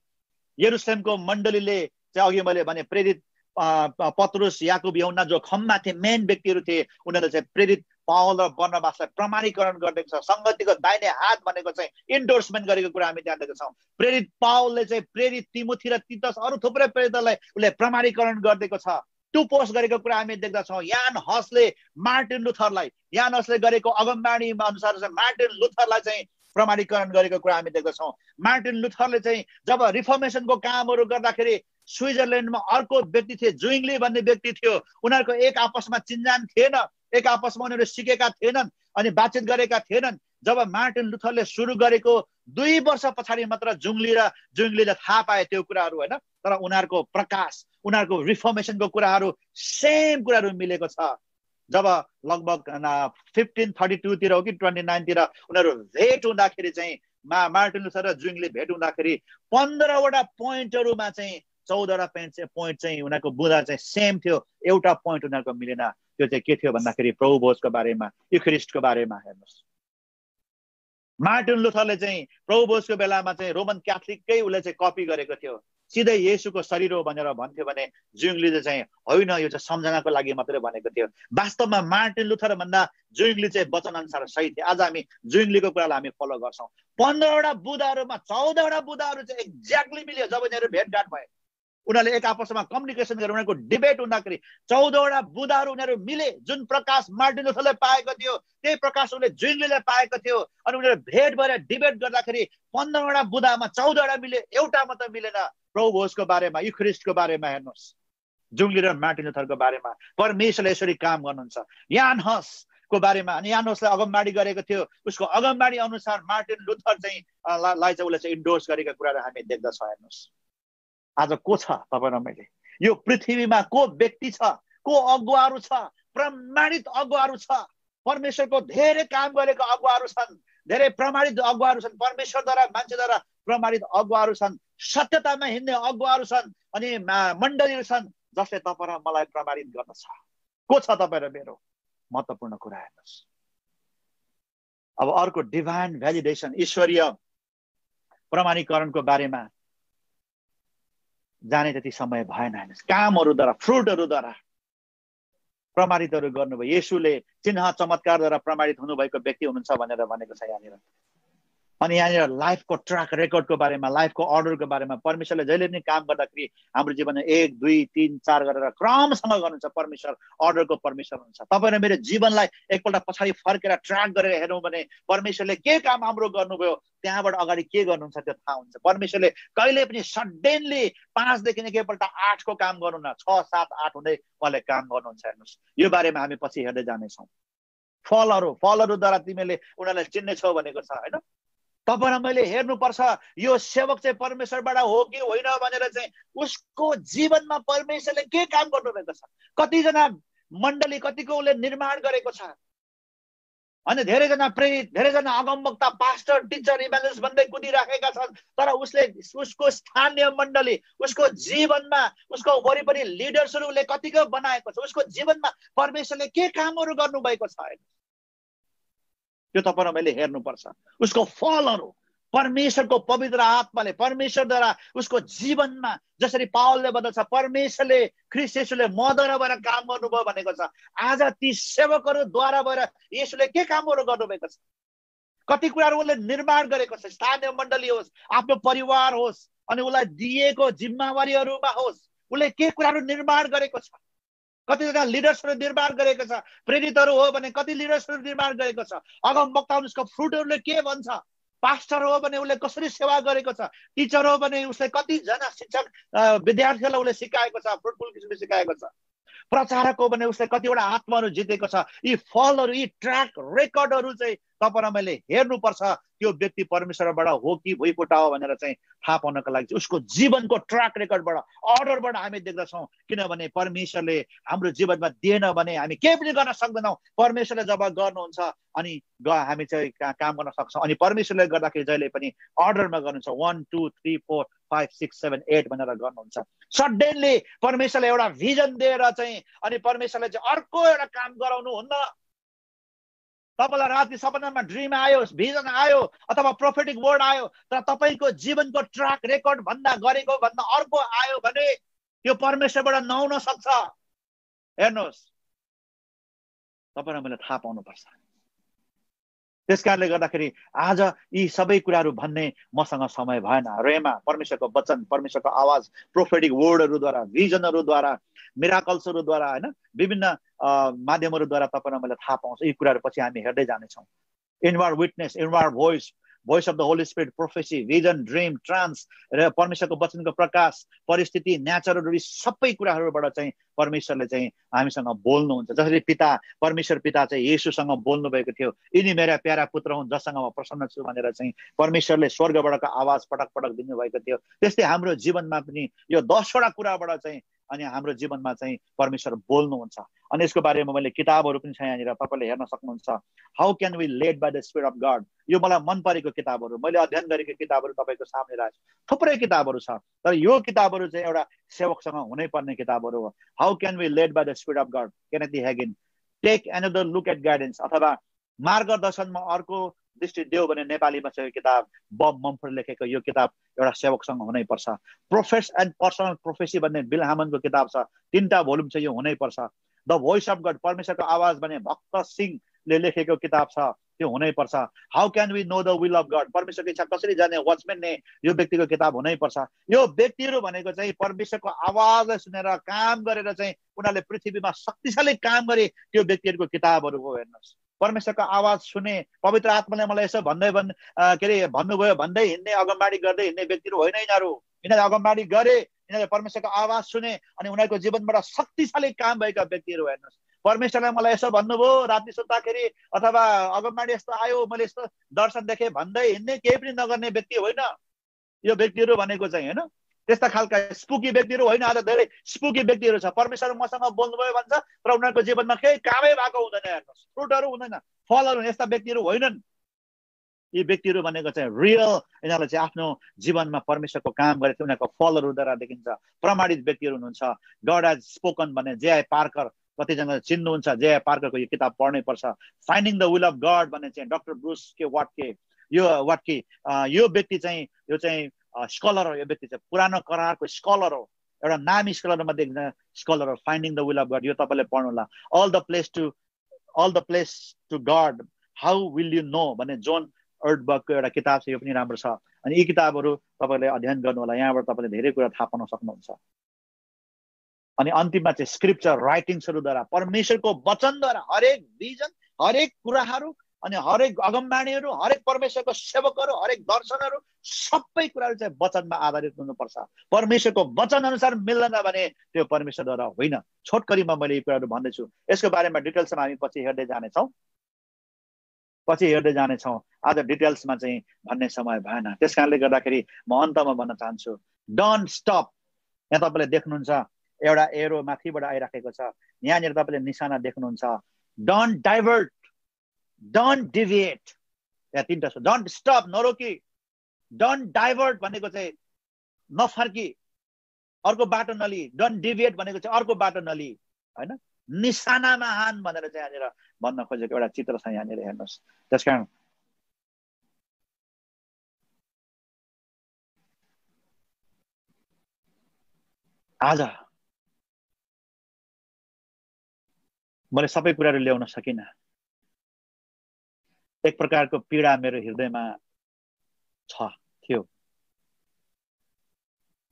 यरुशलेमको मण्डलीले चाहिँ अघि मैले भने प्रेरित पत्रुस, याकुब, यूहन्ना जो खम्मा थिए, मेन व्यक्तिहरू थिए, उनीहरूले चाहिँ प्रेरित पावल र बर्नबासलाई प्रमाणीकरण गरिदिएको छ। संगतिको दाहिने हात भनेको चाहिँ इन्डोर्समेन्ट गरेको कुरा हामी त्यहाँ देख्छौँ। प्रेरित पावलले चाहिँ प्रेरित तिमोथी र तीतस अरू थुप्रै प्रेरितलाई उसले प्रमाणीकरण गरिदिएको छ। टु पोस्ट गरेको कुरा हामी देख्दछौँ। यान हसले मार्टिन लुथरलाई, यान हसले गरेको अगमबाणी अनुसार चाहिँ मार्टिन लुथरलाई चाहिँ प्रमाणीकरण गरेको कुरा हामी देख्दछौँ। मार्टिन लुथरले चाहिँ जब रिफर्मेसनको कामहरू गर्दाखेरि स्विजरल्यान्डमा अर्को व्यक्ति थिए, जुइङ्ली भन्ने व्यक्ति थियो। उनीहरूको एक आपसमा चिन्जान थिएन, एक आपसमा उनीहरू सिकेका थिएनन् अनि बातचित गरेका थिएनन्। जब मार्टिन लुथरले सुरु गरेको 2 वर्ष पछाडि मात्र जुइङ्लीले थाहा पाए त्यो कुराहरू, होइन? तर उनीहरूको प्रकाश, उनीहरूको रिफर्मेसनको कुराहरू सेम कुराहरू मिलेको छ। जब लगभग 1532 तिर हो कि 29 तिर उनीहरू भेट हुँदाखेरि चाहिँ मार्टिन लुथर र जुइङ्ली भेट हुँदाखेरि 15 वटा पोइन्टहरूमा चाहिँ 14 वटा पोइन्ट चाहिँ उनीहरूको बुँदा चाहिँ सेम थियो। एउटा पोइन्ट उनीहरूको मिलेन। त्यो चाहिँ के थियो भन्दाखेरि प्रभु भोजको बारेमा, युखरिस्टको बारेमा। हेर्नुहोस्, मार्टिन लुथरले चाहिँ प्रभु भोजको बेलामा चाहिँ रोमन क्याथोलिककै उसले चाहिँ कपी गरेको थियो, सिधै येशूको शरीर हो भनेर भन्थ्यो भने जुइङ्लीले चाहिँ होइन, यो चाहिँ सम्झनाको लागि मात्रै भनेको थियो। वास्तवमा मार्टिन लुथर भन्दा जुइङ्ली चाहिँ वचन अनुसार सही थियो। आज हामी जुइङ्लीको कुरालाई हामी फलो गर्छौँ। 15 वटा बुँदाहरूमा 14 वटा बुँदाहरू चाहिँ एक्ज्याक्टली मिल्यो। जब उनीहरू भेटघाट भए, उनीहरूले एक आपसमा कम्युनिकेसन गरेर उनीहरूको डिबेट हुँदाखेरि 14 वटा बुँदाहरू उनीहरू मिले। जुन प्रकाश मार्टिन लुथरले पाएको थियो त्यही प्रकाश उनले जुइङ्लीले पाएको थियो। अनि उनीहरू भेट भएर डिबेट गर्दाखेरि 15 वटा बुँदामा 14 वटा मिले, एउटा मात्र मिलेन। प्रभु भोजको बारेमा, युखरिस्टको बारेमा हेर्नुहोस्, जुइङ्ली र मार्टिन लुथरको बारेमा परमेश्वरले यसरी काम गर्नुहुन्छ। यान हसको बारेमा, अनि यान हसले अगमबाणी गरेको थियो, उसको अगमबाणी अनुसार मार्टिन लुथर चाहिँ लाई चाहिँ उसले चाहिँ इन्डोर्स गरेको कुराहरू हामी देख्दछौँ। हेर्नुहोस्, आज को छ तपाईँ र मैले? यो पृथ्वीमा को व्यक्ति छ, को अगुवाहरू छ? प्रमाणित अगुवाहरू छ। परमेश्वरको धेरै काम गरेको अगुवाहरू छन्, धेरै प्रमाणित अगुवाहरू छन्, परमेश्वरद्वारा, मान्छेद्वारा प्रमाणित अगुवाहरू छन्, सत्यतामा हिँड्ने अगुवाहरू छन्, अनि मण्डलीहरू छन् जसले तपाईँ र मलाई प्रमाणित गर्दछ। को छ तपाईँ र मेरो? महत्त्वपूर्ण कुरा हेर्नुहोस्। अब अर्को डिभाइन भ्यालिडेसन, ईश्वरीय प्रमाणीकरणको बारेमा जाने त्यति समय भएन। हेर्नुहोस्, कामहरूद्वारा, फ्रुटहरूद्वारा प्रमाणितहरू गर्नुभयो। येशूले चिन्ह चमत्कारद्वारा प्रमाणित हुनुभएको व्यक्ति हुनुहुन्छ भनेर भनेको छ यहाँनिर। अनि यहाँनिर लाइफको ट्र्याक रेकर्डको बारेमा, लाइफको अर्डरको बारेमा परमेश्वरले जहिले पनि काम गर्दाखेरि हाम्रो जीवनमा 1, 2, 3, 4 गरेर क्रमसँग गर्नुहुन्छ। परमेश्वर अर्डरको परमेश्वर हुनुहुन्छ। तपाईँ र मेरो जीवनलाई एकपल्ट पछाडि फर्केर ट्र्याक गरेर हेरौँ भने परमेश्वरले के काम हाम्रो गर्नुभयो, त्यहाँबाट अगाडि के गर्नुहुन्छ त्यो थाहा हुन्छ। परमेश्वरले कहिले पनि सडनली 5 देखि एकैपल्ट 8 को काम गर्नुहुन्न, 6, 7, 8 हुँदै उहाँले काम गर्नुहुन्छ। हेर्नुहोस्, यो बारेमा हामी पछि हेर्दै जानेछौँ। फलहरूद्वारा तिमीले उनीहरूलाई चिन्नेछौ भनेको छ, होइन? तपाईँ र मैले हेर्नुपर्छ यो सेवक चाहिँ परमेश्वरबाट हो कि होइन भनेर चाहिँ उसको जीवनमा परमेश्वरले के काम गर्नुभएको छ। कतिजना मण्डली, कतिको उसले निर्माण गरेको छ, अनि धेरैजना प्रेरित, धेरैजना अगमवक्ता, पास्टर, टिचर, इभान्जेलिस्ट भन्दै कुदिराखेका छन्, तर उसले उसको स्थानीय मण्डली, उसको जीवनमा उसको वरिपरि लिडर्सहरूले कतिको बनाएको छ। उसको जीवनमा परमेश्वरले के कामहरू गर्नुभएको छ, त्यो तपाईँ र मैले हेर्नुपर्छ। उसको फलहरू परमेश्वरको पवित्र आत्माले, परमेश्वरद्वारा उसको जीवनमा, जसरी पावलले भन्दछ परमेश्वरले, ख्रीष्ट येशूले मद्वारा भएर काम गर्नुभयो भनेको छ। आज ती सेवकहरूद्वारा भएर येशूले के कामहरू गर्नुभएको छ? कति कुराहरू उसले निर्माण गरेको छ। स्थानीय मण्डली होस्, आफ्नो परिवार होस्, अनि उसलाई दिएको जिम्मेवारीहरूमा होस्, उसले के कुराहरू निर्माण गरेको छ। कतिजना लिडर्सहरू निर्माण गरेको छ। प्रेरितहरू हो भने कति लिडर्सहरू निर्माण गरेको छ। अगमवक्ता उसको फ्रुटहरूले के भन्छ। पास्टर हो भने उसले कसरी सेवा गरेको छ। टिचर हो भने उसले कतिजना शिक्षक विद्यार्थीहरूलाई उसले सिकाएको छ, फ्रुटफुल किसिमले सिकाएको छ। प्रचारकको भने उसले कतिवटा आत्माहरू जितेको छ। यी फलहरू, यी ट्र्याक रेकर्डहरू चाहिँ तपाईँ र मैले हेर्नुपर्छ। त्यो व्यक्ति परमेश्वरबाट हो कि भुइँफुट्टा हो भनेर चाहिँ थाहा पाउनको लागि उसको जीवनको ट्र्याक रेकर्डबाट, अर्डरबाट हामी देख्दछौँ। किनभने परमेश्वरले हाम्रो जीवनमा दिएन भने हामी केही पनि गर्न सक्दैनौँ। परमेश्वरले जब गर्नुहुन्छ अनि हामी चाहिँ काम गर्न सक्छौँ। अनि परमेश्वरले गर्दाखेरि जहिले पनि अर्डरमा गर्नुहुन्छ। 1 2 3 4 5 6 7 8 भनेर गर्नुहुन्छ। सडनली परमेश्वरले एउटा भिजन दिएर चाहिँ अनि परमेश्वरले चाहिँ अर्को एउटा काम गराउनु हुन्न। तपाईलाई राति सपनामा ड्रिम आयो, भिजन आयो अथवा प्रोफेटिक वर्ड आयो, तर तपाईँको जीवनको ट्र्याक रेकर्ड भन्दा गरेको भन्दा अर्को आयो भने त्यो परमेश्वरबाट नहुन सक्छ। हेर्नुहोस्, तपाईँ र मैले थाहा पाउनुपर्छ। त्यसकारणले गर्दाखेरि आज यी सबै कुराहरू भन्ने मसँग समय भएन। रेमा, परमेश्वरको वचन, परमेश्वरको आवाज, प्रोफेटिक वर्डहरूद्वारा, भिजनहरूद्वारा, मिराकल्सहरूद्वारा, होइन, विभिन्न माध्यमहरूद्वारा तपाईँ र मैले थाहा पाउँछ। यी कुराहरू पछि हामी हेर्दै जानेछौँ। Inward witness, inward voice, voice of the holy spirit, prophecy, vision, dream, trance र परमेश्वरको वचनको प्रकाश, परिस्थिति, नेचरहरू, सबै कुराहरूबाट चाहिँ परमेश्वरले चाहिँ हामीसँग बोल्नुहुन्छ। जसरी पिता, परमेश्वर पिता चाहिँ येशूसँग बोल्नु भएको थियो, यिनी मेरा प्यारा पुत्र हुन् जससँग म प्रसन्न छु भनेर चाहिँ परमेश्वरले स्वर्गबाटको आवाज पटक पटक दिनुभएको थियो। त्यस्तै हाम्रो जीवनमा पनि यो 10वटा कुराबाट चाहिँ अनि हाम्रो जीवनमा चाहिँ परमेश्वर बोल्नुहुन्छ। अनि यसको बारेमा मैले किताबहरू पनि छ यहाँनिर, तपाईँले हेर्न सक्नुहुन्छ। How can we led by the spirit of God. यो मलाई मन परेको किताबहरू, मैले अध्ययन गरेको किताबहरू तपाईँको सामने राखेको छु। थुप्रै किताबहरू छ, तर यो किताबहरू चाहिँ एउटा सेवकसँग हुनै पर्ने किताबहरू हो। How can we led by the spirit of God, Kenneth Hagin. Take another look at guidance, अथवा मार्गदर्शनमा अर्को दृष्टि देऊ भने नेपालीमा चाहिँ यो किताब बब मम्फोर्ड लेखेको यो किताब एउटा सेवकसँग हुनैपर्छ। प्रोफेस एन्ड पर्सनल प्रोफेसी भन्ने बिल हामनको किताब छ, 3टा भोल्युम छ, यो हुनैपर्छ। द भोइस अफ गड, परमेश्वरको आवाज भन्ने भक्त सिंहले लेखेको किताब छ, त्यो हुनैपर्छ। How can we know the will of God, परमेश्वरको इच्छा कसरी जाने, वाचम्यान ने, यो व्यक्तिको किताब हुनैपर्छ। यो व्यक्तिहरू भनेको चाहिँ परमेश्वरको आवाजलाई सुनेर काम गरेर चाहिँ उनीहरूले पृथ्वीमा शक्तिशाली काम गरे, त्यो व्यक्तिहरूको किताबहरू हो। हेर्नुहोस्, परमेश्वरको आवाज सुने, पवित्र आत्माले मलाई यसो भन्दै के अरे भन्नुभयो भन्दै हिँड्ने, अगमबाडी गर्दै हिँड्ने व्यक्तिहरू होइन यिनीहरू। यिनीहरूले अगमबाडी गरे, यिनीहरूले परमेश्वरको आवाज सुने अनि उनीहरूको जीवनबाट शक्तिशाली काम भएका व्यक्तिहरू। हेर्नुहोस्, परमेश्वरले मलाई यसो भन्नुभयो राति सुत्दाखेरि, अथवा अगमबाडी यस्तो आयो, मैले यस्तो दर्शन देखेँ भन्दै हिँड्ने, केही पनि नगर्ने व्यक्ति होइन यो व्यक्तिहरू भनेको चाहिँ। होइन, त्यस्ता खालका स्पुकी व्यक्तिहरू होइन। आज धेरै स्पुकी व्यक्तिहरू छ, परमेश्वर मसँग बोल्नुभयो भन्छ तर उनीहरूको जीवनमा केही कामै भएको हुँदैन। हेर्नुहोस्, फ्रुटहरू हुँदैन, फलहरू, यस्ता व्यक्तिहरू होइनन्। यी व्यक्तिहरू भनेको चाहिँ रियल, यिनीहरूले चाहिँ आफ्नो जीवनमा परमेश्वरको काम गरेको उनीहरूको फलहरूद्वारा देखिन्छ, प्रमाणित व्यक्तिहरू हुनुहुन्छ। गड हेज स्पोकन भने J.I. पार्कर, कतिजना चिन्नुहुन्छ J.I. पार्करको यो किताब पढ्नै पर्छ। Finding the will of God भन्ने चाहिँ डक्टर ब्रुस के वाटके, यो व्यक्ति चाहिँ यो चाहिँ स्कलर हो। यो व्यक्ति चाहिँ पुरानो करारको स्कलर हो, एउटा नामी स्कलर मध्ये एकजना स्कलर हो। Finding the will of God, यो तपाईँले पढ्नुहोला। All the place to God, how will you know भन्ने जोन अर्डबर्गको एउटा किताब छ, यो पनि राम्रो छ। अनि यी किताबहरू तपाईँले अध्ययन गर्नु होला, यहाँबाट तपाईँले धेरै कुरा थाहा पाउन सक्नुहुन्छ। अनि अन्तिममा चाहिँ स्क्रिप्चर राइटिङ्सहरूद्वारा, परमेश्वरको वचनद्वारा हरेक भिजन, हरेक कुराहरू अनि हरेक अगमबाणीहरू, हरेक परमेश्वरको सेवकहरू, हरेक दर्शनहरू, सबै कुराहरू चाहिँ वचनमा आधारित हुनुपर्छ। परमेश्वरको वचन अनुसार मिल्दैन भने त्यो परमेश्वरद्वारा होइन। छोटकरीमा मैले यी कुराहरू भन्दैछु, यसको बारेमा डिटेल्समा हामी पछि हेर्दै जानेछौँ। आज डिटेल्समा चाहिँ भन्ने समय भएन, त्यस कारणले गर्दाखेरि म अन्तमा भन्न चाहन्छु, डोन्ट स्टप। यहाँ तपाईँले देख्नुहुन्छ एउटा एरो माथिबाट आइराखेको छ, यहाँनिर तपाईँले निशाना देख्नुहुन्छ। डोन्ट डाइभर्ट, डोन्ट डिभिएट, यहाँ 3टा छ। डोन्ट स्टप, नरोकी। डोन्ट डाइभर्ट भनेको चाहिँ नफर्की, अर्को बाटो नलि। डोन्ट डिभिएट भनेको चाहिँ अर्को बाटो नलि, होइन, निशानामा हान भनेर चाहिँ यहाँनिर भन्न खोजेको एउटा चित्र छ यहाँनिर। हेर्नुहोस्, त्यसकारण आज मैले सबै कुराहरू ल्याउन सकिनँ। एक प्रकारको पीडा मेरो हृदयमा थियो।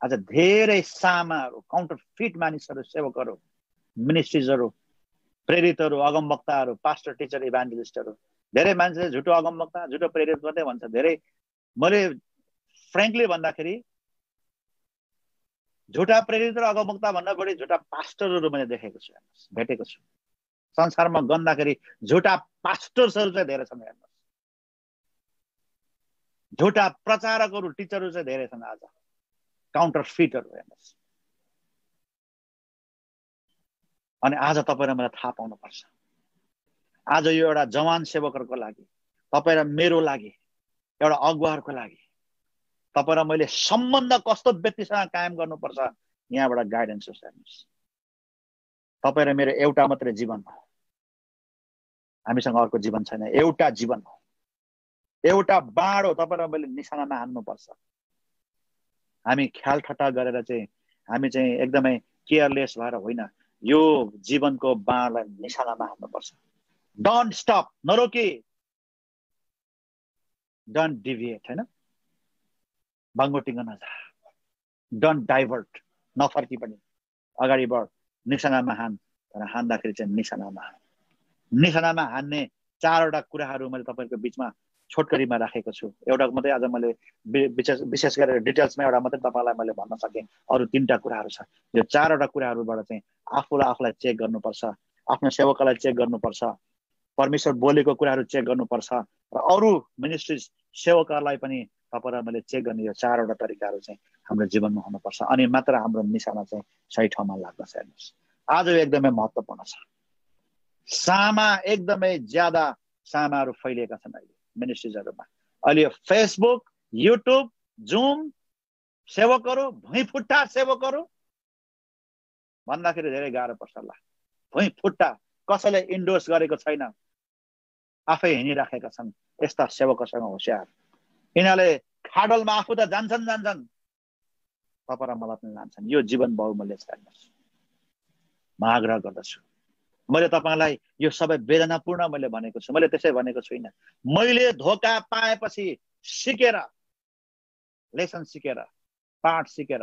आज धेरै सामाहरू, काउन्टरफिट मानिसहरू, सेवकहरू, मिनिस्ट्रिजहरू, प्रेरितहरू, अगमवक्ताहरू, पास्टर, टिचर, इभान्जेलिस्टहरू, धेरै मान्छेले झुटो अगमवक्ता, झुटो प्रेरित गर्दै भन्छ। धेरै, मैले फ्रेङ्कली भन्दाखेरि झुटा प्रेरित र अगमवक्ता भन्दा बढी झुटा पास्टरहरू मैले देखेको छु, भेटेको छु। संसारमा गन्दाखेरि झुटा पास्टर्सहरू चाहिँ धेरै छन् हेर्नुहोस्, झुटा प्रचारकहरू टिचरहरू चाहिँ धेरै छन् आज, काउन्टर फिटहरू हेर्नुहोस्। अनि आज तपाईँ र मलाई थाहा पाउनुपर्छ, आज यो एउटा जवान सेवकहरूको लागि, तपाईँ र मेरो लागि, एउटा अगुवाहरूको लागि तपाईँ र मैले सम्बन्ध कस्तो व्यक्तिसँग कायम गर्नुपर्छ, यहाँबाट गाइडेन्स होस्। हेर्नुहोस्, तपाईँ र मेरो एउटा मात्रै जीवन हो, हामीसँग अर्को जीवन छैन, एउटा जीवन हो, एउटा बाण हो। तपाईँ र मैले निशानामा हान्नुपर्छ। हामी ख्याल ठट्टा गरेर चाहिँ हामी चाहिँ एकदमै केयरलेस भएर होइन, यो जीवनको बाणलाई निशानामा हान्नुपर्छ। डोन्ट स्टप, नरोकी, डोन्ट डिभिएट, हैन, बाङ्गोटिङ नजा, डोन्ट डाइभर्ट, नफर्की पनि अगाडि बढ, निशानामा हान। तर हान्दाखेरि चाहिँ निशानामा हान। निशानामा हान्ने चारवटा कुराहरू मैले तपाईँको बिचमा छोटकरीमा राखेको छु। एउटा मात्रै आज मैले विशेष गरेर डिटेल्समा एउटा मात्रै तपाईँलाई मैले भन्न सकेँ, अरू 3टा कुराहरू छ। यो चारवटा कुराहरूबाट चाहिँ आफूलाई चेक गर्नुपर्छ, आफ्नो सेवकलाई चेक गर्नुपर्छ, परमेश्वर बोलेको कुराहरू चेक गर्नुपर्छ, र अरू मिनिस्ट्रिज सेवकहरूलाई पनि तपाईँ र मैले चेक गर्ने यो चारवटा तरिकाहरू चाहिँ हाम्रो जीवनमा हुनुपर्छ। अनि मात्र हाम्रो निशाना चाहिँ सही ठाउँमा लाग्दछ। हेर्नुहोस्, आज एकदमै महत्त्वपूर्ण छ। सामा एकदमै ज्यादा सामाहरू फैलिएका छन् अहिले मिनिस्ट्रिजहरूमा। अहिले फेसबुक, युट्युब, जुम सेवकहरू, भुइँफुट्टा सेवकहरू भन्दाखेरि धेरै गाह्रो पर्छ होला। भुइँफुट्टा, कसैले इन्डोर्स गरेको छैन, आफै हिँडिराखेका छन्, यस्ता सेवकसँग होशियार। यिनीहरूले खाडलमा आफू त जान्छन्, तपाईँ र मलाई पनि लान्छन्। यो जीवन बहुमूल्य छ। हेर्नुहोस्, म आग्रह गर्दछु, मैले तपाईँलाई यो सबै वेदनापूर्ण मैले भनेको छु, मैले त्यसै भनेको छुइनँ। मैले धोका पाएपछि सिकेर, लेसन सिकेर, पाठ सिकेर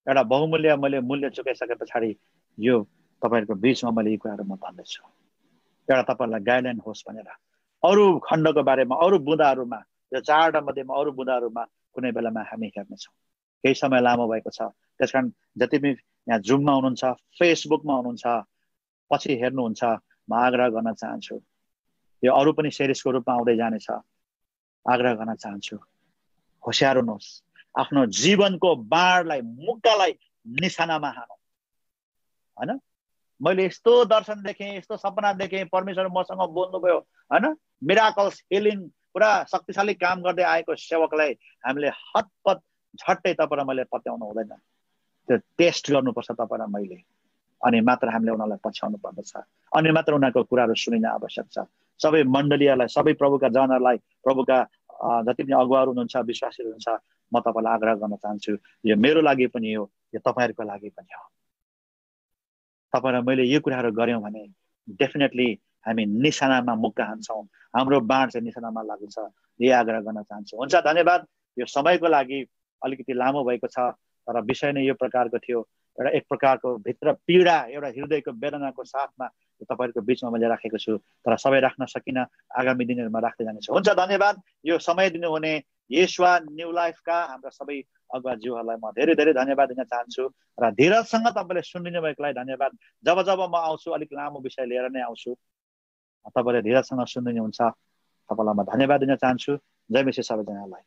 एउटा बहुमूल्य मैले मूल्य चुकाइसके पछाडि यो तपाईँहरूको बिचमा मैले यी कुराहरू म भन्दैछु, एउटा तपाईँलाई गाइडलाइन होस् भनेर। अरू खण्डको बारेमा, अरू बुँदाहरूमा, यो 4वटा मध्येमा अरू बुँदाहरूमा कुनै बेलामा हामी हेर्नेछौँ। केही समय लामो भएको छ, त्यसकारण जति पनि यहाँ जुममा हुनुहुन्छ, फेसबुकमा हुनुहुन्छ, पछि हेर्नुहुन्छ, म आग्रह गर्न चाहन्छु, यो अरू पनि सिरिजको रूपमा आउँदै जानेछ। आग्रह गर्न चाहन्छु, होशियार हुनुहोस्, आफ्नो जीवनको बाणलाई, मुक्कालाई निशानामा हानौ। हैन, मैले यस्तो दर्शन देखेँ, यस्तो सपना देखेँ, परमेश्वर मसँग बोल्नुभयो, हैन, मिराकल्स, हिलिङ, पुरा शक्तिशाली काम गर्दै आएको सेवकलाई हामीले हतपत झट्टै तपाईँ र मैले पत्याउनु हुँदैन। त्यो टेस्ट गर्नुपर्छ तपाईँ र मैले, अनि मात्र हामीले उनीहरूलाई पछ्याउनु पर्दछ, अनि मात्र उनीहरूको कुराहरू सुनिन आवश्यक छ। सबै मण्डलीहरूलाई, सबै प्रभुका जनहरूलाई, प्रभुका जति पनि अगुवाहरू हुनुहुन्छ, विश्वासीहरू हुनुहुन्छ, म तपाईँलाई आग्रह गर्न चाहन्छु, यो मेरो लागि पनि हो, यो तपाईँहरूको लागि पनि हो। तपाईँ र मैले यो कुराहरू गऱ्यौँ भने डेफिनेटली हामी निशानामा मुक्का हान्छौँ, हाम्रो बाण चाहिँ निशानामा लाग्छ। यही आग्रह गर्न चाहन्छु। हुन्छ, धन्यवाद। यो समयको लागि अलिकति लामो भएको छ, तर विषय नै यो प्रकारको थियो। एउटा एक प्रकारको भित्र पीडा, एउटा हृदयको वेदनाको साथमा तपाईँहरूको बिचमा मैले राखेको छु, तर सबै राख्न सकिनँ। आगामी दिनहरूमा राख्दै जानेछु। हुन्छ, धन्यवाद। यो समय दिनुहुने येशुवा न्यू लाइफका हाम्रा सबै अगुवाज्यूहरूलाई म धेरै धेरै धन्यवाद दिन चाहन्छु, र धीरजसँग तपाईँले सुनिदिनु भएकोलाई धन्यवाद। जब जब म आउँछु, अलिक लामो विषय लिएर नै आउँछु, तपाईँले धीरजसँग सुनिदिनुहुन्छ, तपाईँलाई म धन्यवाद दिन चाहन्छु। जय मसीह सबैजनालाई।